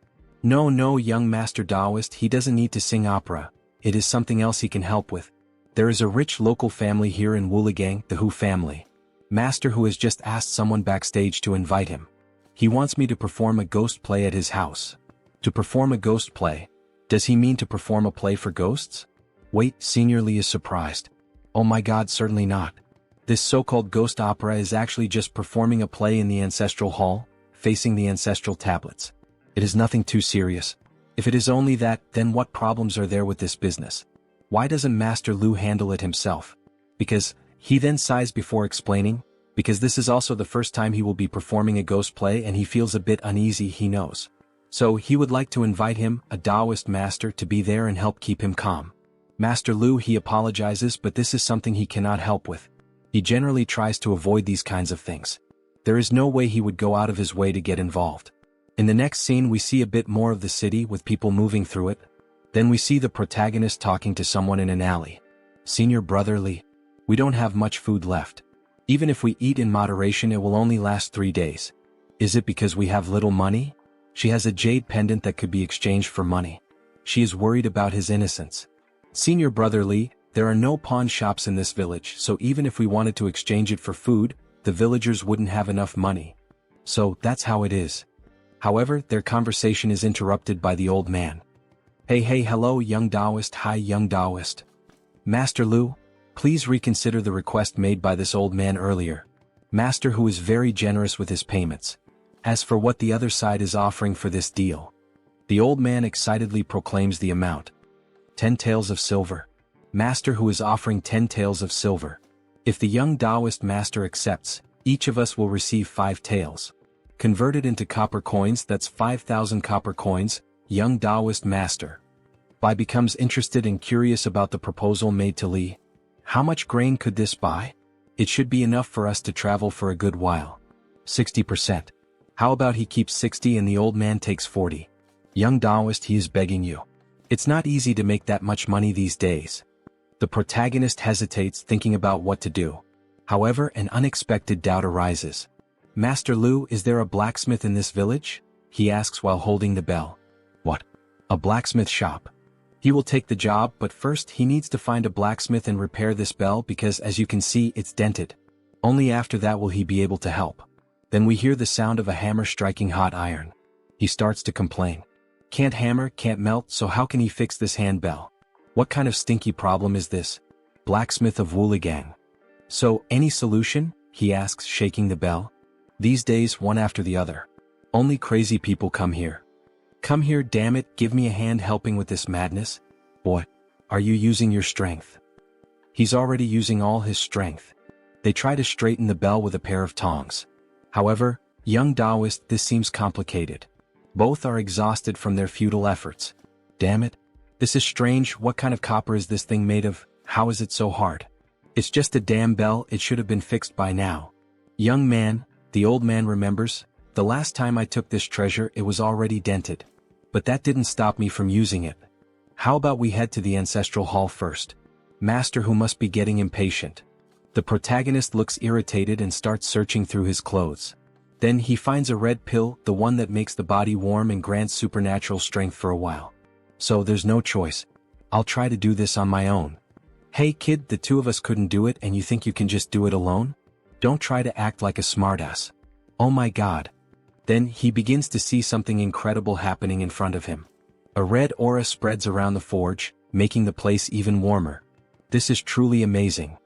No, young Master Taoist, he doesn't need to sing opera. It is something else he can help with. There is a rich local family here in Wuligang, the Hu family. Master Hu has just asked someone backstage to invite him. He wants me to perform a ghost play at his house. To perform a ghost play? Does he mean to perform a play for ghosts? Wait, Senior Li is surprised. Oh my god, certainly not. This so-called ghost opera is actually just performing a play in the ancestral hall, facing the ancestral tablets. It is nothing too serious. If it is only that, then what problems are there with this business? Why doesn't Master Lu handle it himself? Because, he then sighs before explaining, because this is also the first time he will be performing a ghost play and he feels a bit uneasy, he knows. So he would like to invite him, a Taoist master, to be there and help keep him calm. Master Lu, he apologizes, but this is something he cannot help with. He generally tries to avoid these kinds of things. There is no way he would go out of his way to get involved. In the next scene we see a bit more of the city with people moving through it. Then we see the protagonist talking to someone in an alley. Senior brother Li, we don't have much food left. Even if we eat in moderation, it will only last 3 days. Is it because we have little money? She has a jade pendant that could be exchanged for money. She is worried about his innocence. Senior brother Li, there are no pawn shops in this village, so even if we wanted to exchange it for food, the villagers wouldn't have enough money. So that's how it is. However, their conversation is interrupted by the old man. Hey, hello young Taoist. Hi young Taoist. Master Lu, please reconsider the request made by this old man earlier. Master who is very generous with his payments. As for what the other side is offering for this deal. The old man excitedly proclaims the amount. 10 taels of silver. Master who is offering 10 taels of silver. If the young Taoist master accepts, each of us will receive 5 taels. Converted into copper coins, that's 5,000 copper coins, young Taoist master. Bai becomes interested and curious about the proposal made to Li. How much grain could this buy? It should be enough for us to travel for a good while. 60%. How about he keeps 60 and the old man takes 40? Young Taoist, he is begging you. It's not easy to make that much money these days. The protagonist hesitates, thinking about what to do. However, an unexpected doubt arises. Master Lu, is there a blacksmith in this village? He asks while holding the bell. What? A blacksmith shop? He will take the job, but first he needs to find a blacksmith and repair this bell because as you can see it's dented. Only after that will he be able to help. Then we hear the sound of a hammer striking hot iron. He starts to complain. Can't hammer, can't melt, so how can he fix this handbell? What kind of stinky problem is this? Blacksmith of Wuligang. So, any solution? He asks, shaking the bell. These days, one after the other. Only crazy people come here. Come here, damn it, give me a hand helping with this madness. Boy, are you using your strength? He's already using all his strength. They try to straighten the bell with a pair of tongs. However, young Taoist, this seems complicated. Both are exhausted from their futile efforts. Damn it. This is strange, what kind of copper is this thing made of? How is it so hard? It's just a damn bell, it should have been fixed by now. Young man, the old man remembers, the last time I took this treasure it was already dented. But that didn't stop me from using it. How about we head to the ancestral hall first? Master who must be getting impatient. The protagonist looks irritated and starts searching through his clothes. Then he finds a red pill, the one that makes the body warm and grants supernatural strength for a while. So there's no choice. I'll try to do this on my own. Hey kid, the two of us couldn't do it and you think you can just do it alone? Don't try to act like a smartass. Oh my god. Then he begins to see something incredible happening in front of him. A red aura spreads around the forge, making the place even warmer. This is truly amazing.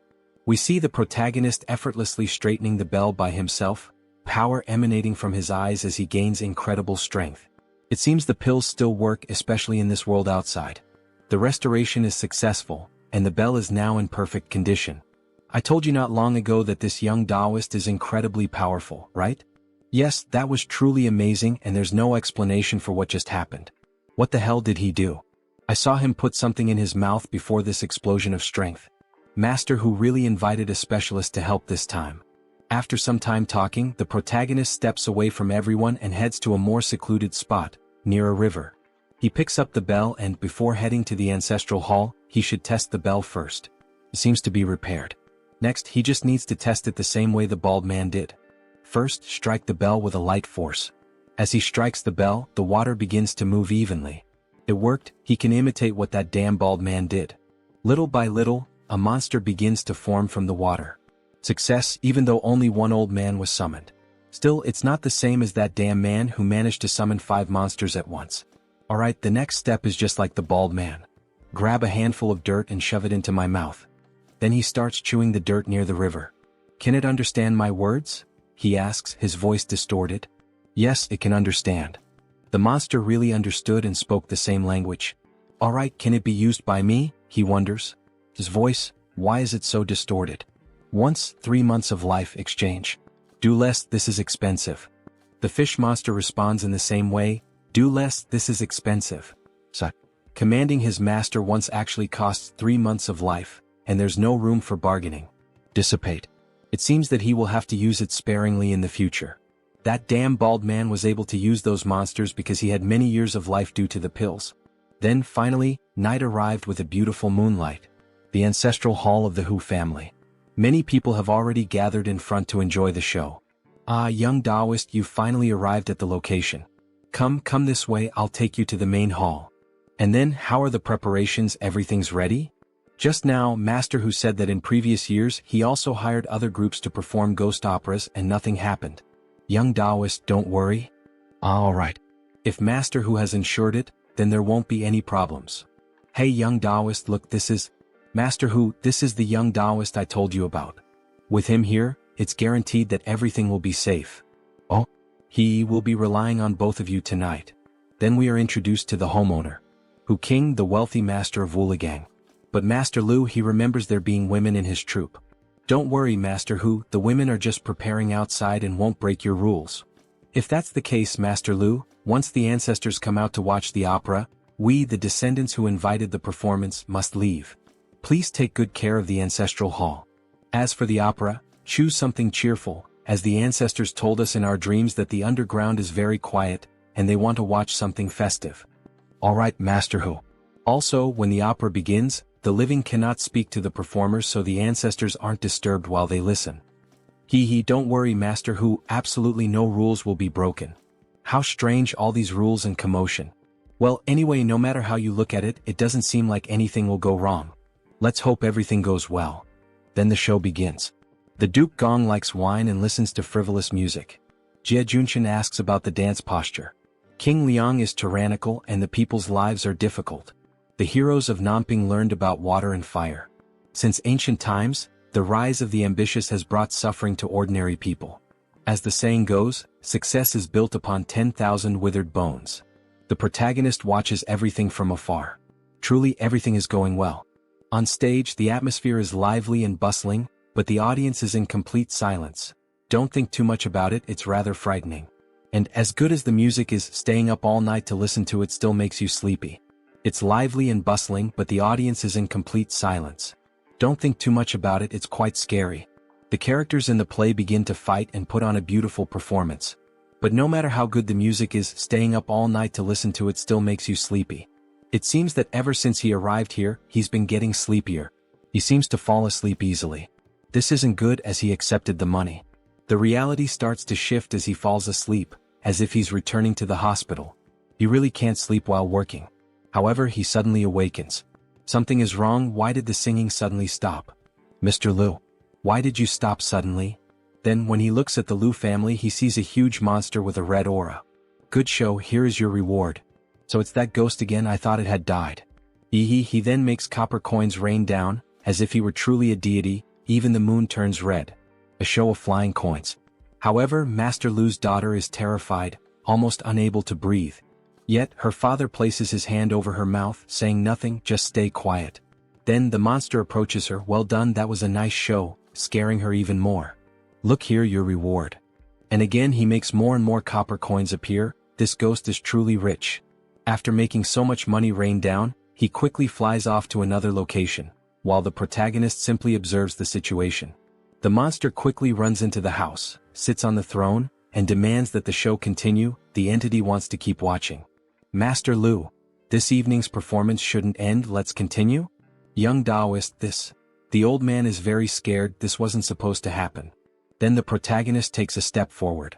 We see the protagonist effortlessly straightening the bell by himself, power emanating from his eyes as he gains incredible strength. It seems the pills still work, especially in this world outside. The restoration is successful, and the bell is now in perfect condition. I told you not long ago that this young Taoist is incredibly powerful, right? Yes, that was truly amazing and there's no explanation for what just happened. What the hell did he do? I saw him put something in his mouth before this explosion of strength. Master who really invited a specialist to help this time. After some time talking, the protagonist steps away from everyone and heads to a more secluded spot, near a river. He picks up the bell and before heading to the ancestral hall, he should test the bell first. It seems to be repaired. Next, he just needs to test it the same way the bald man did. First, strike the bell with a light force. As he strikes the bell, the water begins to move evenly. It worked, he can imitate what that damn bald man did. Little by little, a monster begins to form from the water. Success, even though only one old man was summoned. Still, it's not the same as that damn man who managed to summon 5 monsters at once. Alright, the next step is just like the bald man. Grab a handful of dirt and shove it into my mouth. Then he starts chewing the dirt near the river. Can it understand my words? He asks, his voice distorted. Yes, it can understand. The monster really understood and spoke the same language. Alright, can it be used by me? He wonders. His voice, why is it so distorted? Once, 3 months of life exchange. Do less, this is expensive. The fish monster responds in the same way, do less, this is expensive. So, commanding his master once actually costs 3 months of life, and there's no room for bargaining. Dissipate. It seems that he will have to use it sparingly in the future. That damn bald man was able to use those monsters because he had many years of life due to the pills. Then finally, night arrived with a beautiful moonlight. The ancestral hall of the Hu family. Many people have already gathered in front to enjoy the show. Ah, young Taoist, you've finally arrived at the location. Come this way, I'll take you to the main hall. And then, how are the preparations, everything's ready? Just now, Master Hu said that in previous years he also hired other groups to perform ghost operas and nothing happened. Young Taoist, don't worry. Alright. If Master Hu has ensured it, then there won't be any problems. Hey young Taoist, look, this is Master Hu, this is the young Taoist I told you about. With him here, it's guaranteed that everything will be safe. Oh? He will be relying on both of you tonight. Then we are introduced to the homeowner. Hu King, the wealthy master of Wuligang. But Master Lu, he remembers there being women in his troupe. Don't worry Master Hu, the women are just preparing outside and won't break your rules. If that's the case Master Lu, once the ancestors come out to watch the opera, we, the descendants who invited the performance, must leave. Please take good care of the ancestral hall. As for the opera, choose something cheerful, as the ancestors told us in our dreams that the underground is very quiet, and they want to watch something festive. Alright Master Hu. Also, when the opera begins, the living cannot speak to the performers so the ancestors aren't disturbed while they listen. Don't worry Master Hu, absolutely no rules will be broken. How strange all these rules and commotion. Well, anyway, no matter how you look at it, it doesn't seem like anything will go wrong. Let's hope everything goes well. Then the show begins. The Duke Gong likes wine and listens to frivolous music. Jie Junshan asks about the dance posture. King Liang is tyrannical and the people's lives are difficult. The heroes of Nanping learned about water and fire. Since ancient times, the rise of the ambitious has brought suffering to ordinary people. As the saying goes, success is built upon 10,000 withered bones. The protagonist watches everything from afar. Truly everything is going well. On stage, the atmosphere is lively and bustling, but the audience is in complete silence. Don't think too much about it, it's rather frightening. And as good as the music is, staying up all night to listen to it still makes you sleepy. It's lively and bustling, but the audience is in complete silence. Don't think too much about it, it's quite scary. The characters in the play begin to fight and put on a beautiful performance. But no matter how good the music is, staying up all night to listen to it still makes you sleepy. It seems that ever since he arrived here, he's been getting sleepier. He seems to fall asleep easily. This isn't good, as he accepted the money. The reality starts to shift as he falls asleep, as if he's returning to the hospital. He really can't sleep while working. However, he suddenly awakens. Something is wrong. Why did the singing suddenly stop? Mr. Lu, why did you stop suddenly? Then when he looks at the Lu family, he sees a huge monster with a red aura. Good show, here is your reward. So it's that ghost again, I thought it had died. He then makes copper coins rain down, as if he were truly a deity. Even the moon turns red. A show of flying coins. However, Master Lu's daughter is terrified, almost unable to breathe. Yet, her father places his hand over her mouth, saying nothing, just stay quiet. Then the monster approaches her. Well done, that was a nice show, scaring her even more. Look here, your reward. And again he makes more and more copper coins appear. This ghost is truly rich. After making so much money rain down, he quickly flies off to another location, while the protagonist simply observes the situation. The monster quickly runs into the house, sits on the throne, and demands that the show continue. The entity wants to keep watching. Master Lu, this evening's performance shouldn't end, let's continue? Young Taoist, this. The old man is very scared, this wasn't supposed to happen. Then the protagonist takes a step forward.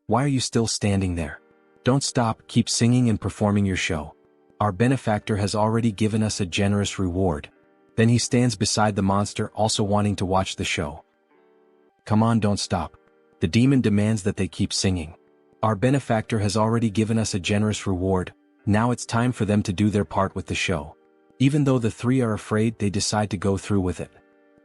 Why are you still standing there? Don't stop, keep singing and performing your show. Our benefactor has already given us a generous reward. Then he stands beside the monster, also wanting to watch the show. Come on, don't stop. The demon demands that they keep singing. Our benefactor has already given us a generous reward. Now it's time for them to do their part with the show. Even though the three are afraid, they decide to go through with it.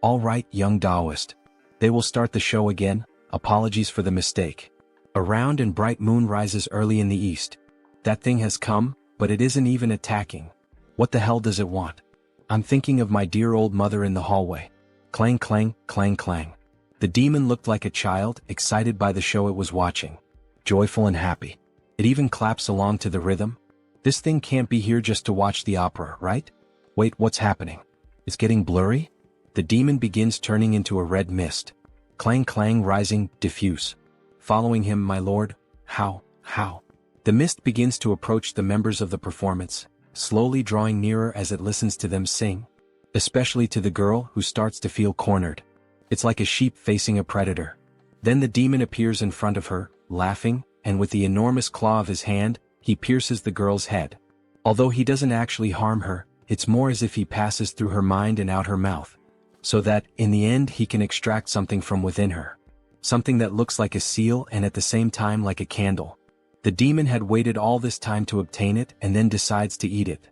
All right, young Taoist. They will start the show again. Apologies for the mistake. A round and bright moon rises early in the east. That thing has come, but it isn't even attacking. What the hell does it want? I'm thinking of my dear old mother in the hallway. Clang clang, clang clang. The demon looked like a child, excited by the show it was watching. Joyful and happy. It even claps along to the rhythm. This thing can't be here just to watch the opera, right? Wait, what's happening? It's getting blurry? The demon begins turning into a red mist. Clang clang, rising, diffuse. Following him, my lord. How? The mist begins to approach the members of the performance, slowly drawing nearer as it listens to them sing. Especially to the girl, who starts to feel cornered. It's like a sheep facing a predator. Then the demon appears in front of her, laughing, and with the enormous claw of his hand, he pierces the girl's head. Although he doesn't actually harm her, it's more as if he passes through her mind and out her mouth, so that, in the end, he can extract something from within her. Something that looks like a seal and at the same time like a candle. The demon had waited all this time to obtain it and then decides to eat it.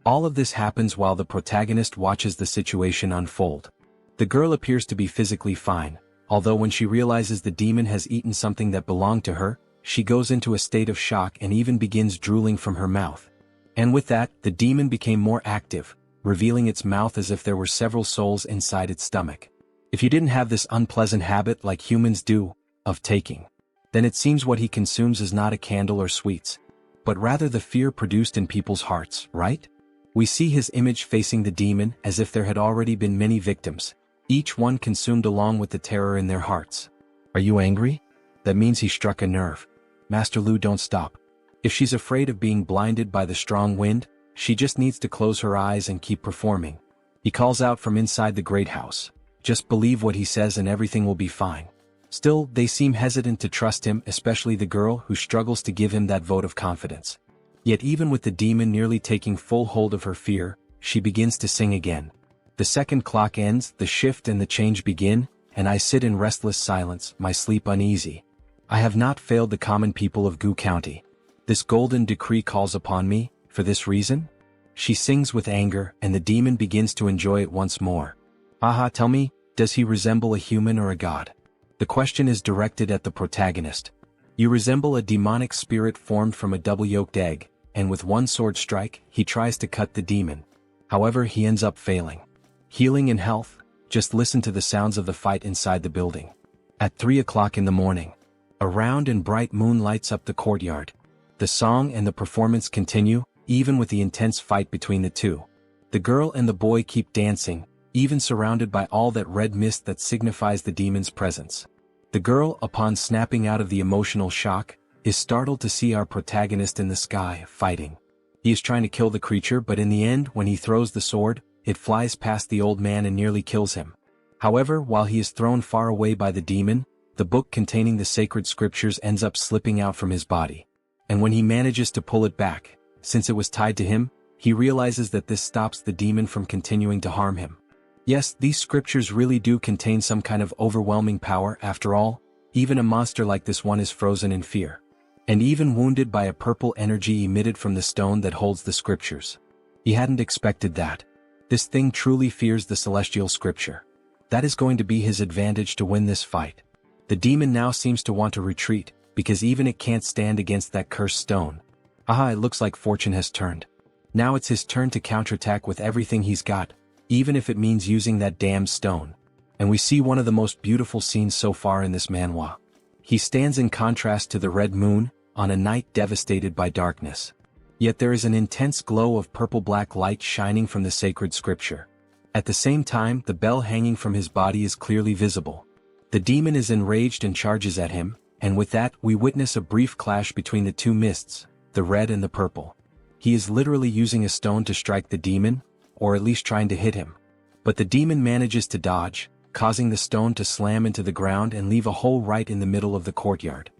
All of this happens while the protagonist watches the situation unfold. The girl appears to be physically fine, although when she realizes the demon has eaten something that belonged to her, she goes into a state of shock and even begins drooling from her mouth. And with that, the demon became more active, revealing its mouth as if there were several souls inside its stomach. If you didn't have this unpleasant habit like humans do, of taking, then it seems what he consumes is not a candle or sweets, but rather the fear produced in people's hearts, right? We see his image facing the demon as if there had already been many victims, each one consumed along with the terror in their hearts. Are you angry? That means he struck a nerve. Master Lu, don't stop. If she's afraid of being blinded by the strong wind, she just needs to close her eyes and keep performing. He calls out from inside the great house. Just believe what he says and everything will be fine. Still, they seem hesitant to trust him, especially the girl who struggles to give him that vote of confidence. Yet even with the demon nearly taking full hold of her fear, she begins to sing again. The second clock ends, the shift and the change begin, and I sit in restless silence, my sleep uneasy. I have not failed the common people of Gu County. This golden decree calls upon me, for this reason? She sings with anger, and the demon begins to enjoy it once more. Aha, tell me, does he resemble a human or a god? The question is directed at the protagonist. You resemble a demonic spirit formed from a double-yolked egg, and with one sword strike, he tries to cut the demon. However, he ends up failing. Healing and health, just listen to the sounds of the fight inside the building. At 3 o'clock in the morning, a round and bright moon lights up the courtyard. The song and the performance continue, even with the intense fight between the two. The girl and the boy keep dancing, even surrounded by all that red mist that signifies the demon's presence. The girl, upon snapping out of the emotional shock, is startled to see our protagonist in the sky, fighting. He is trying to kill the creature, but in the end, when he throws the sword, it flies past the old man and nearly kills him. However, while he is thrown far away by the demon, the book containing the sacred scriptures ends up slipping out from his body. And when he manages to pull it back, since it was tied to him, he realizes that this stops the demon from continuing to harm him. Yes, these scriptures really do contain some kind of overwhelming power. After all, even a monster like this one is frozen in fear. And even wounded by a purple energy emitted from the stone that holds the scriptures. He hadn't expected that. This thing truly fears the celestial scripture. That is going to be his advantage to win this fight. The demon now seems to want to retreat, because even it can't stand against that cursed stone. Aha, it looks like fortune has turned. Now it's his turn to counterattack with everything he's got, even if it means using that damn stone. And we see one of the most beautiful scenes so far in this manhwa. He stands in contrast to the red moon, on a night devastated by darkness. Yet there is an intense glow of purple-black light shining from the sacred scripture. At the same time, the bell hanging from his body is clearly visible. The demon is enraged and charges at him, and with that, we witness a brief clash between the two mists, the red and the purple. He is literally using a stone to strike the demon, or at least trying to hit him. But the demon manages to dodge, causing the stone to slam into the ground and leave a hole right in the middle of the courtyard.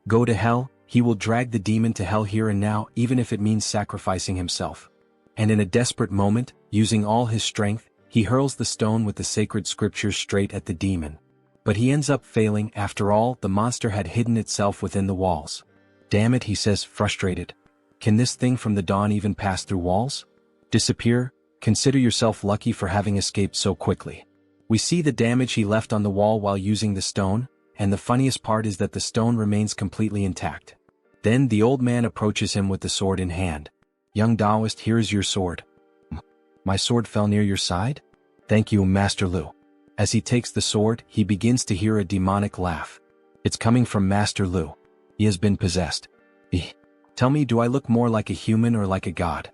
Go to hell, he will drag the demon to hell here and now, even if it means sacrificing himself. And in a desperate moment, using all his strength, he hurls the stone with the sacred scriptures straight at the demon. But he ends up failing. After all, the monster had hidden itself within the walls. Damn it, he says, frustrated. Can this thing from the dawn even pass through walls? Disappear? Consider yourself lucky for having escaped so quickly. We see the damage he left on the wall while using the stone, and the funniest part is that the stone remains completely intact. Then the old man approaches him with the sword in hand. Young Taoist, here is your sword. My sword fell near your side? Thank you, Master Lu. As he takes the sword, he begins to hear a demonic laugh. It's coming from Master Lu. He has been possessed. Tell me, do I look more like a human or like a god?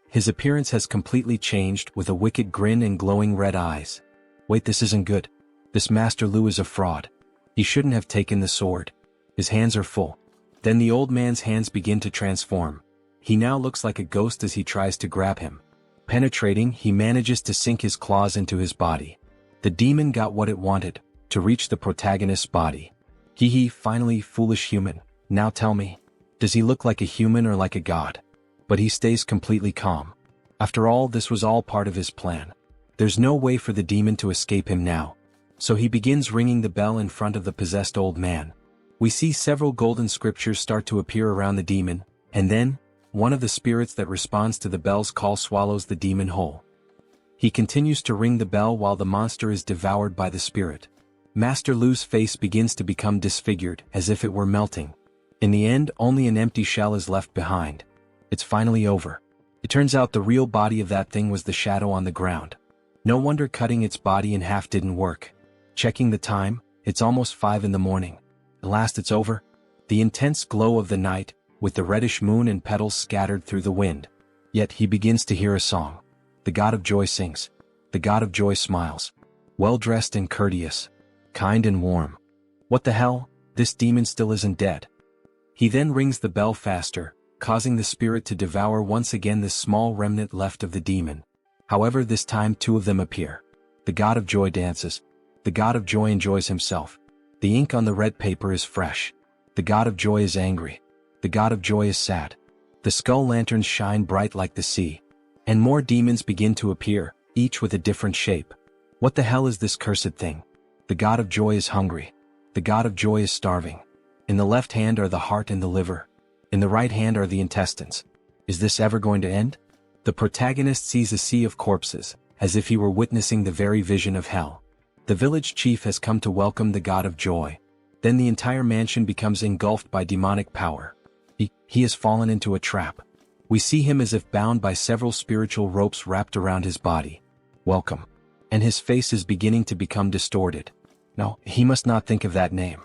His appearance has completely changed, with a wicked grin and glowing red eyes. Wait, this isn't good. This Master Lu is a fraud. He shouldn't have taken the sword. His hands are full. Then the old man's hands begin to transform. He now looks like a ghost as he tries to grab him. Penetrating, he manages to sink his claws into his body. The demon got what it wanted, to reach the protagonist's body. Finally, foolish human. Now tell me, Does he look like a human or like a god? But he stays completely calm. After all, this was all part of his plan. There's no way for the demon to escape him now. So he begins ringing the bell in front of the possessed old man. We see several golden scriptures start to appear around the demon, and then, one of the spirits that responds to the bell's call swallows the demon whole. He continues to ring the bell while the monster is devoured by the spirit. Master Lu's face begins to become disfigured, as if it were melting. In the end, only an empty shell is left behind. It's finally over. It turns out the real body of that thing was the shadow on the ground. No wonder cutting its body in half didn't work. Checking the time, it's almost 5 in the morning. At last it's over. The intense glow of the night, with the reddish moon and petals scattered through the wind. Yet he begins to hear a song. The God of Joy sings. The God of Joy smiles. Well-dressed and courteous. Kind and warm. What the hell? This demon still isn't dead. He then rings the bell faster, causing the spirit to devour once again this small remnant left of the demon. However, this time 2 of them appear. The God of Joy dances. The God of Joy enjoys himself. The ink on the red paper is fresh. The God of Joy is angry. The God of Joy is sad. The skull lanterns shine bright like the sea. And more demons begin to appear, each with a different shape. What the hell is this cursed thing? The God of Joy is hungry. The God of Joy is starving. In the left hand are the heart and the liver. In the right hand are the intestines. Is this ever going to end? The protagonist sees a sea of corpses, as if he were witnessing the very vision of hell. The village chief has come to welcome the God of Joy. Then the entire mansion becomes engulfed by demonic power. He has fallen into a trap. We see him as if bound by several spiritual ropes wrapped around his body. Welcome. And his face is beginning to become distorted. No, he must not think of that name.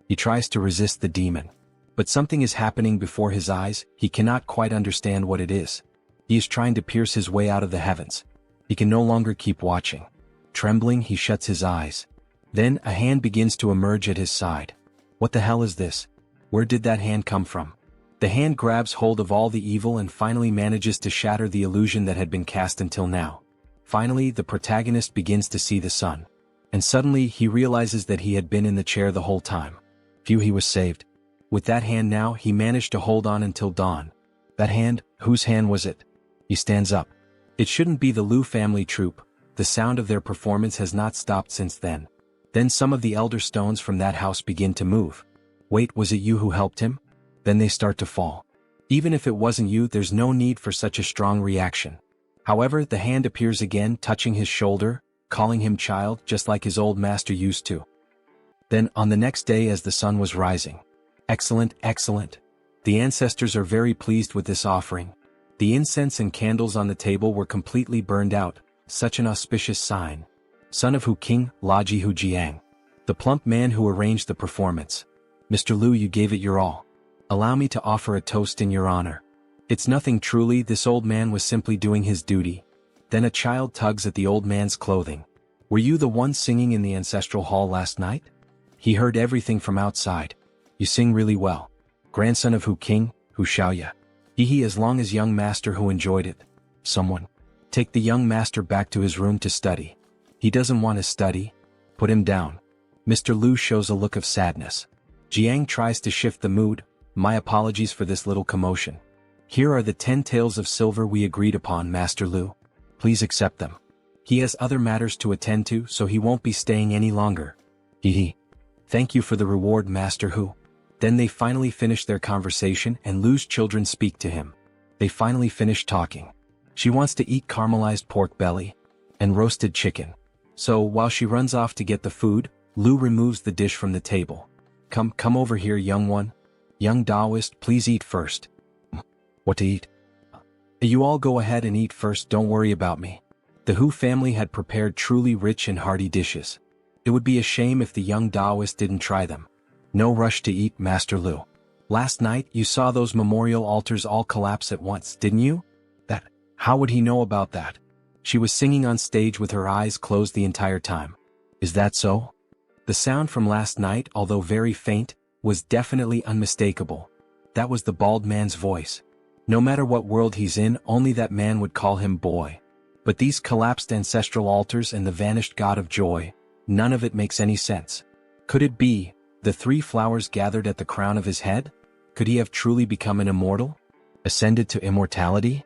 He tries to resist the demon. But something is happening before his eyes, he cannot quite understand what it is. He is trying to pierce his way out of the heavens. He can no longer keep watching. Trembling, he shuts his eyes. Then, a hand begins to emerge at his side. What the hell is this? Where did that hand come from? The hand grabs hold of all the evil and finally manages to shatter the illusion that had been cast until now. Finally, the protagonist begins to see the sun. And suddenly, he realizes that he had been in the chair the whole time. Phew, he was saved. With that hand now, he managed to hold on until dawn. That hand, whose hand was it? He stands up. It shouldn't be the Lu family troupe. The sound of their performance has not stopped since then. Then some of the elder stones from that house begin to move. Wait, was it you who helped him? Then they start to fall. Even if it wasn't you, there's no need for such a strong reaction. However, the hand appears again, touching his shoulder, calling him child, just like his old master used to. Then, on the next day as the sun was rising. Excellent, excellent. The ancestors are very pleased with this offering. The incense and candles on the table were completely burned out, such an auspicious sign. Son of Hu King, Laji Hujiang. The plump man who arranged the performance. Mr. Lu, you gave it your all. Allow me to offer a toast in your honor. It's nothing truly, this old man was simply doing his duty. Then a child tugs at the old man's clothing. Were you the one singing in the ancestral hall last night? He heard everything from outside. You sing really well. Grandson of Hu King, Hu Xiaoya. He as long as young master who enjoyed it. Someone. Take the young master back to his room to study. He doesn't want to study. Put him down. Mr. Lu shows a look of sadness. Jiang tries to shift the mood. My apologies for this little commotion. Here are the 10 taels of silver we agreed upon, Master Lu. Please accept them. He has other matters to attend to, so he won't be staying any longer. Thank you for the reward, Master Hu. Then they finally finish their conversation and Lu's children speak to him. They finally finish talking. She wants to eat caramelized pork belly and roasted chicken. So while she runs off to get the food, Lu removes the dish from the table. Come over here, young one. Young Taoist, please eat first. What to eat? You all go ahead and eat first, don't worry about me. The Hu family had prepared truly rich and hearty dishes. It would be a shame if the young Taoist didn't try them. No rush to eat, Master Lu. Last night, you saw those memorial altars all collapse at once, didn't you? How would he know about that? She was singing on stage with her eyes closed the entire time. Is that so? The sound from last night, although very faint, was definitely unmistakable. That was the bald man's voice. No matter what world he's in, only that man would call him boy. But these collapsed ancestral altars and the vanished God of Joy, none of it makes any sense. Could it be the 3 flowers gathered at the crown of his head? Could he have truly become an immortal? Ascended to immortality?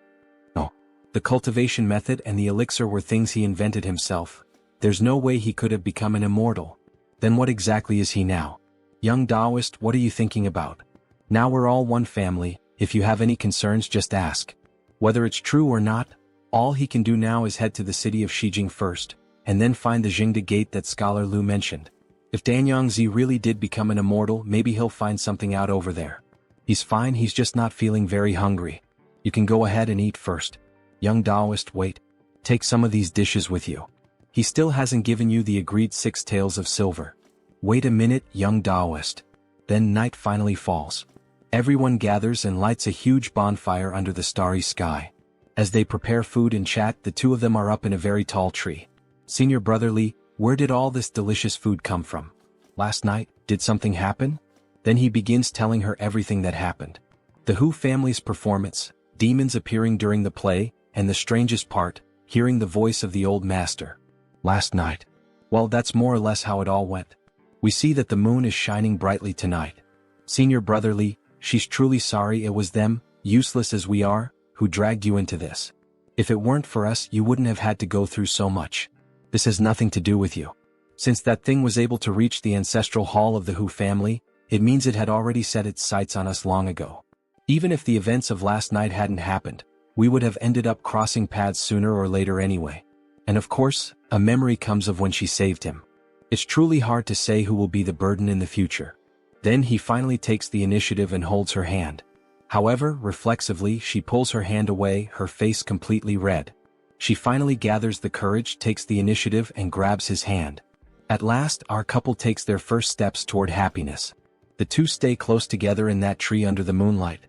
No. The cultivation method and the elixir were things he invented himself. There's no way he could have become an immortal. Then what exactly is he now? Young Taoist, what are you thinking about? Now we're all one family. If you have any concerns, just ask. Whether it's true or not, all he can do now is head to the city of Shijing first, and then find the Jingda gate that Scholar Lu mentioned. If Danyangzi really did become an immortal, maybe he'll find something out over there. He's fine, he's just not feeling very hungry. You can go ahead and eat first. Young Taoist, wait. Take some of these dishes with you. He still hasn't given you the agreed 6 taels of silver. Wait a minute, young Taoist. Then night finally falls. Everyone gathers and lights a huge bonfire under the starry sky. As they prepare food and chat, the two of them are up in a very tall tree. Senior Brother Li, where did all this delicious food come from? Last night, did something happen? Then he begins telling her everything that happened. The Hu family's performance, demons appearing during the play, and the strangest part, hearing the voice of the old master. Last night. Well, that's more or less how it all went. We see that the moon is shining brightly tonight. Senior Brother Li, she's truly sorry it was them, useless as we are, who dragged you into this. If it weren't for us, you wouldn't have had to go through so much. This has nothing to do with you. Since that thing was able to reach the ancestral hall of the Hu family, it means it had already set its sights on us long ago. Even if the events of last night hadn't happened, we would have ended up crossing paths sooner or later anyway. And of course, a memory comes of when she saved him. It's truly hard to say who will be the burden in the future. Then he finally takes the initiative and holds her hand. However, reflexively, she pulls her hand away, her face completely red. She finally gathers the courage, takes the initiative, and grabs his hand. At last, our couple takes their first steps toward happiness. The two stay close together in that tree under the moonlight.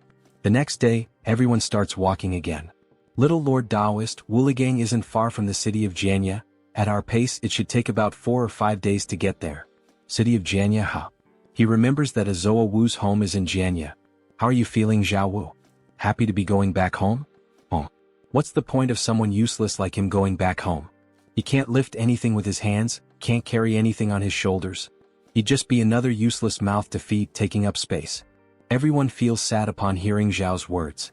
The next day, everyone starts walking again. Little Lord Taoist, Wuligang isn't far from the city of Jianya. At our pace, it should take about 4 or 5 days to get there. City of Jianya, huh? He remembers that Azoa Wu's home is in Jianya. How are you feeling, Zhao Wu? Happy to be going back home? Oh. What's the point of someone useless like him going back home? He can't lift anything with his hands, can't carry anything on his shoulders. He'd just be another useless mouth to feed, taking up space. Everyone feels sad upon hearing Zhao's words.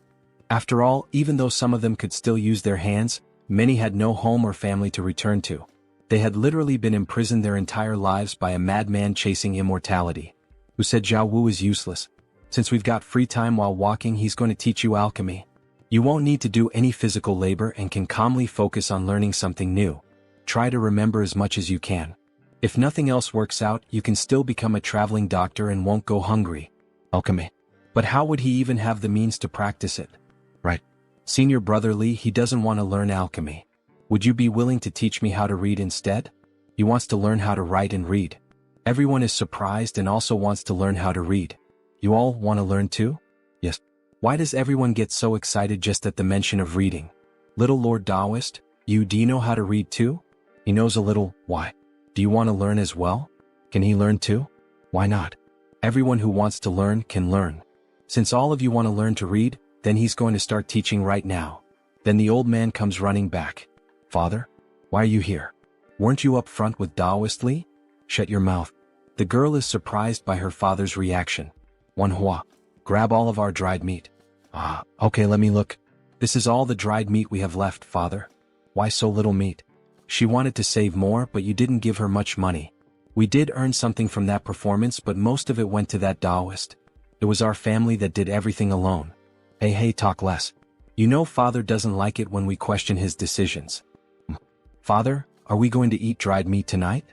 After all, even though some of them could still use their hands, many had no home or family to return to. They had literally been imprisoned their entire lives by a madman chasing immortality. Who said Zhao Wu is useless? Since we've got free time while walking, he's going to teach you alchemy. You won't need to do any physical labor and can calmly focus on learning something new. Try to remember as much as you can. If nothing else works out, you can still become a traveling doctor and won't go hungry. Alchemy. But how would he even have the means to practice it? Right. Senior Brother Li, he doesn't want to learn alchemy. Would you be willing to teach me how to read instead? He wants to learn how to write and read. Everyone is surprised and also wants to learn how to read. You all want to learn too? Yes. Why does everyone get so excited just at the mention of reading? Little Lord Taoist, do you know how to read too? He knows a little. Why? Do you want to learn as well? Can he learn too? Why not? Everyone who wants to learn can learn. Since all of you want to learn to read, then he's going to start teaching right now. Then the old man comes running back. Father? Why are you here? Weren't you up front with Taoist Li? Shut your mouth. The girl is surprised by her father's reaction. Manhwa, grab all of our dried meat. Okay, let me look. This is all the dried meat we have left, father. Why so little meat? She wanted to save more, but you didn't give her much money. We did earn something from that performance, but most of it went to that Taoist. It was our family that did everything alone. Hey, talk less. You know father doesn't like it when we question his decisions. Father, are we going to eat dried meat tonight?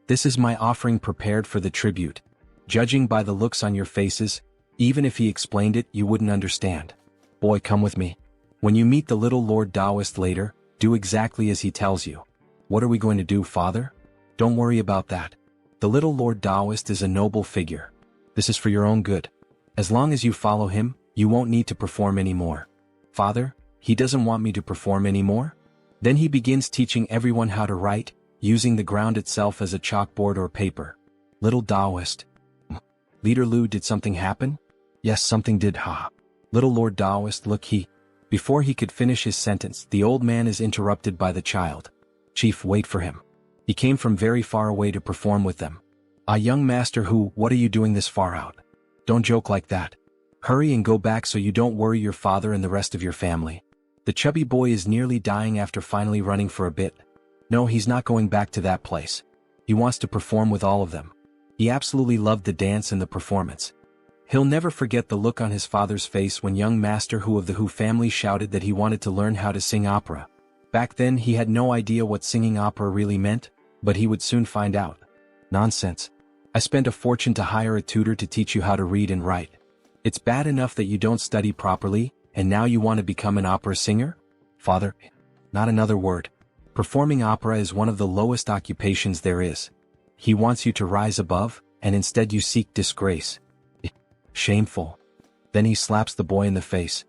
This is my offering prepared for the tribute. Judging by the looks on your faces, even if he explained it, you wouldn't understand. Boy, come with me. When you meet the little Lord Taoist later, do exactly as he tells you. What are we going to do, father? Don't worry about that. The little Lord Taoist is a noble figure. This is for your own good. As long as you follow him, you won't need to perform anymore. Father, he doesn't want me to perform anymore? Then he begins teaching everyone how to write, using the ground itself as a chalkboard or paper. Little Taoist. Leader Lu, did something happen? Yes, something did, Little Lord Taoist, look, Before he could finish his sentence, the old man is interrupted by the child. Chief, wait for him. He came from very far away to perform with them. Young master Hu, what are you doing this far out? Don't joke like that. Hurry and go back so you don't worry your father and the rest of your family. The chubby boy is nearly dying after finally running for a bit. No, he's not going back to that place. He wants to perform with all of them. He absolutely loved the dance and the performance. He'll never forget the look on his father's face when young Master Hu of the Hu family shouted that he wanted to learn how to sing opera. Back then he had no idea what singing opera really meant, but he would soon find out. Nonsense. I spent a fortune to hire a tutor to teach you how to read and write. It's bad enough that you don't study properly, and now you want to become an opera singer? Father, not another word. Performing opera is one of the lowest occupations there is. He wants you to rise above, and instead you seek disgrace. Shameful. Then he slaps the boy in the face.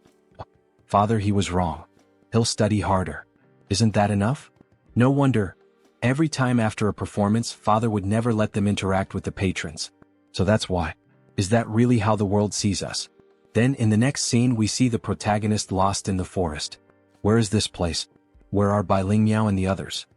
Father, he was wrong. He'll study harder. Isn't that enough? No wonder. Every time after a performance, father would never let them interact with the patrons. So that's why. Is that really how the world sees us? Then in the next scene we see the protagonist lost in the forest. Where is this place? Where are Bai Lingmiao and the others?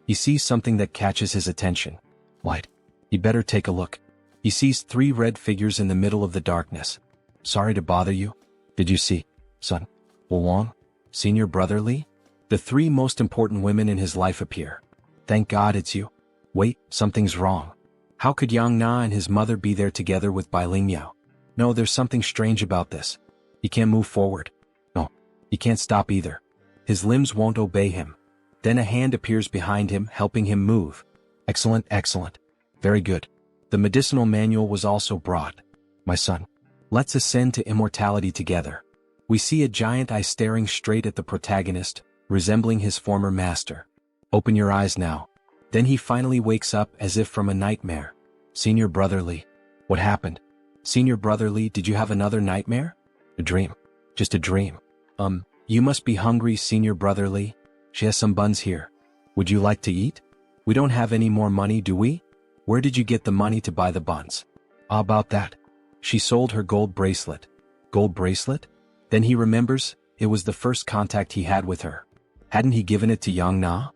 He sees something that catches his attention. Light. He better take a look. He sees 3 red figures in the middle of the darkness. Sorry to bother you. Did you see, son? Huowang? Senior brother Li? The 3 most important women in his life appear. Thank God it's you. Wait, something's wrong. How could Yang Na and his mother be there together with Bai Lingmiao? No, there's something strange about this. He can't move forward. No, he can't stop either. His limbs won't obey him. Then a hand appears behind him, helping him move. Excellent, excellent. Very good. The medicinal manual was also brought. My son, let's ascend to immortality together. We see a giant eye staring straight at the protagonist, resembling his former master. Open your eyes now. Then he finally wakes up as if from a nightmare. Senior brother Li. What happened? Senior brother Li, did you have another nightmare? A dream. Just a dream. You must be hungry, senior brother Li. She has some buns here. Would you like to eat? We don't have any more money, do we? Where did you get the money to buy the buns? How about that? She sold her gold bracelet. Gold bracelet? Then he remembers, it was the first contact he had with her. Hadn't he given it to Yang Na?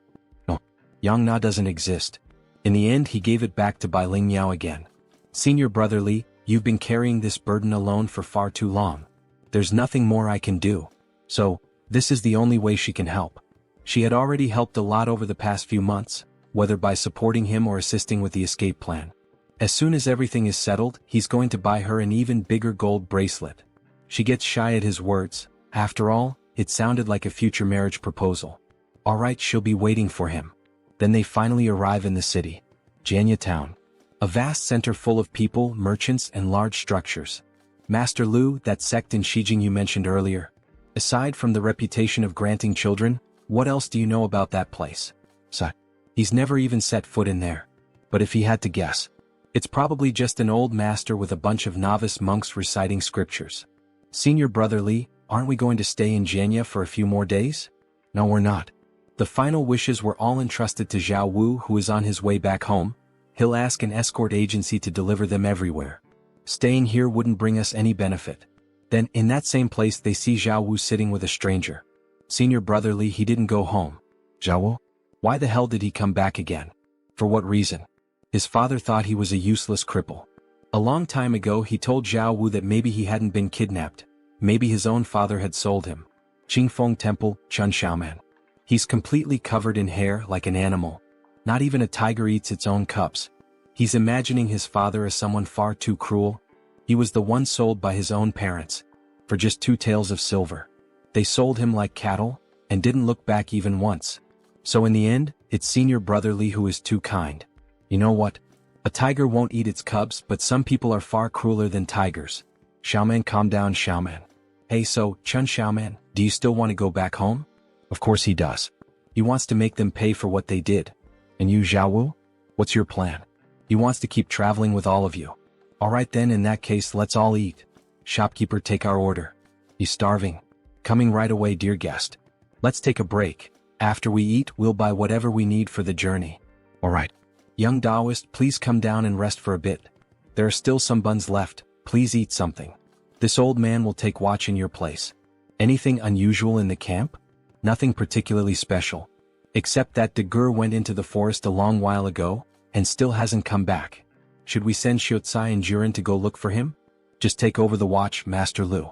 No, Yang Na doesn't exist. In the end he gave it back to Bai Lingmiao again. Senior brother Li, you've been carrying this burden alone for far too long. There's nothing more I can do. So, this is the only way she can help. She had already helped a lot over the past few months, whether by supporting him or assisting with the escape plan. As soon as everything is settled, he's going to buy her an even bigger gold bracelet. She gets shy at his words. After all, it sounded like a future marriage proposal. Alright, she'll be waiting for him. Then they finally arrive in the city. Jianya Town. A vast center full of people, merchants, and large structures. Master Lu, that sect in Shijing you mentioned earlier. Aside from the reputation of granting children, what else do you know about that place? He's never even set foot in there. But if he had to guess, it's probably just an old master with a bunch of novice monks reciting scriptures. Senior brother Li, aren't we going to stay in Jianya for a few more days? No, we're not. The final wishes were all entrusted to Zhao Wu, who is on his way back home. He'll ask an escort agency to deliver them everywhere. Staying here wouldn't bring us any benefit. Then, in that same place they see Zhao Wu sitting with a stranger. Senior brother Li, he didn't go home. Zhao Wu? Why the hell did he come back again? For what reason? His father thought he was a useless cripple. A long time ago he told Zhao Wu that maybe he hadn't been kidnapped. Maybe his own father had sold him. Qingfeng Temple, Chun Xiaoman. He's completely covered in hair like an animal. Not even a tiger eats its own cubs. He's imagining his father as someone far too cruel. He was the one sold by his own parents. For just 2 taels of silver. They sold him like cattle, and didn't look back even once. So in the end, it's senior brother Li who is too kind. You know what? A tiger won't eat its cubs, but some people are far crueler than tigers. Xiaoman, calm down, Xiaoman. Hey, so, Chun Xiaoman, do you still want to go back home? Of course he does. He wants to make them pay for what they did. And you, Zhao Wu? What's your plan? He wants to keep traveling with all of you. Alright then, in that case, let's all eat. Shopkeeper, take our order. He's starving. Coming right away, dear guest. Let's take a break. After we eat, we'll buy whatever we need for the journey. Alright. Young Taoist, please come down and rest for a bit. There are still some buns left, please eat something. This old man will take watch in your place. Anything unusual in the camp? Nothing particularly special. Except that De Gur went into the forest a long while ago, and still hasn't come back. Should we send Xiucai and Juren to go look for him? Just take over the watch, Master Lu.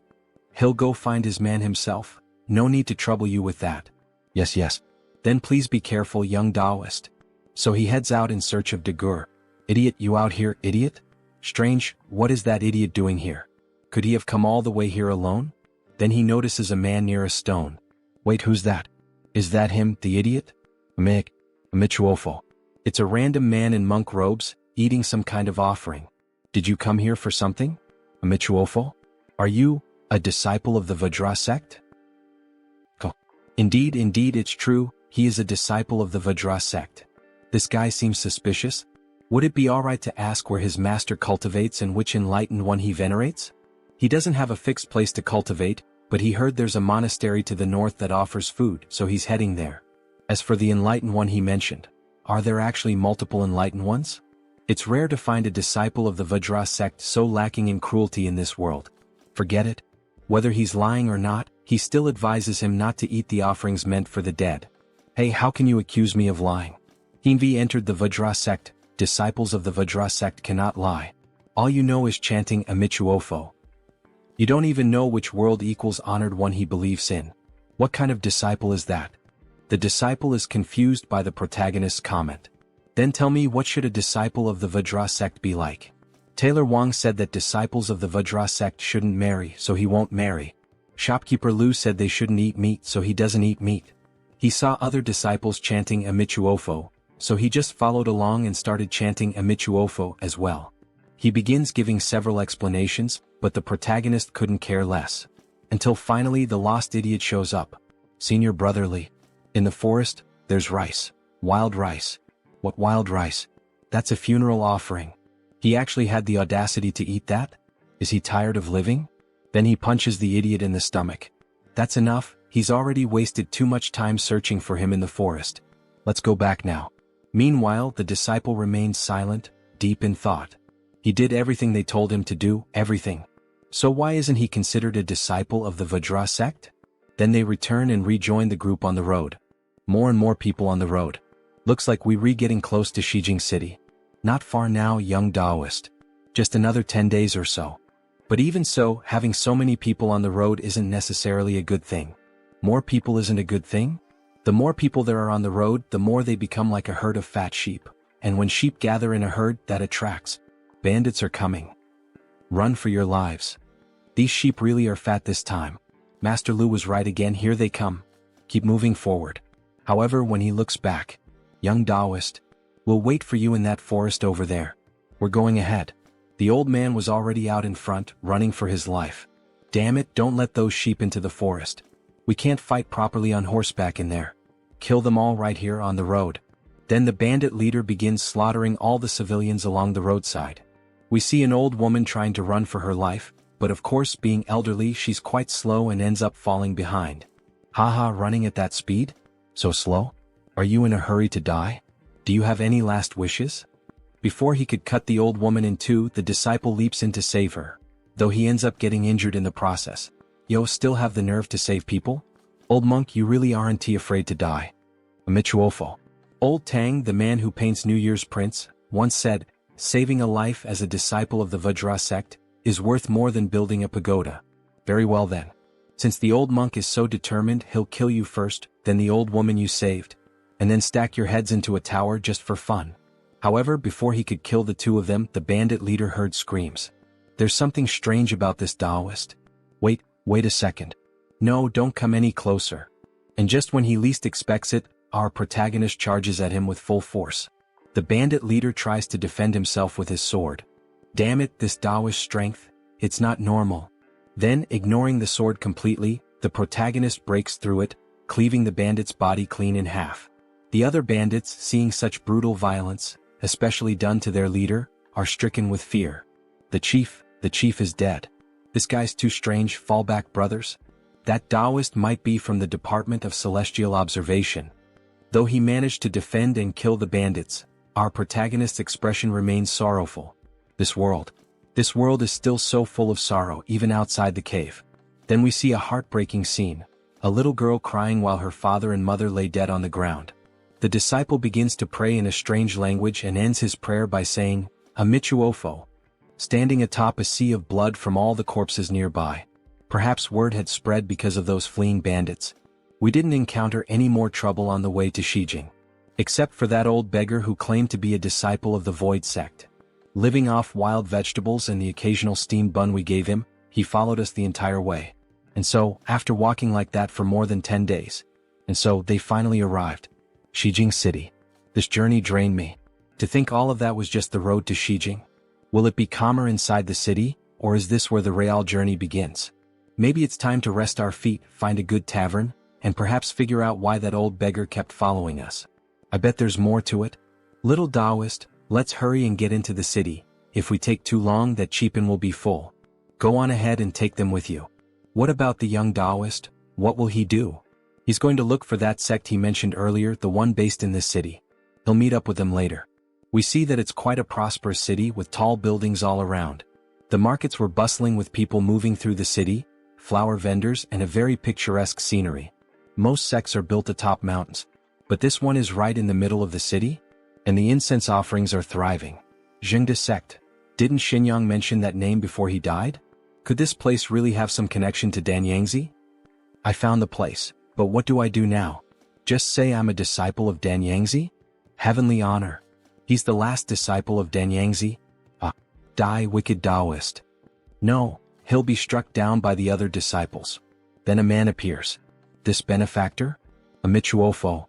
He'll go find his man himself. No need to trouble you with that. Yes, yes. Then please be careful, young Taoist. So he heads out in search of Degur. Idiot, you out here, idiot? Strange, what is that idiot doing here? Could he have come all the way here alone? Then he notices a man near a stone. Wait, who's that? Is that him, the idiot? Michuofo. It's a random man in monk robes, eating some kind of offering. Did you come here for something? Michuofo? Are you a disciple of the Vajra sect? Indeed, it's true, he is a disciple of the Vajra sect. This guy seems suspicious. Would it be alright to ask where his master cultivates and which enlightened one he venerates? He doesn't have a fixed place to cultivate, but he heard there's a monastery to the north that offers food, so he's heading there. As for the enlightened one he mentioned, are there actually multiple enlightened ones? It's rare to find a disciple of the Vajra sect so lacking in cruelty in this world. Forget it. Whether he's lying or not, he still advises him not to eat the offerings meant for the dead. Hey, how can you accuse me of lying? Hinvi entered the Vajra sect. Disciples of the Vajra sect cannot lie. All you know is chanting Amichuofo. You don't even know which world equals honored one he believes in. What kind of disciple is that? The disciple is confused by the protagonist's comment. Then tell me, what should a disciple of the Vajra sect be like? Taylor Wang said that disciples of the Vajra sect shouldn't marry, so he won't marry. Shopkeeper Lu said they shouldn't eat meat, so he doesn't eat meat. He saw other disciples chanting Amichuofo, so he just followed along and started chanting Amichuofo as well. He begins giving several explanations, but the protagonist couldn't care less. Until finally the lost idiot shows up. Senior Brother Li. In the forest, there's rice. Wild rice. What wild rice? That's a funeral offering. He actually had the audacity to eat that? Is he tired of living? Then he punches the idiot in the stomach. That's enough, he's already wasted too much time searching for him in the forest. Let's go back now. Meanwhile, the disciple remained silent, deep in thought. He did everything they told him to do, everything. So why isn't he considered a disciple of the Vajra sect? Then they return and rejoin the group on the road. More and more people on the road. Looks like we're getting close to Shijing City. Not far now, young Taoist. Just another 10 days or so. But even so, having so many people on the road isn't necessarily a good thing. More people isn't a good thing? The more people there are on the road, the more they become like a herd of fat sheep. And when sheep gather in a herd, that attracts. Bandits are coming. Run for your lives. These sheep really are fat this time. Master Lu was right again, here they come. Keep moving forward. However, when he looks back, young Taoist, we'll wait for you in that forest over there. We're going ahead. The old man was already out in front, running for his life. Damn it, don't let those sheep into the forest. We can't fight properly on horseback in there. Kill them all right here on the road. Then the bandit leader begins slaughtering all the civilians along the roadside. We see an old woman trying to run for her life, but of course being elderly she's quite slow and ends up falling behind. Haha, running at that speed? So slow? Are you in a hurry to die? Do you have any last wishes? Before he could cut the old woman in two, the disciple leaps in to save her. Though he ends up getting injured in the process. Yo, still have the nerve to save people? Old monk, you really aren't afraid to die. Amichuofo. Old Tang, the man who paints New Year's prints, once said, saving a life as a disciple of the Vajra sect is worth more than building a pagoda. Very well then. Since the old monk is so determined, he'll kill you first, then the old woman you saved, and then stack your heads into a tower just for fun. However, before he could kill the two of them, the bandit leader heard screams. There's something strange about this Taoist. Wait a second. No, don't come any closer. And just when he least expects it, our protagonist charges at him with full force. The bandit leader tries to defend himself with his sword. Damn it, this Taoist strength, it's not normal. Then, ignoring the sword completely, the protagonist breaks through it, cleaving the bandit's body clean in half. The other bandits, seeing such brutal violence, especially done to their leader, are stricken with fear. The chief is dead. This guy's too strange, fall back brothers. That Taoist might be from the Department of Celestial Observation. Though he managed to defend and kill the bandits, our protagonist's expression remains sorrowful. This world is still so full of sorrow even outside the cave. Then we see a heartbreaking scene, a little girl crying while her father and mother lay dead on the ground. The disciple begins to pray in a strange language and ends his prayer by saying, Amichuofo. standing atop a sea of blood from all the corpses nearby. Perhaps word had spread because of those fleeing bandits. We didn't encounter any more trouble on the way to Shijing. Except for that old beggar who claimed to be a disciple of the Void sect. Living off wild vegetables and the occasional steamed bun we gave him, he followed us the entire way. And so, after walking like that for more than 10 days. And so, they finally arrived. Shijing City. This journey drained me. To think all of that was just the road to Shijing. Will it be calmer inside the city, or is this where the real journey begins? Maybe it's time to rest our feet, find a good tavern, and perhaps figure out why that old beggar kept following us. I bet there's more to it. Little Taoist, let's hurry and get into the city. If we take too long, that cheap-in will be full. Go on ahead and take them with you. What about the young Taoist? What will he do? He's going to look for that sect he mentioned earlier, the one based in this city. He'll meet up with them later. We see that it's quite a prosperous city with tall buildings all around. The markets were bustling with people moving through the city, flower vendors, and a very picturesque scenery. Most sects are built atop mountains. But this one is right in the middle of the city, and the incense offerings are thriving. Zhengde sect. Didn't Xinyang mention that name before he died? Could this place really have some connection to Danyangzi? I found the place, but what do I do now? Just say I'm a disciple of Danyangzi? Heavenly honor. He's the last disciple of Danyangzi? Die wicked Taoist. No, he'll be struck down by the other disciples. Then a man appears. This benefactor? A Michuofo.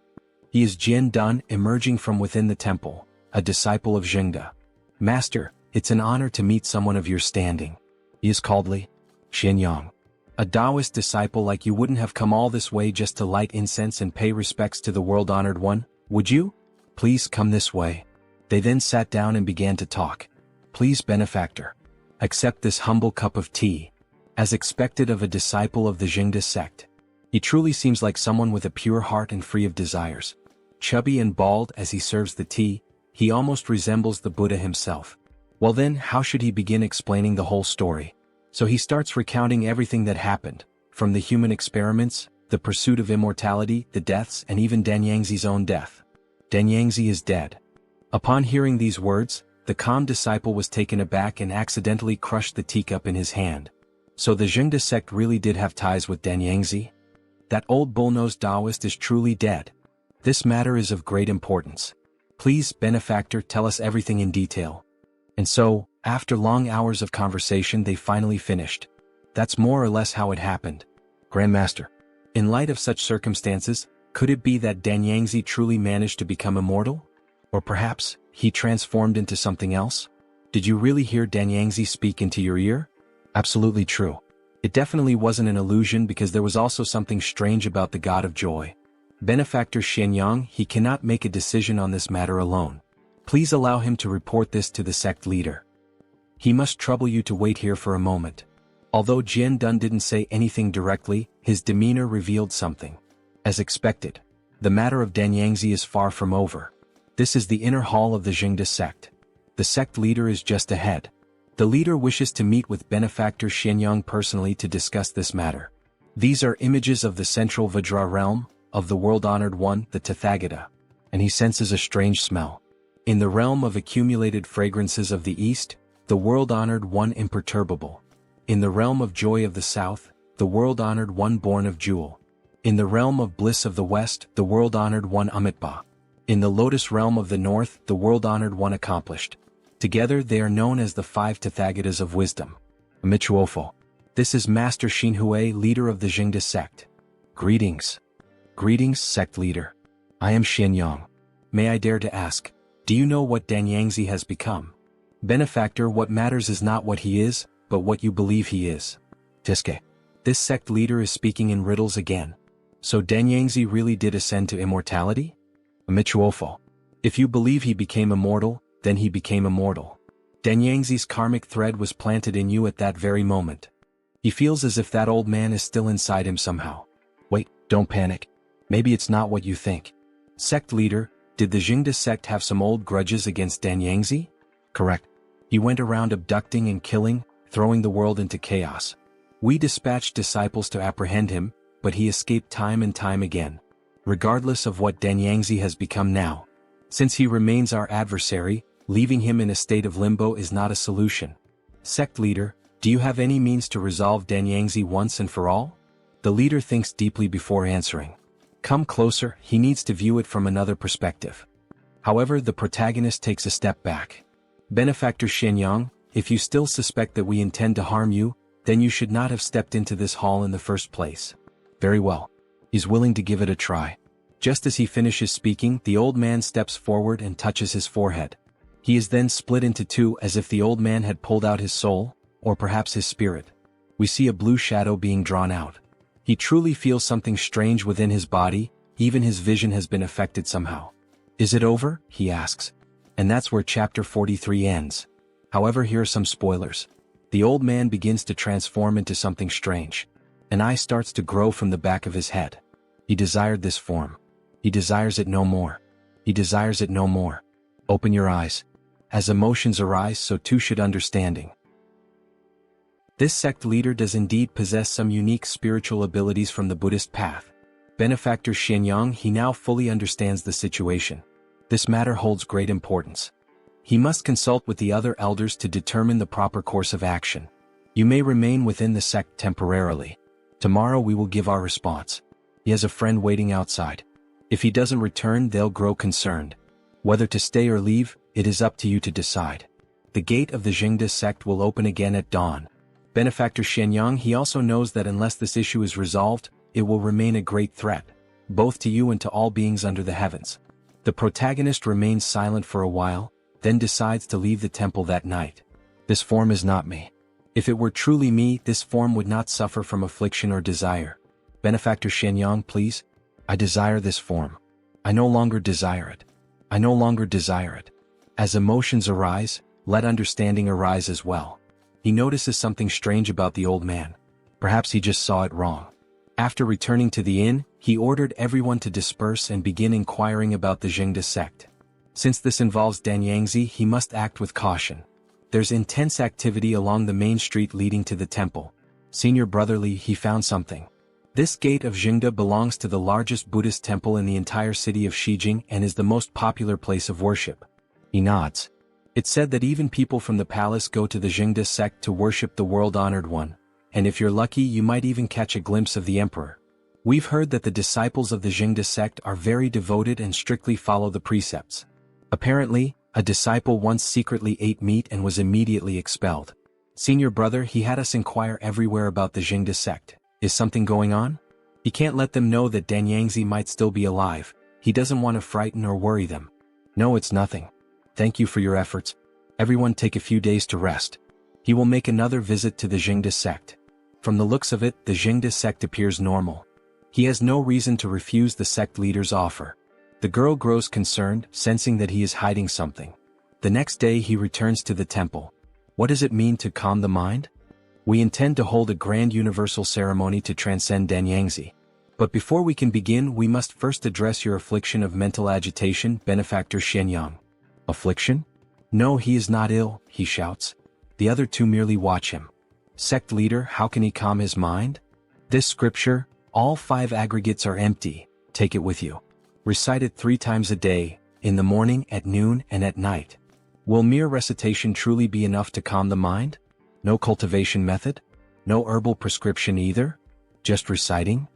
He is Jian Dun, emerging from within the temple, a disciple of Zhengde. Master, it's an honor to meet someone of your standing. He is called Li Huowang. A Taoist disciple like you wouldn't have come all this way just to light incense and pay respects to the world-honored one, would you? Please come this way. They then sat down and began to talk. Please, benefactor. Accept this humble cup of tea. As expected of a disciple of the Zhengde sect. He truly seems like someone with a pure heart and free of desires. Chubby and bald as he serves the tea, he almost resembles the Buddha himself. Well then, how should he begin explaining the whole story? So he starts recounting everything that happened, from the human experiments, the pursuit of immortality, the deaths, and even Danyangzi's own death. Danyangzi is dead. Upon hearing these words, the calm disciple was taken aback and accidentally crushed the teacup in his hand. So the Zhengde sect really did have ties with Danyangzi? That old bull-nosed Taoist is truly dead. This matter is of great importance. Please, benefactor, tell us everything in detail. And so, after long hours of conversation, they finally finished. That's more or less how it happened. Grandmaster. In light of such circumstances, could it be that Danyangzi truly managed to become immortal? Or perhaps, he transformed into something else? Did you really hear Danyangzi speak into your ear? Absolutely true. It definitely wasn't an illusion because there was also something strange about the God of Joy. Benefactor Xianyang, he cannot make a decision on this matter alone. Please allow him to report this to the sect leader. He must trouble you to wait here for a moment. Although Jian Dun didn't say anything directly, his demeanor revealed something. As expected, the matter of Danyangzi is far from over. This is the inner hall of the Zhengde sect. The sect leader is just ahead. The leader wishes to meet with Benefactor Xianyang personally to discuss this matter. These are images of the central Vajra realm, of the world-honored one, the Tathagata. And he senses a strange smell. In the realm of accumulated fragrances of the east, the world-honored one imperturbable. In the realm of joy of the south, the world-honored one born of jewel. In the realm of bliss of the west, the world-honored one Amitba. In the lotus realm of the north, the world-honored one accomplished. Together they are known as the 5 Tathagatas of wisdom. Michuofo. This is Master Xinhui, leader of the Zhengde sect. Greetings. Greetings, sect leader. I am Xianyang. May I dare to ask, do you know what Danyangzi has become? Benefactor, what matters is not what he is, but what you believe he is. Tiske. This sect leader is speaking in riddles again. So Danyangzi really did ascend to immortality? Michuofo. If you believe he became immortal, then he became immortal. Danyangzi's karmic thread was planted in you at that very moment. He feels as if that old man is still inside him somehow. Wait, don't panic. Maybe it's not what you think. Sect leader, did the Zhengde sect have some old grudges against Danyangzi? Correct. He went around abducting and killing, throwing the world into chaos. We dispatched disciples to apprehend him, but he escaped time and time again. Regardless of what Danyangzi has become now. Since he remains our adversary, leaving him in a state of limbo is not a solution. Sect leader, do you have any means to resolve Danyangzi once and for all? The leader thinks deeply before answering. Come closer, he needs to view it from another perspective. However, the protagonist takes a step back. Benefactor Shenyang, if you still suspect that we intend to harm you, then you should not have stepped into this hall in the first place. Very well. He's willing to give it a try. Just as he finishes speaking, the old man steps forward and touches his forehead. He is then split into two as if the old man had pulled out his soul, or perhaps his spirit. We see a blue shadow being drawn out. He truly feels something strange within his body, even his vision has been affected somehow. Is it over? He asks. And that's where chapter 43 ends. However, here are some spoilers. The old man begins to transform into something strange. An eye starts to grow from the back of his head. He desired this form. He desires it no more. He desires it no more. Open your eyes. As emotions arise, so too should understanding. This sect leader does indeed possess some unique spiritual abilities from the Buddhist path. Benefactor Shenyang, he now fully understands the situation. This matter holds great importance. He must consult with the other elders to determine the proper course of action. You may remain within the sect temporarily. Tomorrow we will give our response. He has a friend waiting outside. If he doesn't return, they'll grow concerned. Whether to stay or leave, it is up to you to decide. The gate of the Jingda sect will open again at dawn. Benefactor Shenyang, he also knows that unless this issue is resolved, it will remain a great threat, both to you and to all beings under the heavens. The protagonist remains silent for a while, then decides to leave the temple that night. This form is not me. If it were truly me, this form would not suffer from affliction or desire. Benefactor Shenyang, please. I desire this form. I no longer desire it. I no longer desire it. As emotions arise, let understanding arise as well. He notices something strange about the old man. Perhaps he just saw it wrong. After returning to the inn, he ordered everyone to disperse and begin inquiring about the Jingda sect. Since this involves Danyangzi, he must act with caution. There's intense activity along the main street leading to the temple. Senior Brother Li, he found something. This gate of Jingda belongs to the largest Buddhist temple in the entire city of Shijing and is the most popular place of worship. He nods. It's said that even people from the palace go to the Jingda sect to worship the world-honored one, and if you're lucky you might even catch a glimpse of the emperor. We've heard that the disciples of the Jingda sect are very devoted and strictly follow the precepts. Apparently, a disciple once secretly ate meat and was immediately expelled. Senior Brother, he had us inquire everywhere about the Jingda sect. Is something going on? He can't let them know that Danyangzi might still be alive. He doesn't want to frighten or worry them. No, it's nothing. Thank you for your efforts. Everyone take a few days to rest. He will make another visit to the Jingda sect. From the looks of it, the Jingda sect appears normal. He has no reason to refuse the sect leader's offer. The girl grows concerned, sensing that he is hiding something. The next day he returns to the temple. What does it mean to calm the mind? We intend to hold a grand universal ceremony to transcend Danyangzi. But before we can begin, we must first address your affliction of mental agitation, Benefactor Shenyang. Affliction? No, he is not ill, he shouts. The other two merely watch him. Sect leader, how can he calm his mind? This scripture, all 5 aggregates are empty, take it with you. Recite it 3 times a day, in the morning, at noon, and at night. Will mere recitation truly be enough to calm the mind? No cultivation method? No herbal prescription either? Just reciting?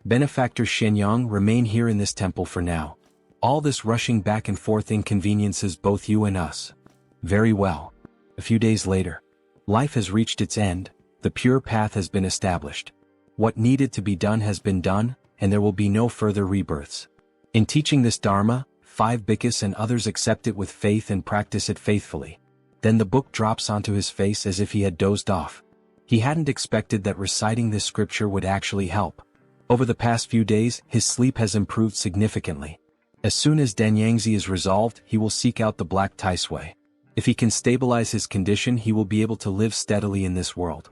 Benefactor Shenyang, remain here in this temple for now. All this rushing back and forth inconveniences both you and us. Very well. A few days later. Life has reached its end, the pure path has been established. What needed to be done has been done, and there will be no further rebirths. In teaching this Dharma, 5 bhikkhus and others accept it with faith and practice it faithfully. Then the book drops onto his face as if he had dozed off. He hadn't expected that reciting this scripture would actually help. Over the past few days, his sleep has improved significantly. As soon as Danyangzi is resolved, he will seek out the Black Taisui. If he can stabilize his condition, he will be able to live steadily in this world.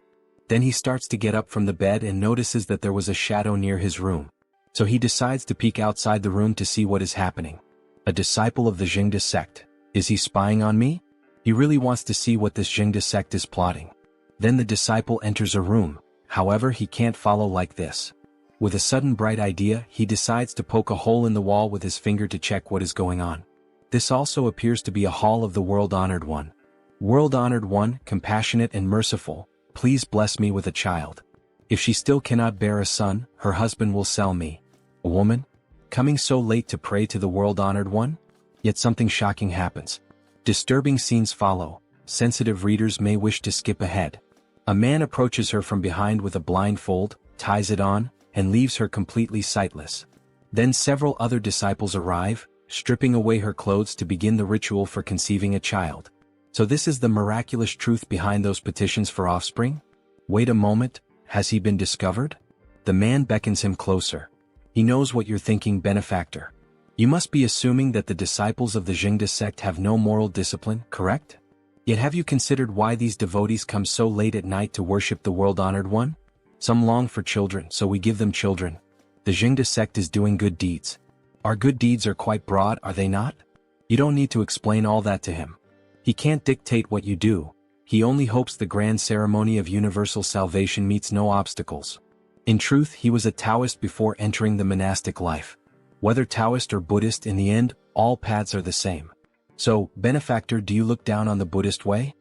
Then he starts to get up from the bed and notices that there was a shadow near his room. So he decides to peek outside the room to see what is happening. A disciple of the Jingda sect. Is he spying on me? He really wants to see what this Jingda sect is plotting. Then the disciple enters a room, however he can't follow like this. With a sudden bright idea, he decides to poke a hole in the wall with his finger to check what is going on. This also appears to be a hall of the world-honored one. World-honored one, compassionate and merciful, please bless me with a child. If she still cannot bear a son, her husband will sell me. A woman? Coming so late to pray to the world-honored one? Yet something shocking happens. Disturbing scenes follow. Sensitive readers may wish to skip ahead. A man approaches her from behind with a blindfold, ties it on, and leaves her completely sightless. Then several other disciples arrive, stripping away her clothes to begin the ritual for conceiving a child. So this is the miraculous truth behind those petitions for offspring? Wait a moment, has he been discovered? The man beckons him closer. He knows what you're thinking, benefactor. You must be assuming that the disciples of the Jingda sect have no moral discipline, correct? Yet have you considered why these devotees come so late at night to worship the world-honored one? Some long for children, so we give them children. The Jingda sect is doing good deeds. Our good deeds are quite broad, are they not? You don't need to explain all that to him. He can't dictate what you do. He only hopes the grand ceremony of universal salvation meets no obstacles. In truth, he was a Taoist before entering the monastic life. Whether Taoist or Buddhist, in the end, all paths are the same. So, benefactor, do you look down on the Buddhist way?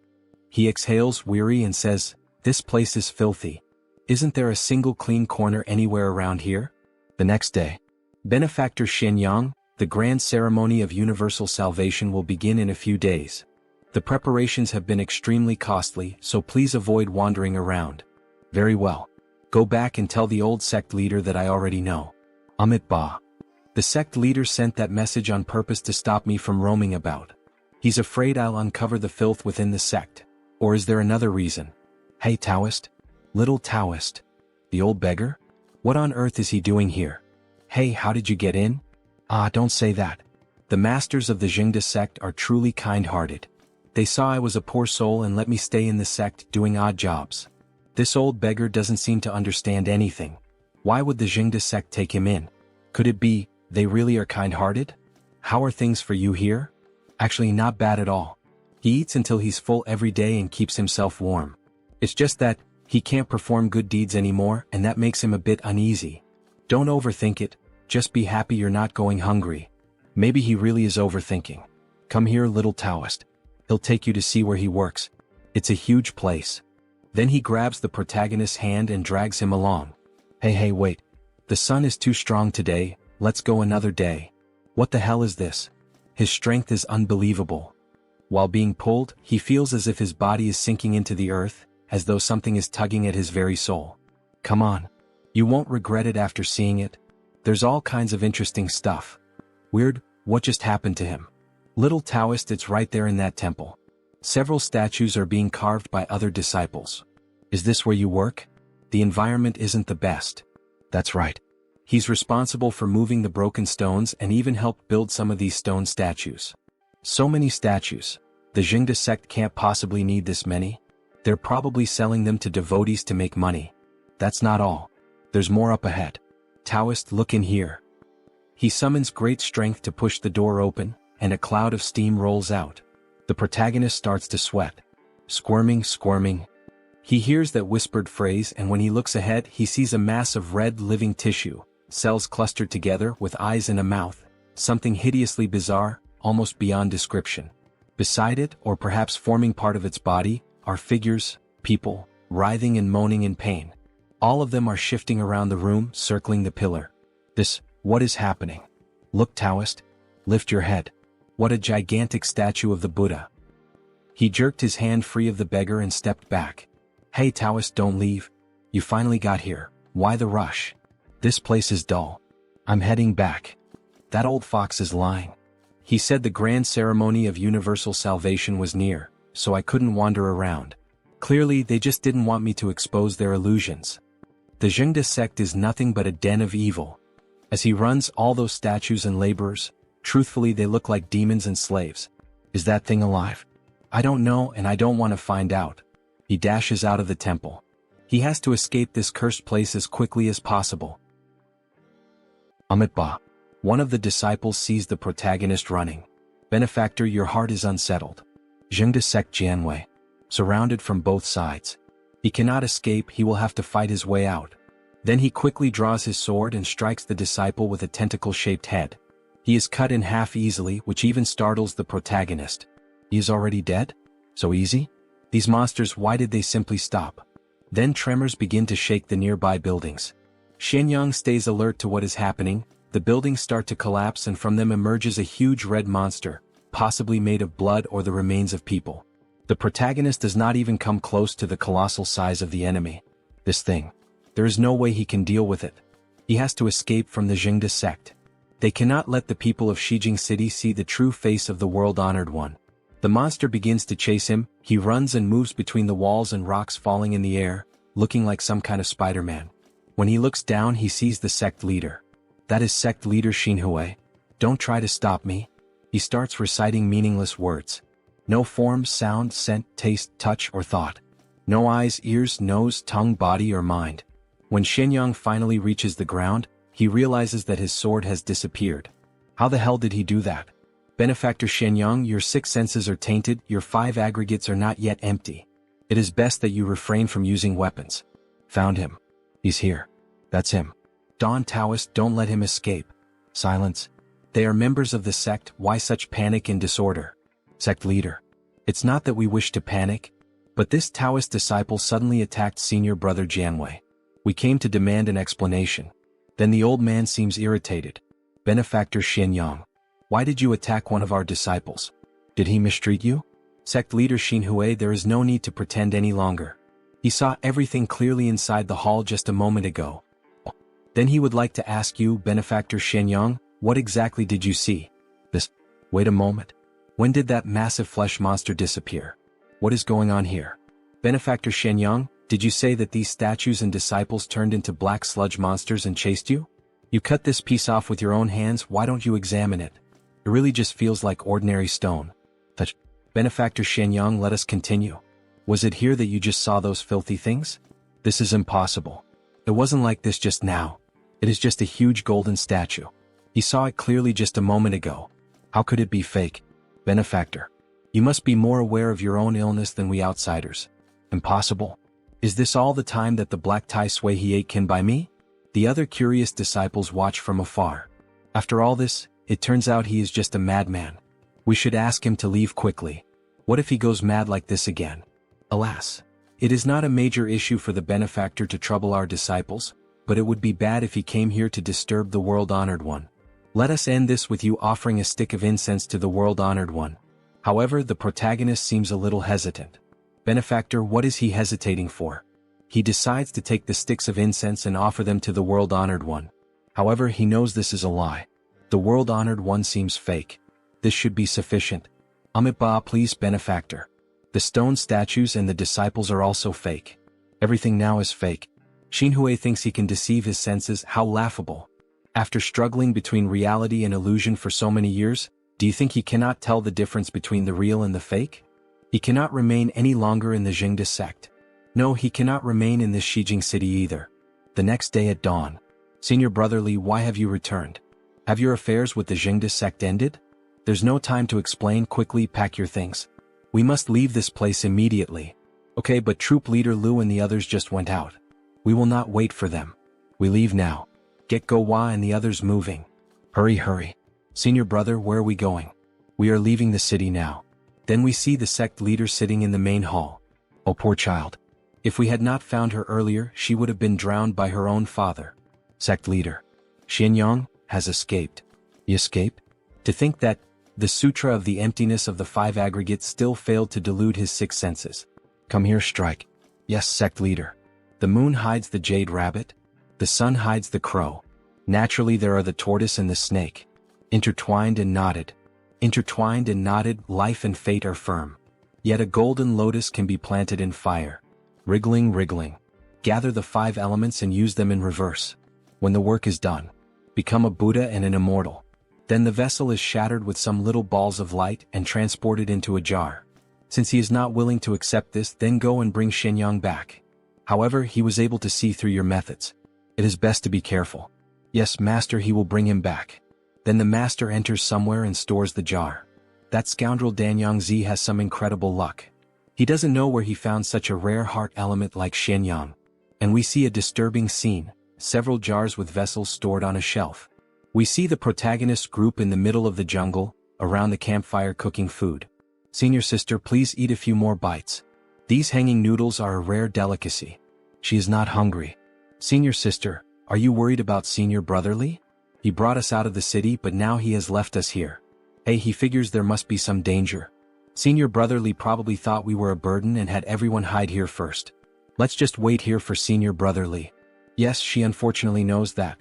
He exhales, weary, and says, "This place is filthy. Isn't there a single clean corner anywhere around here?" The next day, benefactor Shenyang, the grand ceremony of universal salvation will begin in a few days. The preparations have been extremely costly, so please avoid wandering around. Very well. Go back and tell the old sect leader that I already know. Amit Ba. The sect leader sent that message on purpose to stop me from roaming about. He's afraid I'll uncover the filth within the sect. Or is there another reason? Hey Taoist. Little Taoist. The old beggar? What on earth is he doing here? Hey, how did you get in? Ah, don't say that. The masters of the Jingda sect are truly kind-hearted. They saw I was a poor soul and let me stay in the sect doing odd jobs. This old beggar doesn't seem to understand anything. Why would the Jingda sect take him in? Could it be, they really are kind-hearted? How are things for you here? Actually, not bad at all. He eats until he's full every day and keeps himself warm. It's just that, he can't perform good deeds anymore, and that makes him a bit uneasy. Don't overthink it, just be happy you're not going hungry. Maybe he really is overthinking. Come here, little Taoist. He'll take you to see where he works. It's a huge place. Then he grabs the protagonist's hand and drags him along. Hey, wait. The sun is too strong today, let's go another day. What the hell is this? His strength is unbelievable. While being pulled, he feels as if his body is sinking into the earth, as though something is tugging at his very soul. Come on. You won't regret it after seeing it. There's all kinds of interesting stuff. Weird, what just happened to him? Little Taoist, it's right there in that temple. Several statues are being carved by other disciples. Is this where you work? The environment isn't the best. That's right. He's responsible for moving the broken stones and even helped build some of these stone statues. So many statues. The Jingda sect can't possibly need this many. They're probably selling them to devotees to make money. That's not all. There's more up ahead. Taoist, look in here. He summons great strength to push the door open, and a cloud of steam rolls out. The protagonist starts to sweat. Squirming. He hears that whispered phrase, and when he looks ahead, he sees a mass of red living tissue, cells clustered together with eyes and a mouth, something hideously bizarre, almost beyond description. Beside it, or perhaps forming part of its body, are figures, people, writhing and moaning in pain. All of them are shifting around the room, circling the pillar. What is happening? Look, Taoist. Lift your head. What a gigantic statue of the Buddha. He jerked his hand free of the beggar and stepped back. Hey Taoist, don't leave. You finally got here. Why the rush? This place is dull. I'm heading back. That old fox is lying. He said the grand ceremony of universal salvation was near, so I couldn't wander around. Clearly, they just didn't want me to expose their illusions. The Jingda sect is nothing but a den of evil. As he runs all those statues and laborers, truthfully they look like demons and slaves. Is that thing alive? I don't know, and I don't want to find out. He dashes out of the temple. He has to escape this cursed place as quickly as possible. Amit Ba. One of the disciples sees the protagonist running. Benefactor, your heart is unsettled. Jingda sect Jianwei. Surrounded from both sides. He cannot escape, he will have to fight his way out. Then he quickly draws his sword and strikes the disciple with a tentacle-shaped head. He is cut in half easily, which even startles the protagonist. He is already dead? So easy? These monsters, why did they simply stop? Then tremors begin to shake the nearby buildings. Xianyang stays alert to what is happening. The buildings start to collapse and from them emerges a huge red monster, possibly made of blood or the remains of people. The protagonist does not even come close to the colossal size of the enemy. This thing. There is no way he can deal with it. He has to escape from the Jingda sect. They cannot let the people of Shijing City see the true face of the world-honored one. The monster begins to chase him. He runs and moves between the walls and rocks, falling in the air, looking like some kind of Spider-Man. When he looks down, he sees the sect leader. That is sect leader Xinhui. Don't try to stop me. He starts reciting meaningless words. No form, sound, scent, taste, touch, or thought. No eyes, ears, nose, tongue, body, or mind. When Xianyang finally reaches the ground, he realizes that his sword has disappeared. How the hell did he do that? Benefactor Xianyang, your 6 senses are tainted, your 5 aggregates are not yet empty. It is best that you refrain from using weapons. Found him. He's here. That's him. Dawn Taoist, don't let him escape. Silence. They are members of the sect, why such panic and disorder? Sect leader. It's not that we wish to panic, but this Taoist disciple suddenly attacked senior brother Jianwei. We came to demand an explanation. Then the old man seems irritated. Benefactor Xianyang. Why did you attack one of our disciples? Did he mistreat you? Sect leader Xinhui, there is no need to pretend any longer. He saw everything clearly inside the hall just a moment ago. Then he would like to ask you, Benefactor Xianyang, what exactly did you see? This. Wait a moment. When did that massive flesh monster disappear? What is going on here? Benefactor Xianyang, did you say that these statues and disciples turned into black sludge monsters and chased you? You cut this piece off with your own hands, why don't you examine it? It really just feels like ordinary stone. But, Benefactor Xianyang, let us continue. Was it here that you just saw those filthy things? This is impossible. It wasn't like this just now. It is just a huge golden statue. He saw it clearly just a moment ago. How could it be fake? Benefactor. You must be more aware of your own illness than we outsiders. Impossible. Is this all the time that the black Tai Sui he ate can buy me? The other curious disciples watch from afar. After all this, it turns out he is just a madman. We should ask him to leave quickly. What if he goes mad like this again? Alas. It is not a major issue for the benefactor to trouble our disciples, but it would be bad if he came here to disturb the world-honored one. Let us end this with you offering a stick of incense to the world-honored one. However, the protagonist seems a little hesitant. Benefactor, what is he hesitating for? He decides to take the sticks of incense and offer them to the world-honored one. However, he knows this is a lie. The world-honored one seems fake. This should be sufficient. Amitabha, please, benefactor. The stone statues and the disciples are also fake. Everything now is fake. Xinhui thinks he can deceive his senses, how laughable. After struggling between reality and illusion for so many years, do you think he cannot tell the difference between the real and the fake? He cannot remain any longer in the Jingda sect. No, he cannot remain in this Shijing city either. The next day at dawn. Senior brother Li, why have you returned? Have your affairs with the Jingda sect ended? There's no time to explain, quickly pack your things. We must leave this place immediately. Okay, but troop leader Lu and the others just went out. We will not wait for them. We leave now. Get Go Hua and the others moving. Hurry, hurry. Senior brother, where are we going? We are leaving the city now. Then we see the sect leader sitting in the main hall. Oh, poor child. If we had not found her earlier, she would have been drowned by her own father. Sect leader. Xianyang has escaped. He escaped? To think that the Sutra of the emptiness of the 5 aggregates still failed to delude his 6 senses. Come here, strike. Yes, sect leader. The moon hides the jade rabbit. The sun hides the crow. Naturally there are the tortoise and the snake. Intertwined and knotted. Intertwined and knotted, life and fate are firm. Yet a golden lotus can be planted in fire. Wriggling, wriggling. Gather the 5 elements and use them in reverse. When the work is done, become a Buddha and an immortal. Then the vessel is shattered with some little balls of light and transported into a jar. Since he is not willing to accept this, then go and bring Xianyang back. However, he was able to see through your methods. It is best to be careful. Yes, master, he will bring him back. Then the master enters somewhere and stores the jar. That scoundrel Danyang Zi has some incredible luck. He doesn't know where he found such a rare heart element like Xianyang. And we see a disturbing scene, several jars with vessels stored on a shelf. We see the protagonist group in the middle of the jungle, around the campfire cooking food. Senior sister, please eat a few more bites. These hanging noodles are a rare delicacy. She is not hungry. Senior sister, are you worried about senior brotherly? He brought us out of the city, but now he has left us here. Hey, he figures there must be some danger. Senior brotherly probably thought we were a burden and had everyone hide here first. Let's just wait here for senior brotherly. Yes, she unfortunately knows that.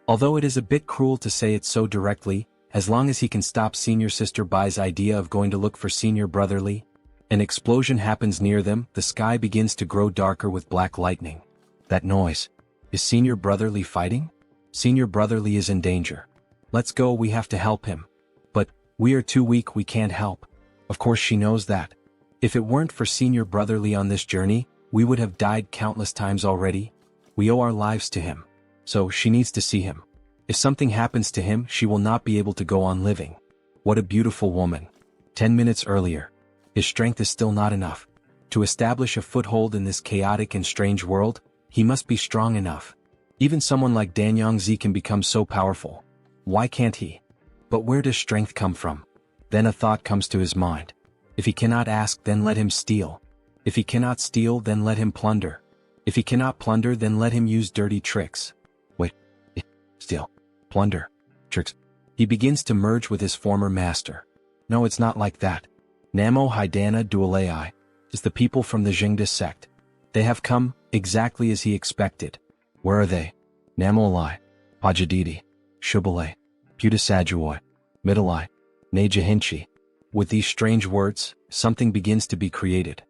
Although it is a bit cruel to say it so directly, as long as he can stop senior sister Bai's idea of going to look for senior brotherly. An explosion happens near them, the sky begins to grow darker with black lightning. That noise. Is senior brotherly fighting? Senior brotherly is in danger. Let's go, we have to help him. But, we are too weak, we can't help. Of course she knows that. If it weren't for senior brotherly on this journey, we would have died countless times already. We owe our lives to him. So, she needs to see him. If something happens to him, she will not be able to go on living. What a beautiful woman. 10 minutes earlier. His strength is still not enough. To establish a foothold in this chaotic and strange world, he must be strong enough. Even someone like Danyang Zi can become so powerful. Why can't he? But where does strength come from? Then a thought comes to his mind. If he cannot ask, then let him steal. If he cannot steal, then let him plunder. If he cannot plunder, then let him use dirty tricks. Wait. Steal. Plunder. Tricks. He begins to merge with his former master. No, it's not like that. Namo Haidana Dualai is the people from the Jingda sect. They have come, exactly as he expected. Where are they? Namolai, Pajadidi, Shubalai, Putasajuoi, Midalai, Najahinchi. With these strange words, something begins to be created.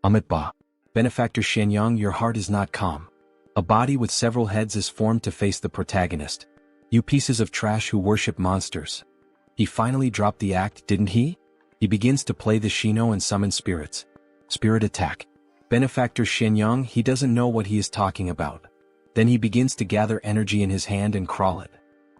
Amitba. Benefactor Shenyang, your heart is not calm. A body with several heads is formed to face the protagonist. You pieces of trash who worship monsters. He finally dropped the act, didn't he? He begins to play the Shino and summon spirits. Spirit attack. Benefactor Shenyang, he doesn't know what he is talking about. Then he begins to gather energy in his hand and crawl it.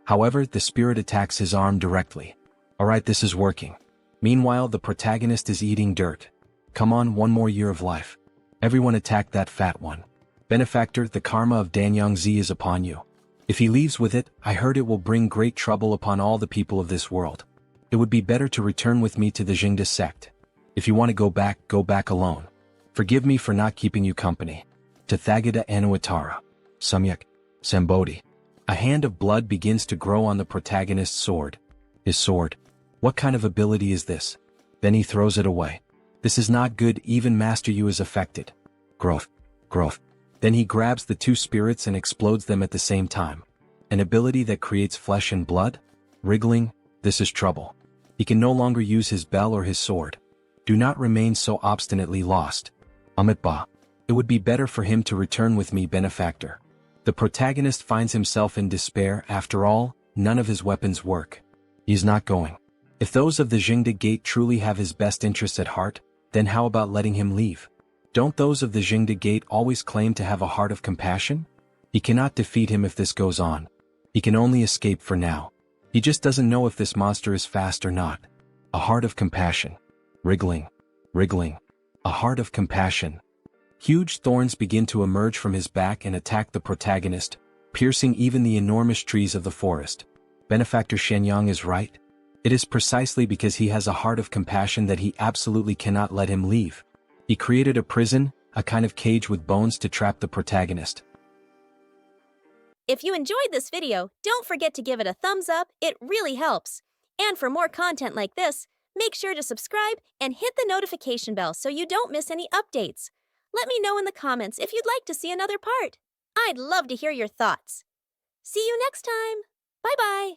However, the spirit attacks his arm directly. Alright, this is working. Meanwhile, the protagonist is eating dirt. Come on, one more year of life. Everyone attack that fat one. Benefactor, the karma of Danyang Zi is upon you. If he leaves with it, I heard it will bring great trouble upon all the people of this world. It would be better to return with me to the Jingda sect. If you want to go back alone. Forgive me for not keeping you company. Tathagata Anuatara. Samyak. Sambodhi. A hand of blood begins to grow on the protagonist's sword. His sword. What kind of ability is this? Then he throws it away. This is not good, even Master Yu is affected. Growth. Then he grabs the two spirits and explodes them at the same time. An ability that creates flesh and blood? Wriggling, this is trouble. He can no longer use his bell or his sword. Do not remain so obstinately lost. Amitba. It would be better for him to return with me, benefactor. The protagonist finds himself in despair. After all, none of his weapons work. He is not going. If those of the Jingda Gate truly have his best interests at heart, then how about letting him leave? Don't those of the Jingda Gate always claim to have a heart of compassion? He cannot defeat him if this goes on. He can only escape for now. He just doesn't know if this monster is fast or not. A heart of compassion. Wriggling. A heart of compassion. Huge thorns begin to emerge from his back and attack the protagonist, piercing even the enormous trees of the forest. Benefactor Shenyang is right. It is precisely because he has a heart of compassion that he absolutely cannot let him leave. He created a prison, a kind of cage with bones to trap the protagonist. If you enjoyed this video, don't forget to give it a thumbs up, it really helps. And for more content like this, make sure to subscribe and hit the notification bell so you don't miss any updates. Let me know in the comments if you'd like to see another part. I'd love to hear your thoughts. See you next time. Bye-bye.